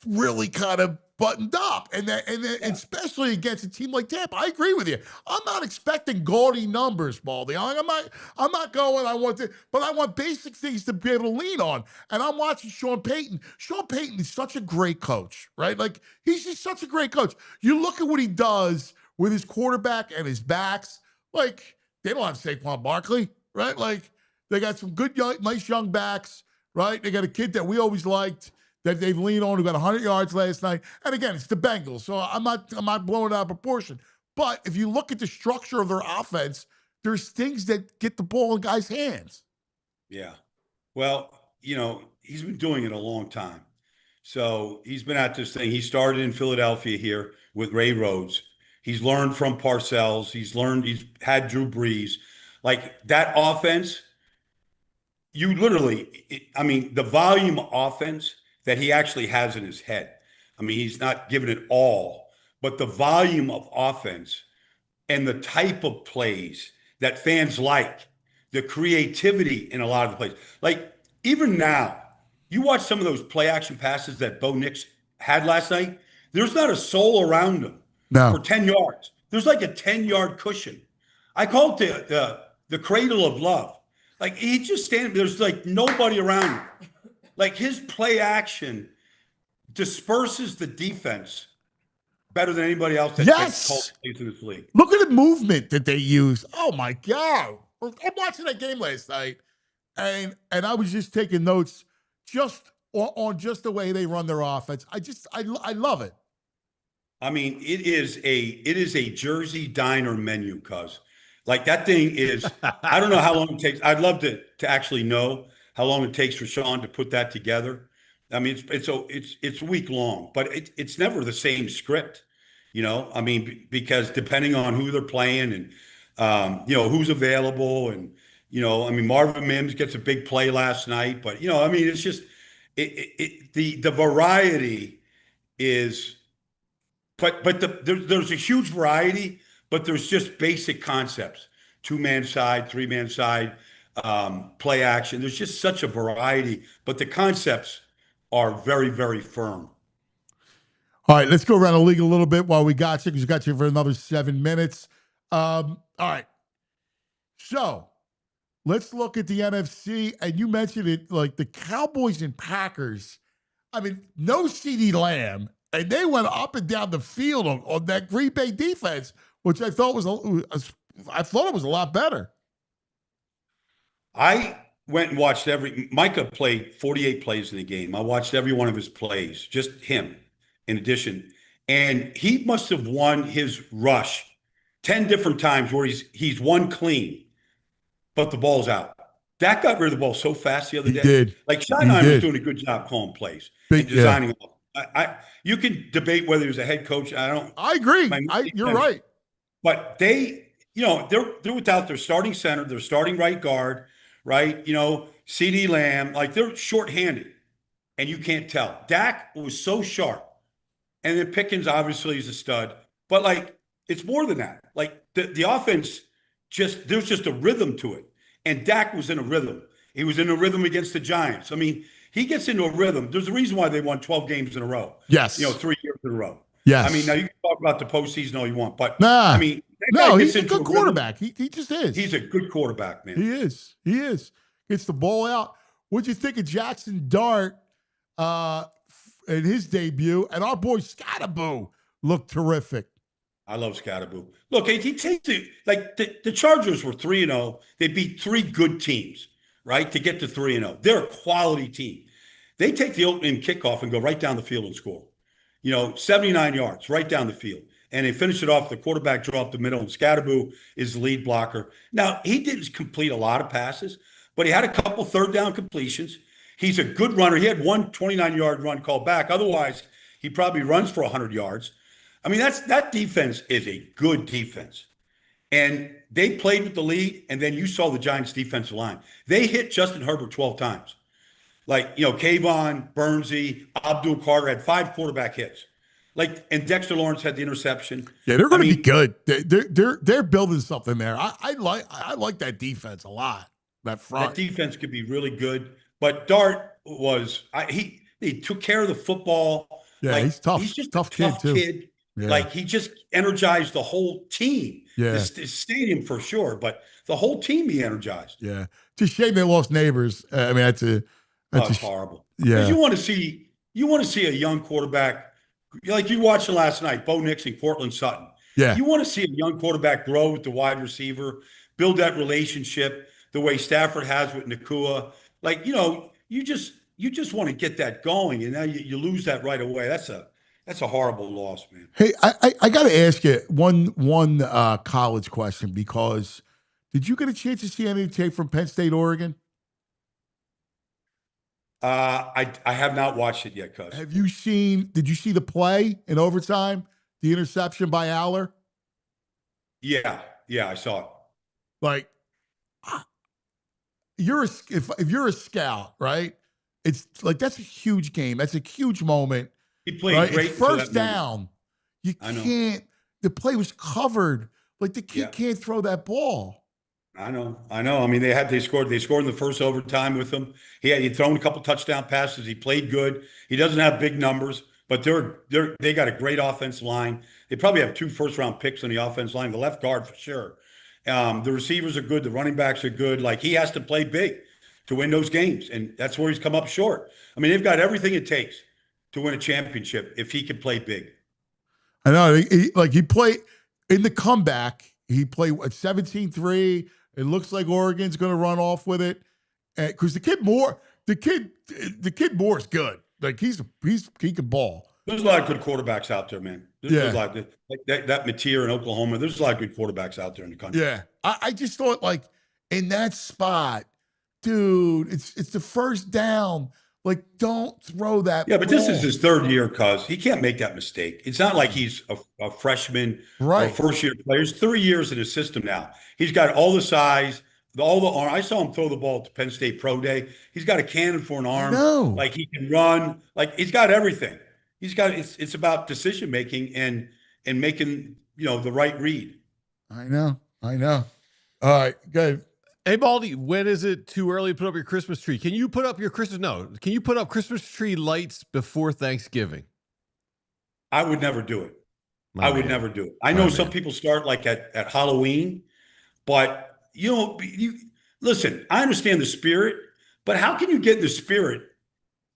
really kind of buttoned up. And especially against a team like Tampa. I agree with you. I'm not expecting gaudy numbers, Baldy. I'm not going, but I want basic things to be able to lean on. And I'm watching Sean Payton. Sean Payton is such a great coach, right? Like, he's just such a great coach. You look at what he does with his quarterback and his backs. Like, they don't have Saquon Barkley, right? Like, they got some good, nice young backs, right? They got a kid that we always liked that they've leaned on, who got 100 yards last night. And again, it's the Bengals, so I'm not blowing it out of proportion. But if you look at the structure of their offense, there's things that get the ball in guys' hands. Yeah. Well, he's been doing it a long time. So he's been at this thing. He started in Philadelphia here with Ray Rhodes. He's learned from Parcells. He's had Drew Brees. Like that offense, you literally, I mean, the volume of offense that he actually has in his head. I mean, he's not giving it all, but the volume of offense and the type of plays that fans like, the creativity in a lot of the plays. Like even now, you watch some of those play action passes that Bo Nix had last night. There's not a soul around him for 10 yards. There's like a 10-yard cushion. I call it the cradle of love. Like he just stands, there's like nobody around him. Like his play action disperses the defense better than anybody else that gets called plays in this league. Look at the movement that they use. Oh my God. I'm watching that game last night, and I was just taking notes just on just the way they run their offense. I love it. I mean, it is a Jersey diner menu, cuz. Like that thing is, I don't know how long it takes. I'd love to actually know how long it takes for Sean to put that together. I mean, it's week long, but it's never the same script, you know. I mean, because depending on who they're playing and you know who's available, and you know, I mean, Marvin Mims gets a big play last night, but you know, I mean, it's just the variety is, but there's a huge variety, but there's just basic concepts: 2-man side, 3-man side, play action. There's just such a variety, but the concepts are very, very firm. All right, let's go around the league a little bit while we got you, because we got you for another 7 minutes. All right. So let's look at the NFC. And you mentioned it, like the Cowboys and Packers. I mean, no CeeDee Lamb, and they went up and down the field on that Green Bay defense, which I thought was a lot better. I went and watched Micah played 48 plays in the game. I watched every one of his plays, just him in addition. And he must have won his rush 10 different times where he's won clean, but the ball's out. Dak got rid of the ball so fast the other day. He did. Like Schottenheimer was doing a good job calling plays and designing them. You can debate whether he was a head coach. I agree. You're right. But they're without their starting center, their starting right guard, right? You know, CeeDee Lamb, like they're shorthanded, and you can't tell. Dak was so sharp, and then Pickens obviously is a stud, but like it's more than that. Like the offense, there's just a rhythm to it, and Dak was in a rhythm. He was in a rhythm against the Giants. I mean, he gets into a rhythm. There's a reason why they won 12 games in a row. Yes, 3 years in a row. Yes. I mean, now you can talk about the postseason all you want, but I mean. No, he's a good quarterback. He just is. He's a good quarterback, man. He is. Gets the ball out. What'd you think of Jackson Dart in his debut? And our boy Scatterboo looked terrific. I love Scatterboo. Look, he takes it like the Chargers were 3-0. They beat 3 good teams, right, to get to 3-0. They're a quality team. They take the opening kickoff and go right down the field and score. 79 yards right down the field. And they finish it off. The quarterback draw up the middle, and Scatterboo is the lead blocker. Now, he didn't complete a lot of passes, but he had a couple third down completions. He's a good runner. He had one 29-yard run called back. Otherwise, he probably runs for 100 yards. I mean, that defense is a good defense. And they played with the lead, and then you saw the Giants' defensive line. They hit Justin Herbert 12 times. Like, Kayvon, Bernsey, Abdul Carter had 5 quarterback hits. Like, and Dexter Lawrence had the interception. Yeah, they're going to be good. They're building something there. I like that defense a lot. That front. That defense could be really good. But Dart was he took care of the football. Yeah, he's tough. He's just tough a tough kid. Yeah. Like he just energized the whole team. Yeah, the stadium for sure, but the whole team he energized. Yeah, it's a shame they lost neighbors. I mean, that's horrible. Yeah, you want to see a young quarterback. Like you watched it last night, Bo Nix and Cortland Sutton. Yeah. You want to see a young quarterback grow with the wide receiver, build that relationship the way Stafford has with Nakua. Like, you just want to get that going, and now you lose that right away. That's a horrible loss, man. Hey, I got to ask you one college question, because did you get a chance to see any tape from Penn State, Oregon? I have not watched it yet, cuz. Did you see the play in overtime? The interception by Aller? Yeah, I saw it. Like, if you're a scout, right? It's like that's a huge game. That's a huge moment. He played right? great. It's first down. You I know. can't. The play was covered. Like the kid can't throw that ball. I know. I mean, they scored in the first overtime with him. He'd thrown a couple touchdown passes. He played good. He doesn't have big numbers, but they got a great offensive line. They probably have 2 first-round picks on the offensive line. The left guard for sure. The receivers are good. The running backs are good. Like he has to play big to win those games, and that's where he's come up short. I mean, they've got everything it takes to win a championship if he can play big. I know. He played in the comeback. He played at 17-3. It looks like Oregon's going to run off with it because the kid Moore is good. Like he can ball. There's a lot of good quarterbacks out there, man. There's a lot of, like that Mateer in Oklahoma. There's a lot of good quarterbacks out there in the country. Yeah, I just thought like in that spot, dude, it's the first down. Like, don't throw that. Yeah, but this is his 3rd year, cuz he can't make that mistake. It's not like he's a freshman or a first-year player. He's 3 years in his system now. He's got all the size, all the arm. I saw him throw the ball at the Penn State Pro Day. He's got a cannon for an arm. Like he can run. Like he's got everything. It's about decision making and making the right read. I know. All right, good. Hey, Baldy, when is it too early to put up your Christmas tree? Can you put up can you put up Christmas tree lights before Thanksgiving? I would never do it. Never do it. I know some people start like at Halloween, but you listen, I understand the spirit, but how can you get in the spirit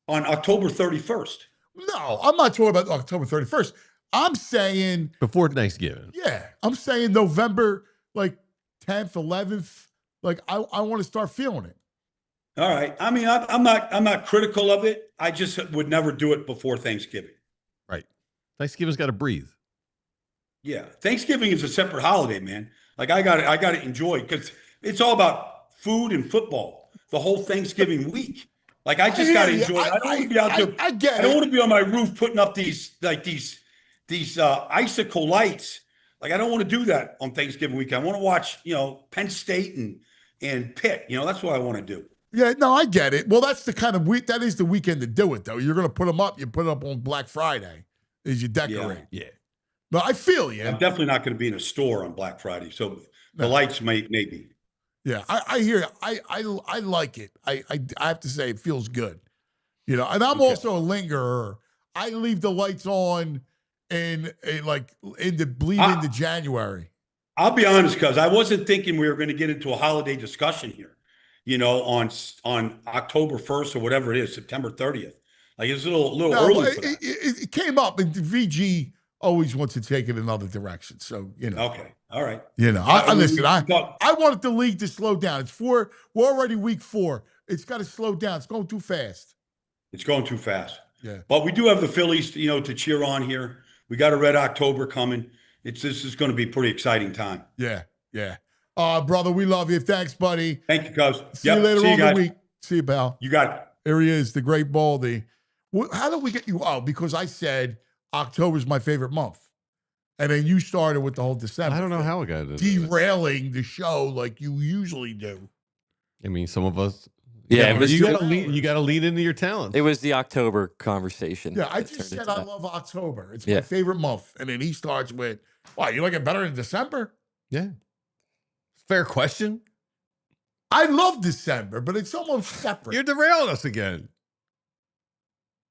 on October 31st? No, I'm not talking about October 31st. I'm saying before Thanksgiving. Yeah, I'm saying November like 10th, 11th. Like I want to start feeling it. All right. I mean, I'm not critical of it. I just would never do it before Thanksgiving. Right. Thanksgiving's got to breathe. Yeah. Thanksgiving is a separate holiday, man. Like I got to enjoy because it's all about food and football the whole Thanksgiving week. Like I just got to enjoy it. I don't want to be out there. I don't want to be on my roof putting up these icicle lights. Like I don't want to do that on Thanksgiving week. I want to watch, Penn State and Pitt. That's what I want to do. Yeah, no, I get it. Well, that's the kind of week. That is the weekend to do it, though. You're going to put them up. You put it up on Black Friday as you decorate. Yeah. But I feel you. I'm definitely not going to be in a store on Black Friday. So the lights maybe. Yeah, I hear you. I like it. I have to say it feels good. And I'm also a lingerer. I leave the lights on and bleed into January. I'll be honest, because I wasn't thinking we were going to get into a holiday discussion here, on October 1st or whatever it is, September 30th. Like it's a little early for that. It came up, and VG always wants to take it another direction. So, Okay. All right. I wanted the league to slow down. We're already week 4. It's got to slow down. It's going too fast. It's going too fast. Yeah. But we do have the Phillies, to cheer on here. We got a Red October coming. This is going to be a pretty exciting time. Yeah. Brother, we love you. Thanks, buddy. Thank you, cuz. See you later on the week. See you, pal. You got it. There he is, the great Baldy. How did we get you? Oh, because I said October's my favorite month. And then you started with the whole December. I don't know how it got derailing the show like you usually do. I mean, some of us. Yeah, you got to lean into your talents. It was the October conversation. Yeah, I just said I love October. It's my favorite month. And then he starts with, "Wow, you like it better than December?" Yeah. Fair question. I love December, but it's almost separate. You're derailing us again.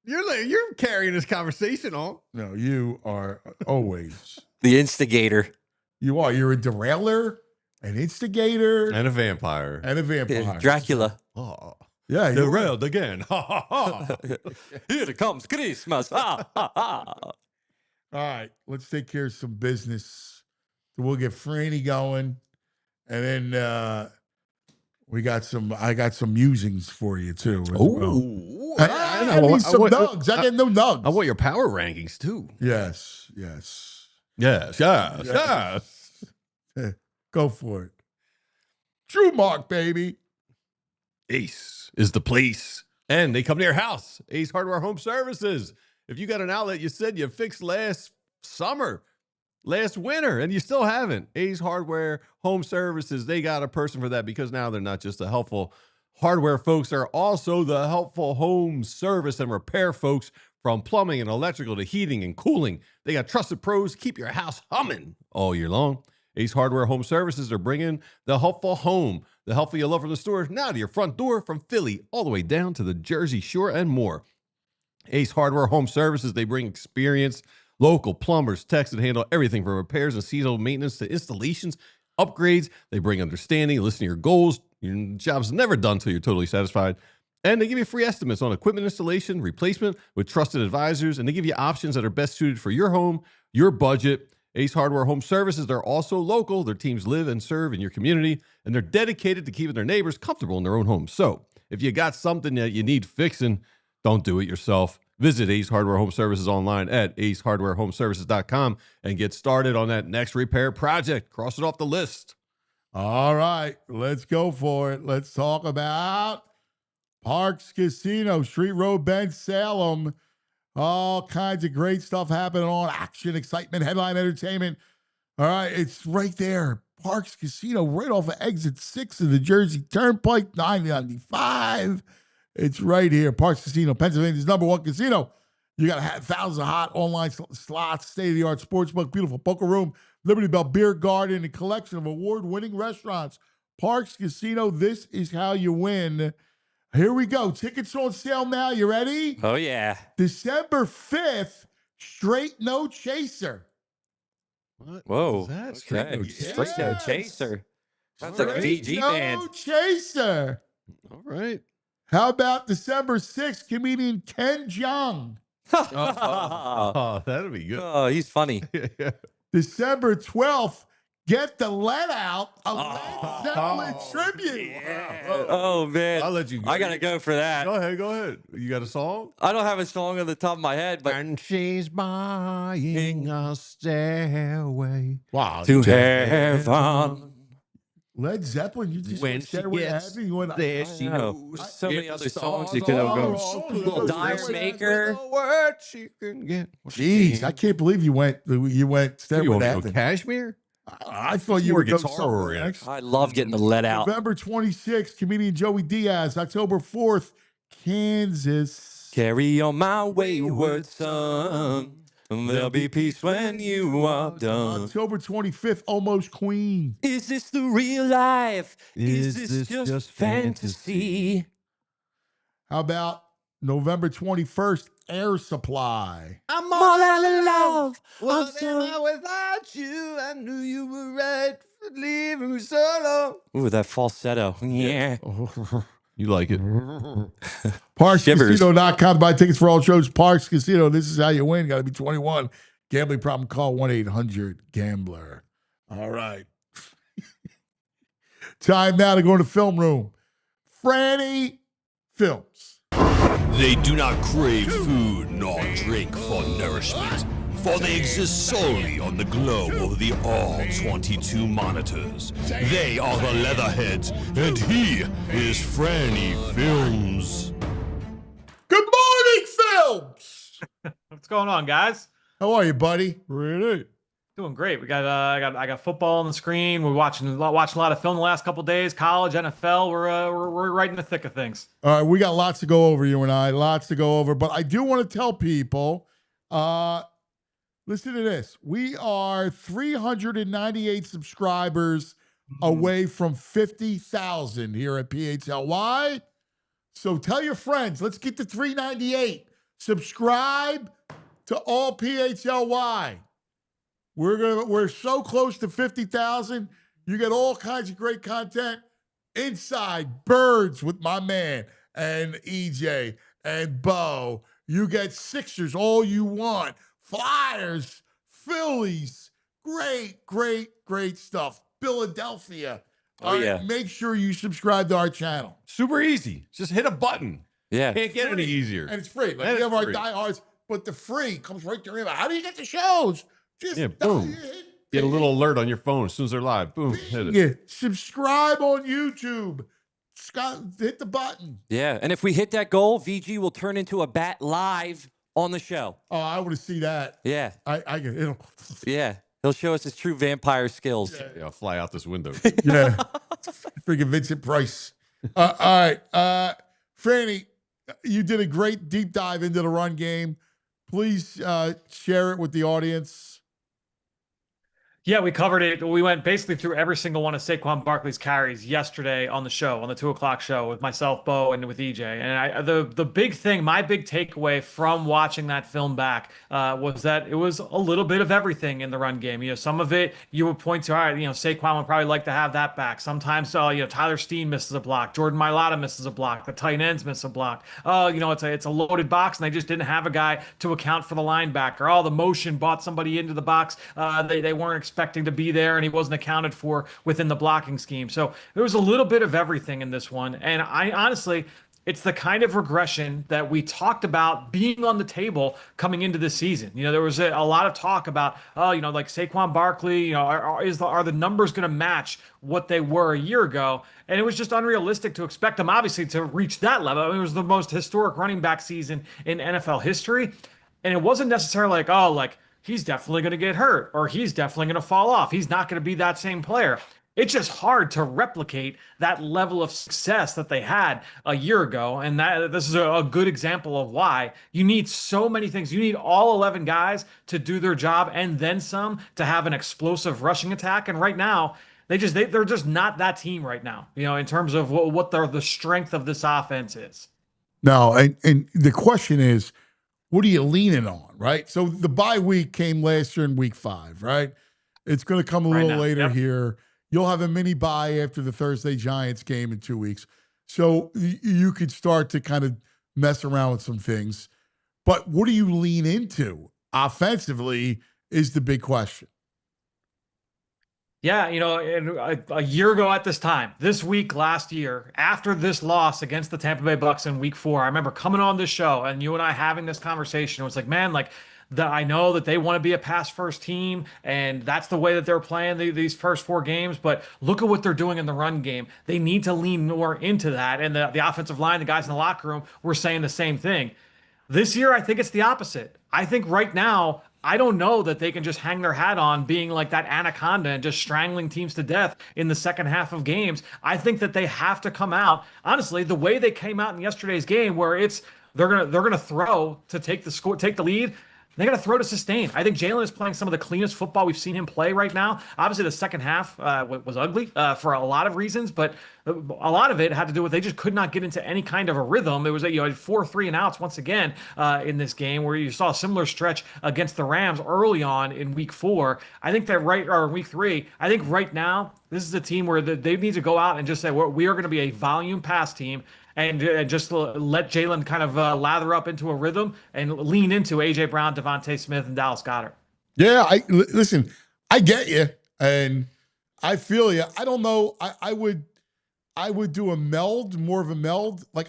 You're carrying this conversation on. No, you are always the instigator. You are. You're a derailer, an instigator, and a vampire. Yeah, Dracula. Oh, yeah, derailed again. Here it comes Christmas. All right, let's take care of some business. We'll get Franny going, and then I got some musings for you too. I need some nugs. I get no nugs. I want your power rankings too. Yes. Go for it. True Mark, baby. Ace is the place And they come to your house. Ace Hardware Home Services. If you got an outlet you said you fixed last summer, last winter, and you still haven't, Ace Hardware Home Services, they got a person for that, because now they're not just the helpful hardware folks, they're also the helpful home service and repair folks. From plumbing and electrical to heating and cooling, they got trusted pros. Keep your house humming all year long. Ace Hardware Home Services are bringing the helpful home, the helpful you love from the store, now to your front door, from Philly all the way down to the Jersey Shore and more. Ace Hardware Home Services, they bring experience, local plumbers, techs that handle everything from repairs and seasonal maintenance to installations, upgrades. They bring understanding, listen to your goals. Your job's never done until you're totally satisfied. And they give you free estimates on equipment installation, replacement with trusted advisors, and they give you options that are best suited for your home, your budget. Ace Hardware Home Services, they're also local. Their teams live and serve in your community, and they're dedicated to keeping their neighbors comfortable in their own homes. So if you got something that you need fixing, don't do it yourself. Visit Ace Hardware Home Services online at acehardwarehomeservices.com and get started on that next repair project. Cross it off the list. All right, let's go for it. Let's talk about Parks Casino, Street Road, Bend, Salem. All kinds of great stuff happening on action, excitement, headline entertainment. All right, it's right there. Parks Casino, right off of exit 6 of the Jersey Turnpike, 995. It's right here. Parks Casino, Pennsylvania's #1 casino. You got to have thousands of hot online slots, state-of-the-art sportsbook, beautiful poker room, Liberty Bell Beer Garden, and collection of award-winning restaurants. Parks Casino, this is how you win. Here we go. Tickets on sale now. You ready? Oh, yeah. December 5th, Straight No Chaser. What? Whoa. Is that? Okay. Straight No Chaser. That's like a Straight VG No band. Chaser. All right. How about December 6th, comedian Ken Jeong? Oh, that'll be good. Oh, he's funny. Yeah. December 12th, Get the Let Out, a Led Zeppelin tribute. Yeah. Oh, man. I'll let you go. I got to go for that. Go ahead. You got a song? I don't have a song on the top of my head, but And she's buying a stairway. Wow. to heaven. Led Zeppelin, you just When said she we're gets happy. You went, there, I she know. knows. There's so many If other the songs stars you could have are gone. all Little close, Dire there's Maker. no word she can get. Jeez, I can't believe you went Stairway You to want to go Heaven. Cashmere? I thought you More would go guitar somewhere oriented. next. I love getting the let out. November 26th, comedian Joey Diaz. October 4th, Kansas. Carry on my wayward son. There'll be peace when you are done. October 25th, Almost Queen. Is this the real life? Is this just fantasy? How about November 21st, Air Supply? I'm all out of love. Well, I'm so- without you, I knew you were right for leaving me solo. Ooh, that falsetto. Yeah. You like it? ParksCasino.com. Buy tickets for all shows. Parks Casino. This is how you win. Got to be 21. Gambling problem, call 1-800-GAMBLER. All right. Time now to go to the film room. Franny Films. They do not crave food nor drink for nourishment, for they exist solely on the glow of the all-22 monitors. They are the Leatherheads, and he is Franny Films. Good morning, Films. What's going on, guys? How are you, buddy? Really? Doing great. We got I got football on the screen. We're watching a lot of film the last couple of days. College, NFL. We're right in the thick of things. All right, we got lots to go over, you and I. Lots to go over, but I do want to tell people. Listen to this. We are 398 subscribers away from 50,000 here at PHLY. So tell your friends. Let's get to 398. Subscribe to all PHLY. We're so close to 50,000. You get all kinds of great content. Inside Birds with my man and EJ and Bo. You get Sixers all you want. Flyers, Phillies, great stuff. Philadelphia. Oh, All right, yeah. make sure you subscribe to our channel. Super easy. Just hit a button. Yeah. Can't get any easier. And it's free. Like And we have it's our free. diehards, but the free comes right to your email. How do you get the shows? Just Yeah, boom. Get a little alert on your phone as soon as they're live. Boom. Hit it. Yeah. Subscribe on YouTube. Scott, hit the button. Yeah, and if we hit that goal, VG will turn into a bat live on the show. Oh, I want to see that. Yeah. I get it'll. Yeah. He'll show us his true vampire skills. Yeah, I'll fly out this window. Yeah. Freaking Vincent Price. All right. Franny, you did a great deep dive into the run game. Please share it with the audience. Yeah, we covered it. We went basically through every single one of Saquon Barkley's carries yesterday on the show, on the 2 o'clock show with myself, Bo, and with EJ. And the big thing, my big takeaway from watching that film back was that it was a little bit of everything in the run game. You know, some of it you would point to, all right, you know, Saquon would probably like to have that back. Sometimes, you know, Tyler Steen misses a block, Jordan Mailata misses a block, the tight ends miss a block. Oh, you know, it's a loaded box, and they just didn't have a guy to account for the linebacker. Oh, the motion brought somebody into the box. They weren't expecting to be there, and he wasn't accounted for within the blocking scheme. So there was a little bit of everything in this one. And I honestly, it's the kind of regression that we talked about being on the table coming into this season. You know, there was a lot of talk about, you know, like Saquon Barkley, you know, are the numbers going to match what they were a year ago? And it was just unrealistic to expect them, obviously, to reach that level. I mean, it was the most historic running back season in NFL history. And it wasn't necessarily like, oh, like, he's definitely going to get hurt, or he's definitely going to fall off. He's not going to be that same player. It's just hard to replicate that level of success that they had a year ago. And this is a good example of why you need so many things. You need all 11 guys to do their job and then some to have an explosive rushing attack. And right now, they're just not that team right now, you know, in terms of what the strength of this offense is. No, and the question is, what are you leaning on, right? So the bye week came last year in week 5, right? It's going to come a little later here. You'll have a mini bye after the Thursday Giants game in 2 weeks. So you could start to kind of mess around with some things. But what do you lean into offensively is the big question. Yeah, you know, a year ago at this time, this week last year, after this loss against the Tampa Bay Bucks in week 4, I remember coming on this show and you and I having this conversation. It was like, man, like, I know that they want to be a pass-first team, and that's the way that they're playing these first 4 games, but look at what they're doing in the run game. They need to lean more into that, and the offensive line, the guys in the locker room, were saying the same thing. This year, I think it's the opposite. I think right now, I don't know that they can just hang their hat on being like that anaconda and just strangling teams to death in the second half of games. I think that they have to come out, honestly, the way they came out in yesterday's game, where they're gonna throw to take the lead. They got to throw to sustain. I think Jalen is playing some of the cleanest football we've seen him play right now. Obviously, the second half was ugly for a lot of reasons, but a lot of it had to do with they just could not get into any kind of a rhythm. It was 4 3-and-outs once again in this game, where you saw a similar stretch against the Rams early on in week 4. I think that week 3. I think right now this is a team where they need to go out and just say we are going to be a volume pass team. And just let Jalen kind of lather up into a rhythm and lean into A.J. Brown, Devontae Smith, and Dallas Goedert. Yeah, listen, I get you, and I feel you. I don't know. I would do a meld, more of a meld. Like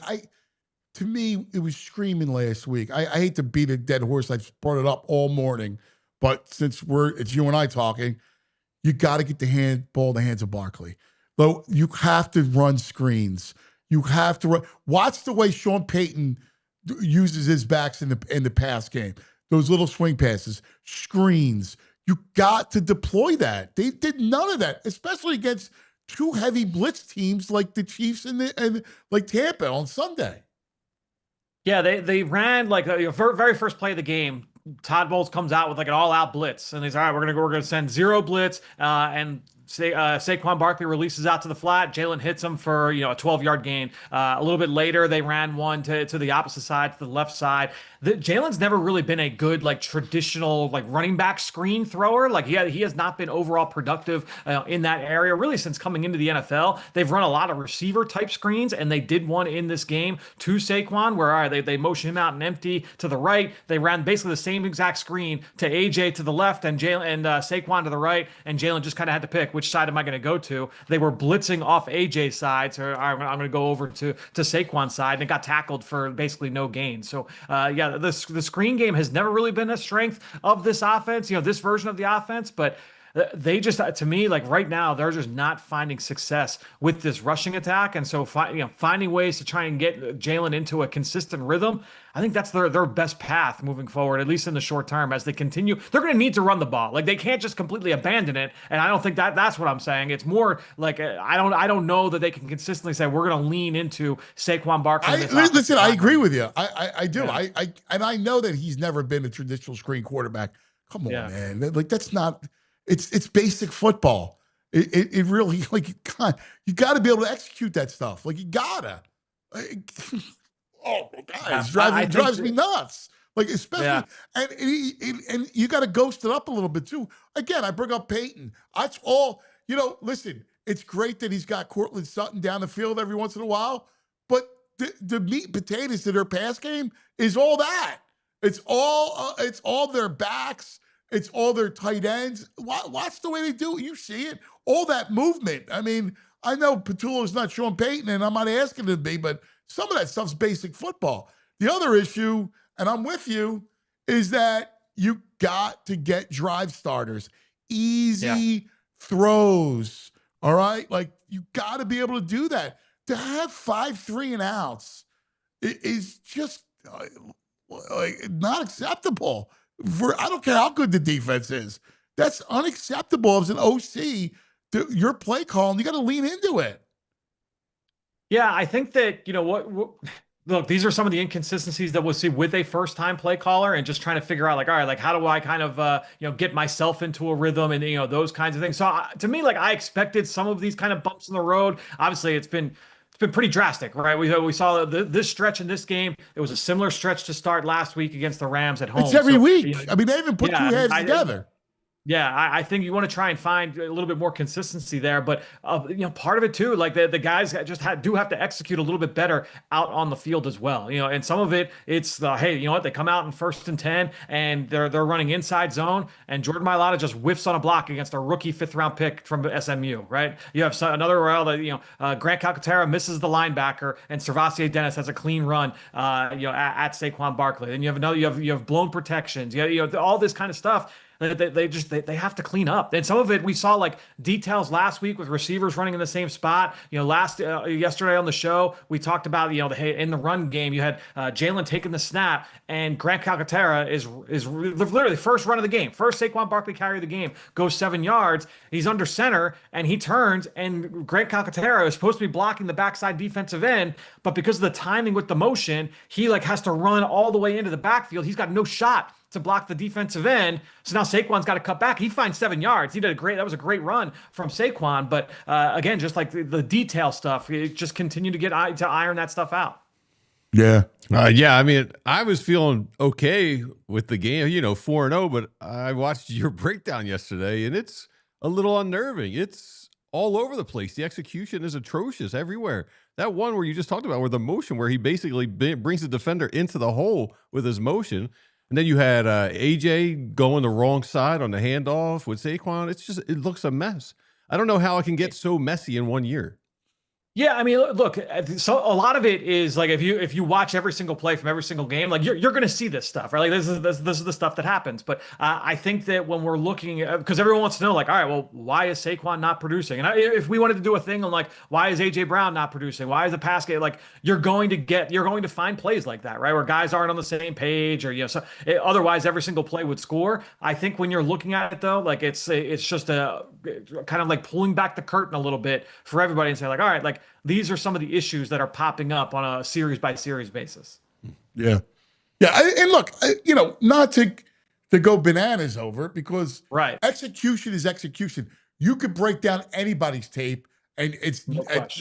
to me, it was screaming last week. I hate to beat a dead horse. I've brought it up all morning, but since it's you and I talking, you got to get the ball in the hands of Barkley. Though you have to run screens. You have to watch the way Sean Peyton uses his backs in the pass game. Those little swing passes, screens. You got to deploy that. They did none of that, especially against 2 heavy blitz teams like the Chiefs and like Tampa on Sunday. Yeah, they ran like the very first play of the game. Todd Bowles comes out with like an all-out blitz, and he's all right. We're gonna send 0 blitz, and Saquon Barkley releases out to the flat. Jalen hits him for a 12-yard gain. A little bit later, they ran one to the opposite side, to the left side. Jalen's never really been a good traditional running back screen thrower. He has not been overall productive in that area really since coming into the NFL. They've run a lot of receiver type screens, and they did one in this game to Saquon where they motioned him out and empty to the right. They ran basically the same exact screen to AJ to the left and Saquon to the right, and Jalen just kind of had to pick which side am I going to go to. They were blitzing off AJ's side, so I'm going to go over to Saquon's side, and it got tackled for basically no gain. So the screen game has never really been a strength of this offense, this version of the offense, but they just, to me, like right now, they're just not finding success with this rushing attack. And so finding ways to try and get Jalen into a consistent rhythm, I think that's their best path moving forward, at least in the short term, as they continue. They're going to need to run the ball. Like they can't just completely abandon it. And I don't think that's what I'm saying. It's more like I don't know that they can consistently say we're going to lean into Saquon Barkley. Listen, I agree with you. I do. Yeah. I know that he's never been a traditional screen quarterback. Come on, man. Like that's not. It's basic football. It really, like, you got to be able to execute that stuff. Like you gotta. Oh, guys, drives me nuts. Like especially, and you got to ghost it up a little bit too. Again, I bring up Peyton. That's all. Listen, it's great that he's got Cortland Sutton down the field every once in a while, but the meat and potatoes to their pass game is all that. It's all their backs. It's all their tight ends. Watch the way they do it. You see it. All that movement. I mean, I know Patullo's not Sean Payton, and I'm not asking him to be, but some of that stuff's basic football. The other issue, and I'm with you, is that you got to get drive starters. Easy throws. All right? Like, you got to be able to do that. To have 5 3-and-outs is just not acceptable. I don't care how good the defense is. That's unacceptable as an OC. Your play call, and you got to lean into it. Yeah, I think that, look, these are some of the inconsistencies that we'll see with a first-time play caller and just trying to figure out, like, all right, like, how do I kind of, get myself into a rhythm and, those kinds of things. So to me, like, I expected some of these kind of bumps in the road. Obviously, it's been pretty drastic, right? We saw this stretch in this game. It was a similar stretch to start last week against the Rams at home. It's every week. I mean, they even put two halves together. Yeah, I think you want to try and find a little bit more consistency there, but part of it too, like the guys just do have to execute a little bit better out on the field as well. And some of it's hey, you know what? They come out in 1st and 10, and they're running inside zone, and Jordan Mailata just whiffs on a block against a rookie 5th-round pick from SMU. Right? You have another route that Grant Calcaterra misses the linebacker, and Servassier Dennis has a clean run. At Saquon Barkley. Then you have you have blown protections. You have all this kind of stuff. They have to clean up. And some of it we saw like details last week with receivers running in the same spot. Yesterday on the show we talked about in the run game you had Jalen taking the snap, and Grant Calcaterra is literally first run of the game, first Saquon Barkley carry of the game, goes 7 yards. He's under center and he turns, and Grant Calcaterra is supposed to be blocking the backside defensive end, but because of the timing with the motion, he has to run all the way into the backfield. He's got no shot to block the defensive end. So now Saquon's got to cut back. He finds 7 yards. That was a great run from Saquon. But again, just like the detail stuff, it just continue to iron that stuff out. Yeah. I mean, I was feeling okay with the game, 4-0, but I watched your breakdown yesterday and it's a little unnerving. It's all over the place. The execution is atrocious everywhere. That one where you just talked about, where the motion, where he basically brings the defender into the hole with his motion. And then you had AJ going the wrong side on the handoff with Saquon. It looks a mess. I don't know how it can get so messy in 1 year. Yeah, I mean, look, so a lot of it is like if you watch every single play from every single game, like you're going to see this stuff, right? Like this is the stuff that happens. But I think that when we're looking, because everyone wants to know, like, all right, well, why is Saquon not producing? And if we wanted to do a thing on like, why is AJ Brown not producing? Why is the pass game? Like, you're going to find plays like that, right? Where guys aren't on the same page, or otherwise every single play would score. I think when you're looking at it though, like it's just a kind of like pulling back the curtain a little bit for everybody and say like, all right, like, these are some of the issues that are popping up on a series by series basis. Yeah. Yeah. And look, not to go bananas over it, because execution is execution. You could break down anybody's tape and it's what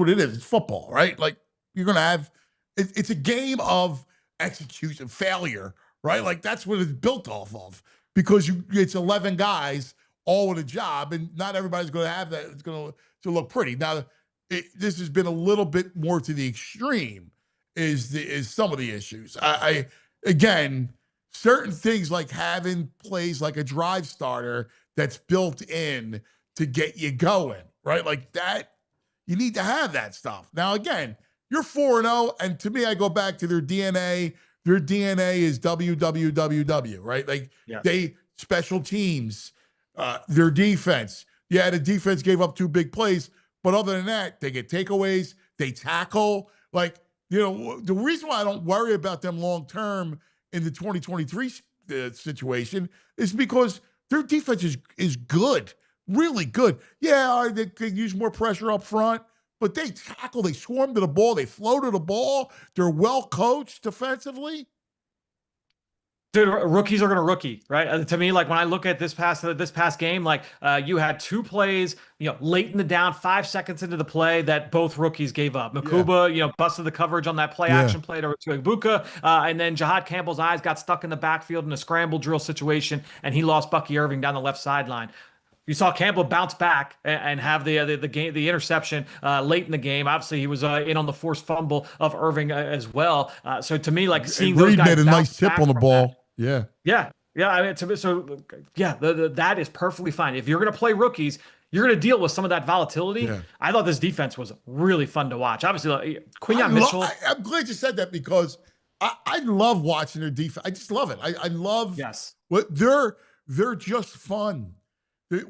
it is. It's football, right? Like you're going to have, it's a game of execution failure, right? Like that's what it's built off of, because it's 11 guys all with a job, and not everybody's going to have that. It's going to look pretty. Now, this has been a little bit more to the extreme is some of the issues. Again, certain things like having plays like a drive starter that's built in to get you going, right? Like that, you need to have that stuff. Now, again, you're 4-0, and to me, I go back to their DNA. Their DNA is WWWW, right? Like they special teams. Their defense. Yeah, the defense gave up 2 big plays, but other than that, they get takeaways, they tackle. Like, the reason why I don't worry about them long term in the 2023 situation is because their defense is good, really good. Yeah, they could use more pressure up front, but they tackle, they swarm to the ball, they flow to the ball. They're well coached defensively. Dude, rookies are going to rookie, right? To me, like when I look at this past game, like you had 2 plays, late in the down, 5 seconds into the play that both rookies gave up. Makuba, busted the coverage on that play action play to Ibuka, and then Jahad Campbell's eyes got stuck in the backfield in a scramble drill situation, and he lost Bucky Irving down the left sideline. You saw Campbell bounce back and have the interception late in the game. Obviously, he was in on the forced fumble of Irving as well. So to me, like seeing those guys made a nice tip on the ball. That, Yeah. I mean, that is perfectly fine. If you're going to play rookies, you're going to deal with some of that volatility. Yeah. I thought this defense was really fun to watch. Obviously, Quinyon Mitchell. I'm glad you said that because I love watching their defense. I just love it. I love what they're just fun.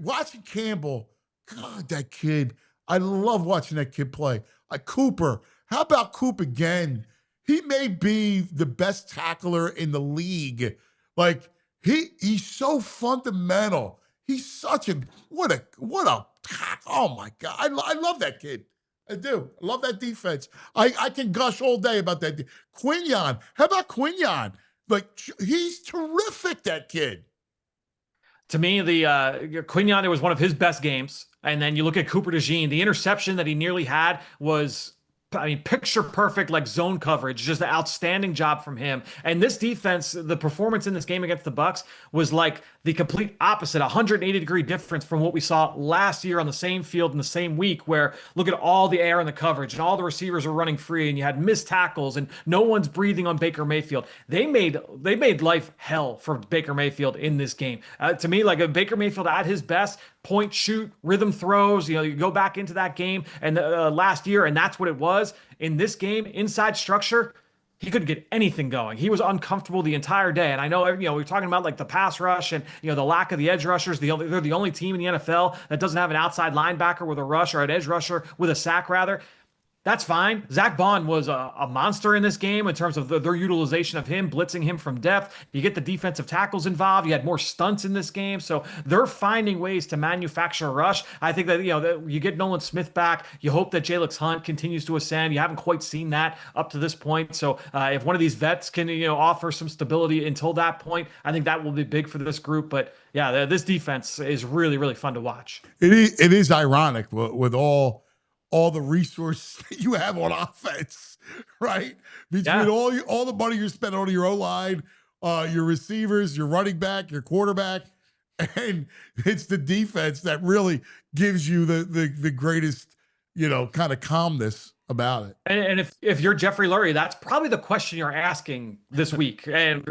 Watching Campbell, God, that kid. I love watching that kid play. Cooper. How about Coop again? He may be the best tackler in the league. Like he's so fundamental. He's such a what a oh my God. I love that kid. I do. I love that defense. I can gush all day about that. Quinyon. How about Quinyon? Like he's terrific, that kid. To me, the Quinyon, it was one of his best games. And then you look at Cooper DeJean, the interception that he nearly had was, picture perfect, like zone coverage, just an outstanding job from him. And this defense, the performance in this game against the Bucs was like the complete opposite, 180-degree difference from what we saw last year on the same field in the same week, where look at all the air in the coverage and all the receivers are running free and you had missed tackles and no one's breathing on Baker Mayfield. They made life hell for Baker Mayfield in this game. To me, like a Baker Mayfield at his best, point, shoot, rhythm throws, you go back into that game and last year, and that's what it was. In this game, inside structure, he couldn't get anything going. He was uncomfortable the entire day. And I know, we're talking about like the pass rush and, the lack of the edge rushers. They're the only team in the NFL that doesn't have an outside linebacker with a rush or an edge rusher with a sack, rather. That's fine. Zach Bond was a monster in this game in terms of their utilization of him, blitzing him from depth. You get the defensive tackles involved. You had more stunts in this game. So they're finding ways to manufacture a rush. I think that, that you get Nolan Smith back. You hope that Jalix Hunt continues to ascend. You haven't quite seen that up to this point. So if one of these vets can, offer some stability until that point, I think that will be big for this group. But yeah, this defense is really, really fun to watch. It is ironic with all the resources that you have on offense, right? Between all the money you're spending on your O-line, your receivers, your running back, your quarterback, and it's the defense that really gives you the greatest, kind of calmness about it. And if you're Jeffrey Lurie, that's probably the question you're asking this week and,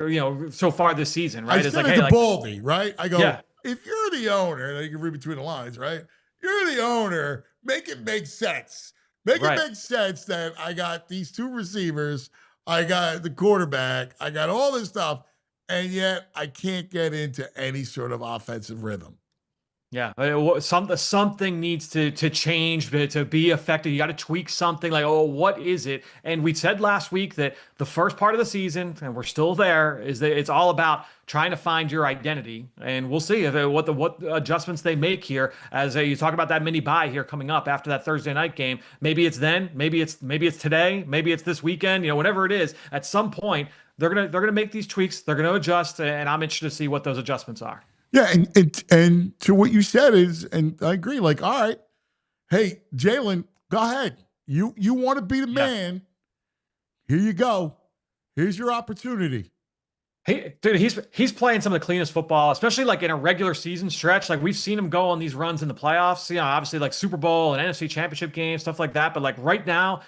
so far this season, right? I said it to Baldy, right? I go, if you're the owner, you can read between the lines, right? You're the owner. Make it make sense. Make it make sense that I got these 2 receivers, I got the quarterback, I got all this stuff, and yet I can't get into any sort of offensive rhythm. Yeah, something needs to change to be effective. You got to tweak something like, what is it? And we said last week that the first part of the season, and we're still there, is that it's all about trying to find your identity. And we'll see what adjustments they make here as you talk about that mini bye here coming up after that Thursday night game. Maybe it's then, maybe it's today, maybe it's this weekend. Whatever it is, at some point they're gonna make these tweaks. They're gonna adjust, and I'm interested to see what those adjustments are. Yeah, and to what you said is, and I agree, like, all right, hey, Jalen, go ahead. You want to be the man. Here you go. Here's your opportunity. Hey, dude, he's playing some of the cleanest football, especially like in a regular season stretch. Like we've seen him go on these runs in the playoffs, obviously like Super Bowl and NFC Championship games, stuff like that. But like right now,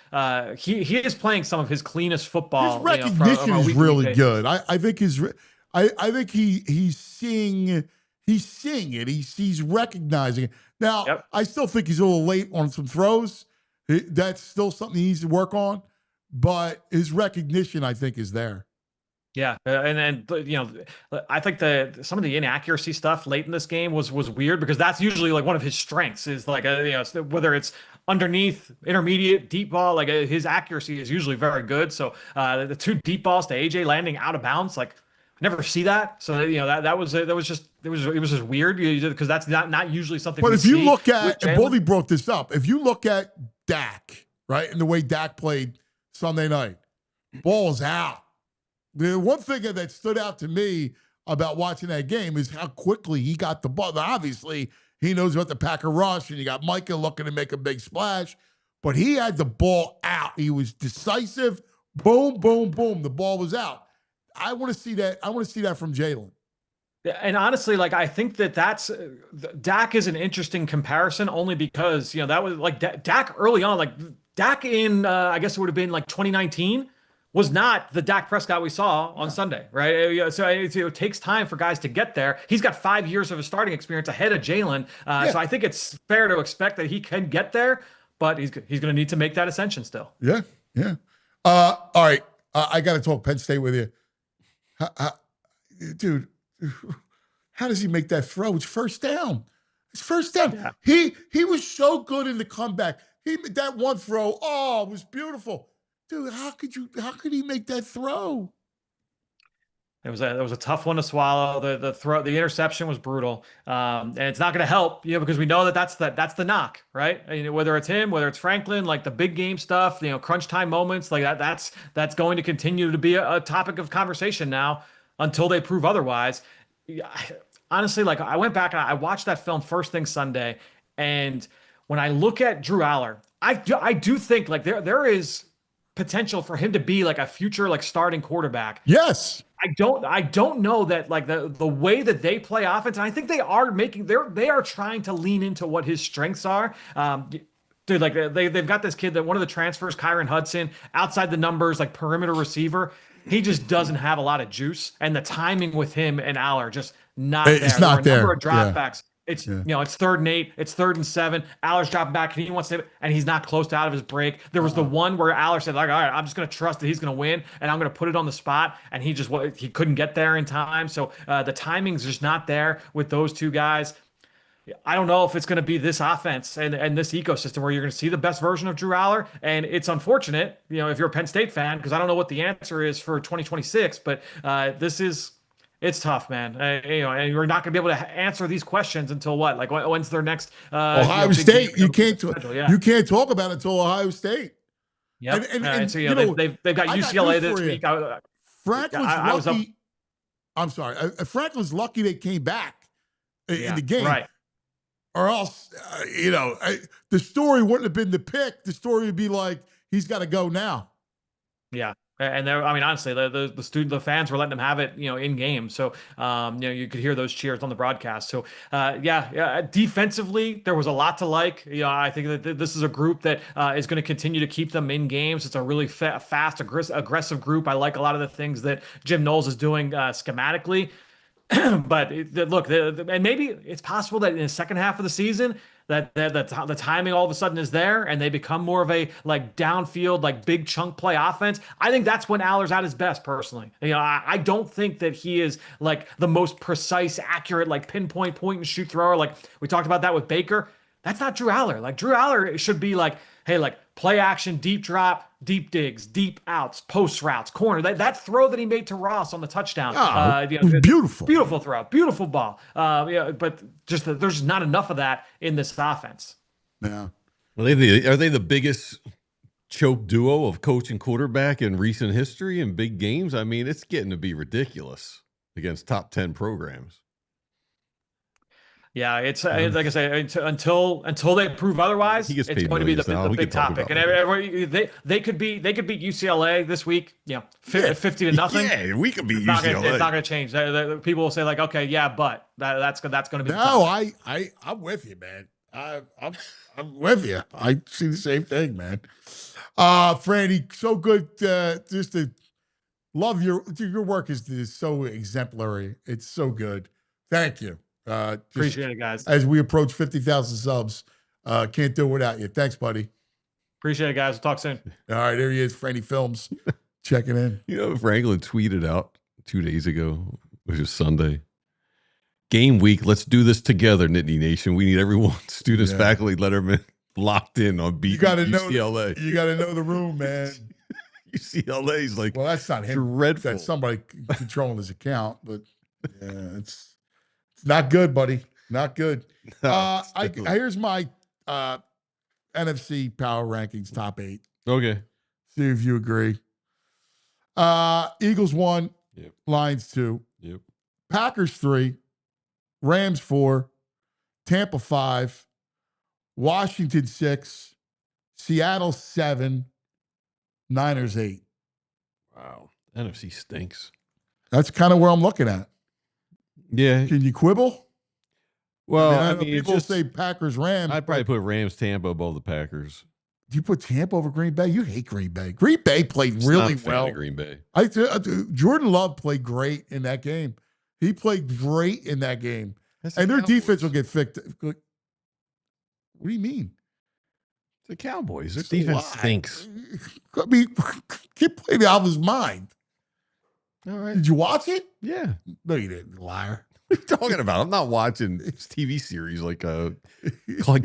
he is playing some of his cleanest football. His recognition is really good. I think I think he's seeing it. He's recognizing it. Now, I still think he's a little late on some throws. That's still something he needs to work on, but his recognition, I think, is there. Yeah, and I think some of the inaccuracy stuff late in this game was weird because that's usually like one of his strengths is like whether it's underneath, intermediate, deep ball, like his accuracy is usually very good. So the 2 deep balls to AJ landing out of bounds, like never see that. So that was just it was just weird because that's not usually something. But we if you see look at, with and Jalen. Baldy brought this up, if you look at Dak, right, and the way Dak played Sunday night, balls out. The one thing that stood out to me about watching that game is how quickly he got the ball. Now, obviously, he knows about the Packer rush, and you got Micah looking to make a big splash, but he had the ball out. He was decisive. Boom, boom, boom. The ball was out. I want to see that. I want to see that from Jalen. And honestly, like I think that's Dak is an interesting comparison only because that was like Dak early on, like Dak in I guess it would have been like 2019 was not the Dak Prescott we saw on Sunday, right? So it takes time for guys to get there. He's got 5 years of his starting experience ahead of Jalen, so I think it's fair to expect that he can get there, but he's going to need to make that ascension still. Yeah. All right, I got to talk Penn State with you, dude. How does he make that throw? It's first down. It's first down. Yeah. He was so good in the comeback. That one throw, it was beautiful. Dude, how could he make that throw? It was a tough one to swallow. The interception was brutal, and it's not going to help, because we know that's the knock, right? I mean, whether it's him, whether it's Franklin, like the big game stuff, crunch time moments, like that's going to continue to be a topic of conversation now until they prove otherwise. Honestly, like I went back and I watched that film first thing Sunday, and when I look at Drew Aller, I do think like there is potential for him to be like a future like starting quarterback. Yes. I don't know that like the way that they play offense, and I think they are trying to lean into what his strengths are. Dude, like they've got this kid that one of the transfers, Kyron Hudson, outside the numbers, like perimeter receiver. He just doesn't have a lot of juice, and the timing with him and Aller just not there. It's not there. Number of dropbacks. It's it's 3rd and 8, it's 3rd and 7. Aller's dropping back, and he wants to, and he's not close to out of his break. There was the one where Aller said, like, all right, I'm just going to trust that he's going to win, and I'm going to put it on the spot, and he couldn't get there in time. So the timing's just not there with those two guys. I don't know if it's going to be this offense and this ecosystem where you're going to see the best version of Drew Aller. And it's unfortunate, if you're a Penn State fan, because I don't know what the answer is for 2026, but it's tough, man. And you're not going to be able to answer these questions until what? Like when's their next Ohio State? You can't talk about it until Ohio State. Yeah, and so they've got UCLA this week. Franklin's lucky. I'm sorry, Franklin's lucky they came back in the game, right? Or else, the story wouldn't have been the pick. The story would be like he's got to go now. Yeah. And honestly, the fans were letting them have it, in game. So, you could hear those cheers on the broadcast. So, defensively, there was a lot to like. I think that this is a group that is going to continue to keep them in games. It's a really fast, aggressive group. I like a lot of the things that Jim Knowles is doing schematically. But look, and maybe it's possible that in the second half of the season, that the timing all of a sudden is there and they become more of a like downfield, like big chunk play offense. I think that's when Aller's at his best personally. I don't think that he is like the most precise, accurate, like pinpoint point and shoot thrower. Like we talked about that with Baker. That's not Drew Aller. Like Drew Aller should be like, hey, like play action, deep drop, deep digs, deep outs, post routes, corner. That throw that he made to Ross on the touchdown. Beautiful. Beautiful throw. Beautiful ball. But just there's not enough of that in this offense. Yeah. Are they the biggest choke duo of coach and quarterback in recent history in big games? I mean, it's getting to be ridiculous against top 10 programs. Yeah, it's like I say, until they prove otherwise, it's going to be the big topic. And they could beat UCLA this week, 50 to nothing. Yeah, we could beat UCLA. It's not going to change. People will say like, okay, yeah, but that's going to be. No, I'm with you, man. I'm with you. I see the same thing, man. Franny, so good. Just to love your work is so exemplary. It's so good. Thank you. Appreciate it, guys. As we approach 50,000 subs, can't do it without you. Thanks, buddy. Appreciate it, guys. We'll talk soon. All right, there he is, Franny Films, checking in. Franklin tweeted out 2 days ago, which was Sunday. Game week. Let's do this together, Nittany Nation. We need everyone, students, faculty, lettermen, locked in on beating UCLA. You got to know the room, man. UCLA is like, well, that's not him. Dreadful. That's somebody controlling his account, but yeah, it's not good, buddy. Not good. Here's my NFC power rankings top 8. Okay. See if you agree. Eagles 1, Lions 2, Packers 3, Rams 4, Tampa 5, Washington 6, Seattle 7, Niners 8. Wow. NFC stinks. That's kind of where I'm looking at. Yeah. Can you quibble? Well, I mean people say Packers, Rams. I'd probably put Rams, Tampa above the Packers. Do you put Tampa over Green Bay? You hate Green Bay. Green Bay played really well. Green Bay. Jordan Love played great in that game. He played great in that game. And their defense will get fixed. What do you mean? The Cowboys. Their defense stinks. I mean, keep playing out of his mind. All right. Did you watch it? Yeah. No, you didn't, liar. What are you talking about? I'm not watching this TV series like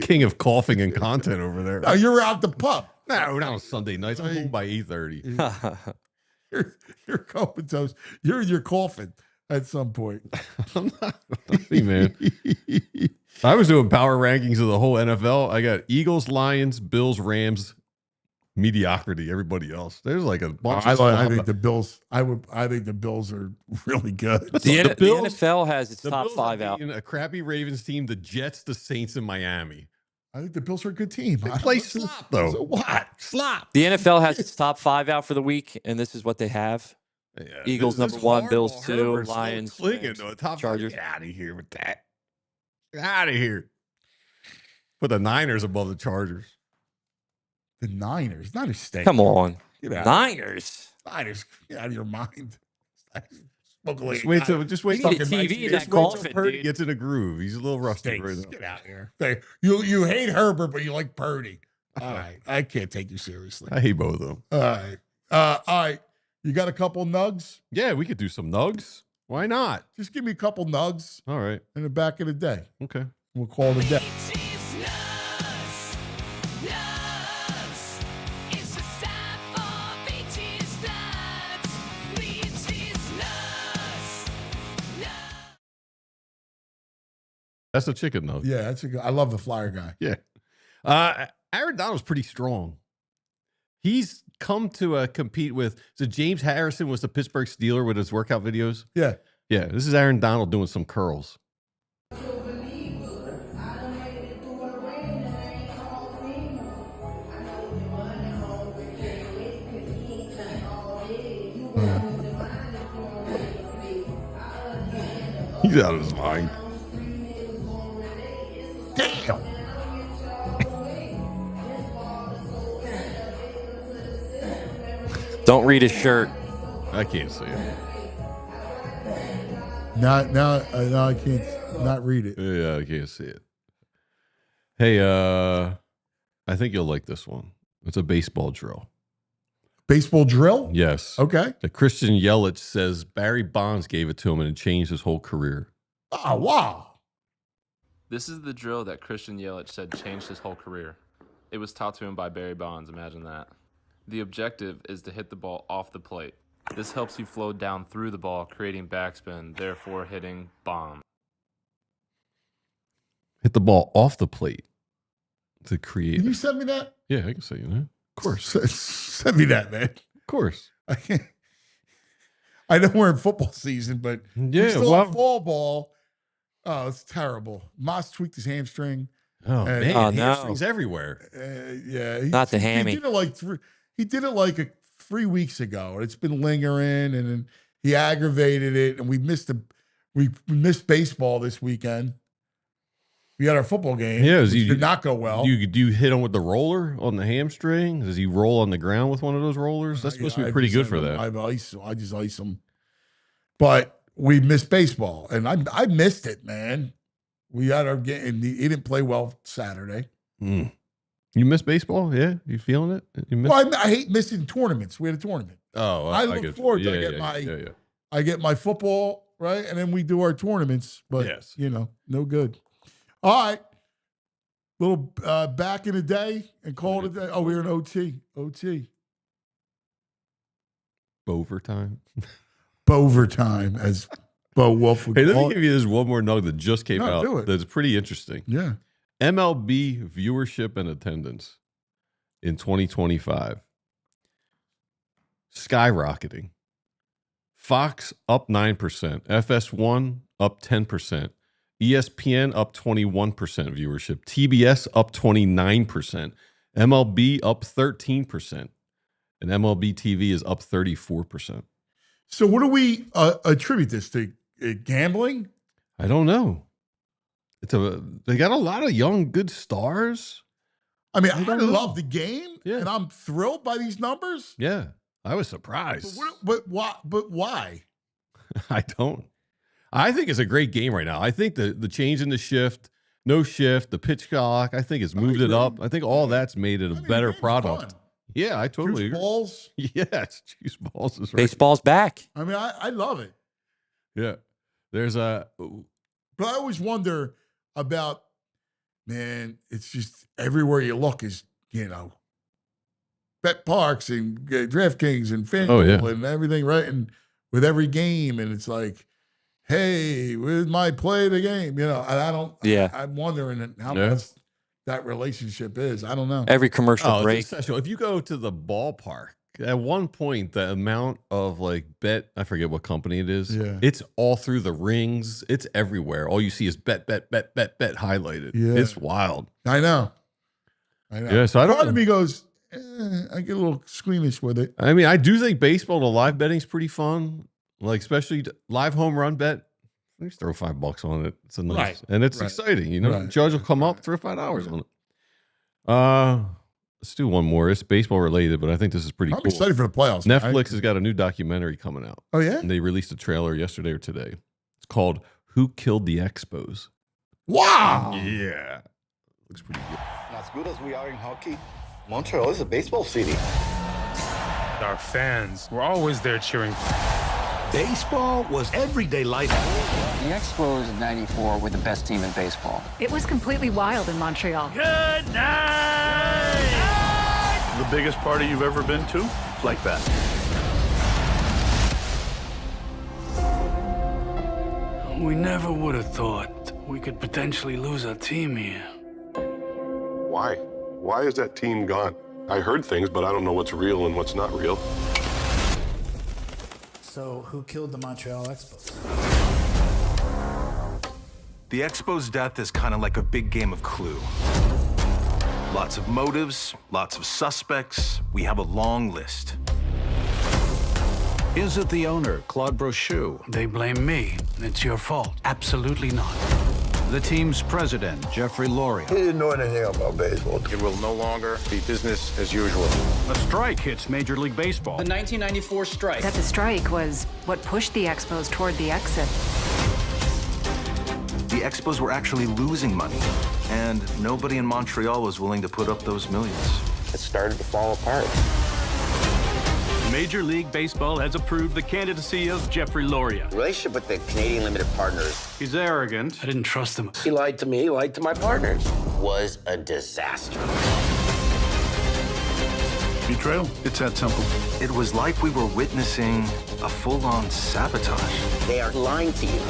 King of Coughing and Content over there. No, you're out the pub. No, not on Sunday nights. I'm home by 8:30. You're comatose. You're in your coffin at some point. I'm not, man. I was doing power rankings of the whole NFL. I got Eagles, Lions, Bills, Rams, mediocrity. Everybody else. There's like a bunch. I think the Bills. I think the Bills are really good. The NFL has its top 5 out. A crappy Ravens team, the Jets, the Saints, and Miami. I think the Bills are a good team. They play slop though. So what? Slop. The NFL has its top 5 out for the week, and this is what they have. Yeah, Eagles number 1, Bills 2, Lions, Chargers. Get out of here with that. Get out of here. Put the Niners above the Chargers. The Niners stink. Come on. Niners. Get out of your mind. Just wait till TV in that coffin, Purdy dude. gets in a groove. He's a little rusty right now. Get out of here. You hate Herbert, but you like Purdy. All right. I can't take you seriously. I hate both of them. All right. You got a couple nugs? Yeah, we could do some nugs. Why not? Just give me a couple nugs. All right. In the back of the day. Okay. We'll call it a day. That's a chicken nug. Yeah, that's a good. I love the flyer guy. Yeah. Aaron Donald's pretty strong. He's come to compete with. So James Harrison was the Pittsburgh Steeler with his workout videos. Yeah. Yeah. This is Aaron Donald doing some curls. He's out of his mind. Damn. Don't read his shirt. I can't see it. Now I can't not read it. Yeah, I can't see it. Hey, I think you'll like this one. It's a baseball drill. Baseball drill? Yes. Okay. The Christian Yelich says Barry Bonds gave it to him and it changed his whole career. Oh, wow. This is the drill that Christian Yelich said changed his whole career. It was taught to him by Barry Bonds, imagine that. The objective is to hit the ball off the plate. This helps you flow down through the ball, creating backspin, therefore hitting bomb. Hit the ball off the plate to create. Can you send me that? Yeah, I can send you that. Of course. Send me that, man. Of course. I can't. I know we're in football season, but yeah, we're still on fall ball. Oh, it's terrible. Moss tweaked his hamstring. Oh, man. Hamstrings everywhere. Yeah. Not the hammy. He did it like 3 weeks ago. It's been lingering, and then he aggravated it, and we missed baseball this weekend. We had our football game. Yeah, did not go well. Do you hit him with the roller on the hamstring? Does he roll on the ground with one of those rollers? That's supposed to be pretty good for that. I just ice him. But we missed baseball, and I missed it, man. We had our game, and he didn't play well Saturday. Mm. You missed baseball? Yeah? You feeling it? Well, I hate missing tournaments. We had a tournament. Oh, I look forward to get my I get my football, right? And then we do our tournaments. But, Yes. no good. All right. Little back in the day and call it a day. Oh, we were in OT. Overtime. Bovertime, as Bo Wolf would Hey, let call me it. give you this one more nugget that just came out. Do it. That's pretty interesting. Yeah. MLB viewership and attendance in 2025 skyrocketing. Fox up 9%, FS1 up 10%, ESPN up 21% viewership, TBS up 29%, MLB up 13%, and MLB TV is up 34%. So what do we attribute this to? Gambling? I don't know. They got a lot of young, good stars. I mean, I love the game, Yeah. and I'm thrilled by these numbers. Yeah, I was surprised. But why? I don't. I think it's a great game right now. I think the change in the shift, no shift, the pitch clock, I think it's moved it up. I think all that's made it a better product. Fun. Yeah, I totally Juice agree. balls. Yes, juice balls is right. Baseball's back. I mean, I love it. Yeah. There's a But I always wonder about, man, it's just everywhere you look is, Bet Parks and DraftKings and FanDuel and everything, right? And with every game, and it's like, hey, with my play of the game, and I don't, I'm wondering how much that relationship is. I don't know. Every commercial break. It's essential. If you go to the ballpark, at one point, the amount of I forget what company it is. Yeah. It's all through the rings. It's everywhere. All you see is bet highlighted. Yeah. It's wild. I know. Yeah, so I don't Part of me goes, I get a little squeamish with it. I mean, I do think baseball, the live betting is pretty fun. Especially live home run bet. You just throw $5 on it. It's a nice, and it's exciting. Judge will come up, throw $5 on it. Let's do one more. It's baseball related, but I think this is pretty cool. I'm excited for the playoffs. Netflix has got a new documentary coming out. Oh, yeah? And they released a trailer yesterday or today. It's called Who Killed the Expos? Wow. Yeah. Looks pretty good. As good as we are in hockey, Montreal is a baseball city. Our fans were always there cheering. Baseball was everyday life. The Expos in '94 were the best team in baseball. It was completely wild in Montreal. Good night! The biggest party you've ever been to? Like that. We never would have thought we could potentially lose our team here. Why? Why is that team gone? I heard things, but I don't know what's real and what's not real. So, who killed the Montreal Expos? The Expos' death is kind of like a big game of Clue. Lots of motives, lots of suspects. We have a long list. Is it the owner, Claude Brochu? They blame me. It's your fault. Absolutely not. The team's president, Jeffrey Loria. He didn't know anything about baseball. It will no longer be business as usual. A strike hits Major League Baseball. The 1994 strike. That the strike was what pushed the Expos toward the exit. The Expos were actually losing money, and nobody in Montreal was willing to put up those millions. It started to fall apart. Major League Baseball has approved the candidacy of Jeffrey Loria. Relationship with the Canadian Limited Partners. He's arrogant. I didn't trust him. He lied to me, lied to my partners. Was a disaster. Betrayal. It's that simple. It was like we were witnessing a full-on sabotage. They are lying to you.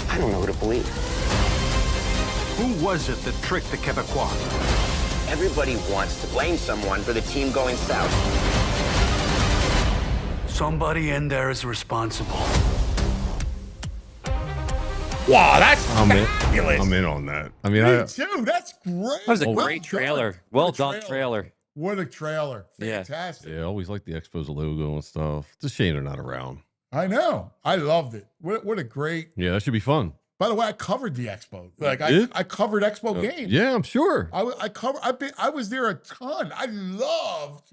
I don't know who to believe. Who was it that tricked the Quebecois? Everybody wants to blame someone for the team going south. Somebody in there is responsible. Wow, that's I'm fabulous. I'm in on that. I mean, Me too. That's great. That was a Well great done. trailer. Well done trailer. What a trailer. Yeah. Fantastic. I always like the Expos logo and stuff. It's a shame they're not around. I know. I loved it. What a great. Yeah, that should be fun. By the way, I covered the Expo. I covered Expo games. Yeah, I'm sure. I was there a ton. I loved.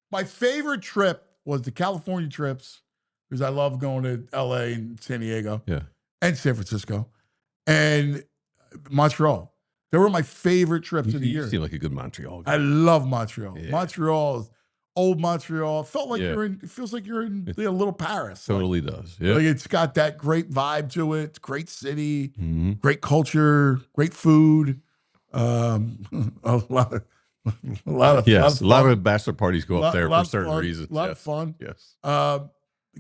My favorite trip was the California trips because I love going to LA and San Diego. Yeah. And San Francisco and Montreal. They were my favorite trips of the year. You seem like a good Montreal guy. I love Montreal. Yeah. Montreal is old Montreal. Felt like Yeah. it feels like you're in a little Paris. Totally does. Yeah. Like it's got that great vibe to it. Great city, Mhm. great culture, great food. A lot of Yes, a lot fun. of bachelor parties go up there for certain reasons. A lot of Yes. fun. Yes.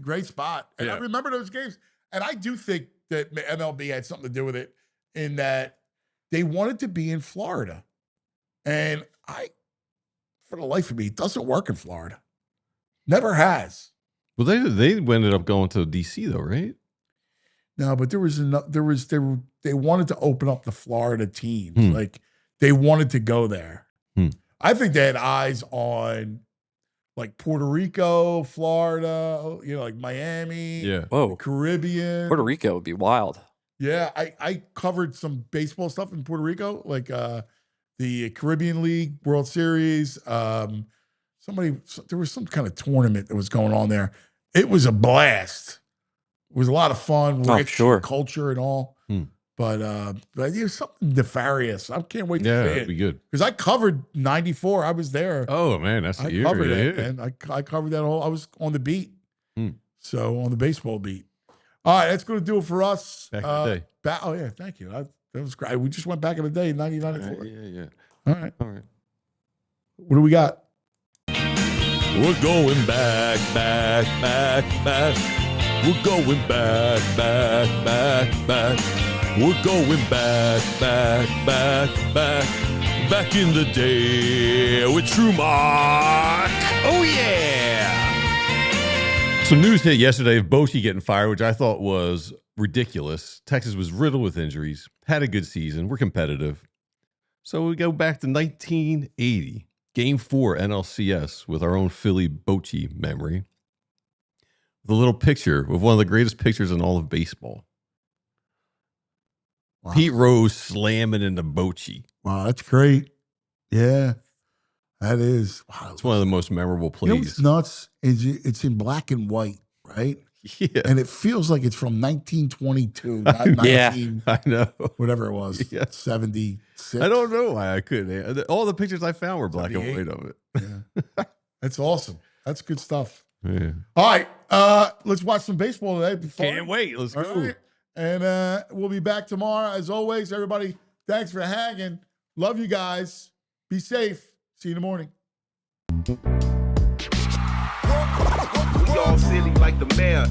Great spot. And I Yeah. remember those games. And I do think that MLB had something to do with it in that they wanted to be in Florida. And for the life of me, it doesn't work in Florida. Never has. Well, they ended up going to DC though, right? No, but they wanted to open up the Florida teams. Like they wanted to go there. I think they had eyes on like Puerto Rico, Florida, like Miami, Whoa. Caribbean. Puerto Rico would be wild. Yeah, I covered some baseball stuff in Puerto Rico, like the Caribbean League, World Series. There was some kind of tournament that was going on there. It was a blast. It was a lot of fun, rich culture and all. But there's something nefarious. I can't wait to see it'd it. be good. Because I covered 94. I was there. Oh man, that's the I year. covered it, Yeah. and I covered that whole. I was on the beat, so on the baseball beat. All right, that's going to do it for us. Back in the day. Oh yeah, thank you. That was great. We just went back in the day, 1994. Yeah. All right. All right. What do we got? We're going back. We're going back. We're going back in the day with True Mark. Oh yeah! Some news hit yesterday of Bochy getting fired, which I thought was ridiculous. Texas was riddled with injuries, had a good season. We're competitive. So we go back to 1980, Game 4 NLCS with our own Philly Bochy memory. The little picture of one of the greatest pictures in all of baseball. Wow. Pete Rose slamming into Bochy. Wow, that's great. Yeah, that is. Wow, it's one of the most memorable plays. You know what's nuts is it's in black and white, right? Yeah. And it feels like it's from 1922, not 19, I know. Whatever it was, 76. I don't know why I couldn't. All the pictures I found were black and white of it. Yeah. That's awesome. That's good stuff. Yeah. All right, let's watch some baseball today. Can't wait. Let's All go. right. And we'll be back tomorrow. As always, everybody, thanks for hanging. Love you guys. Be safe. See you in the morning. We all silly like the mayor.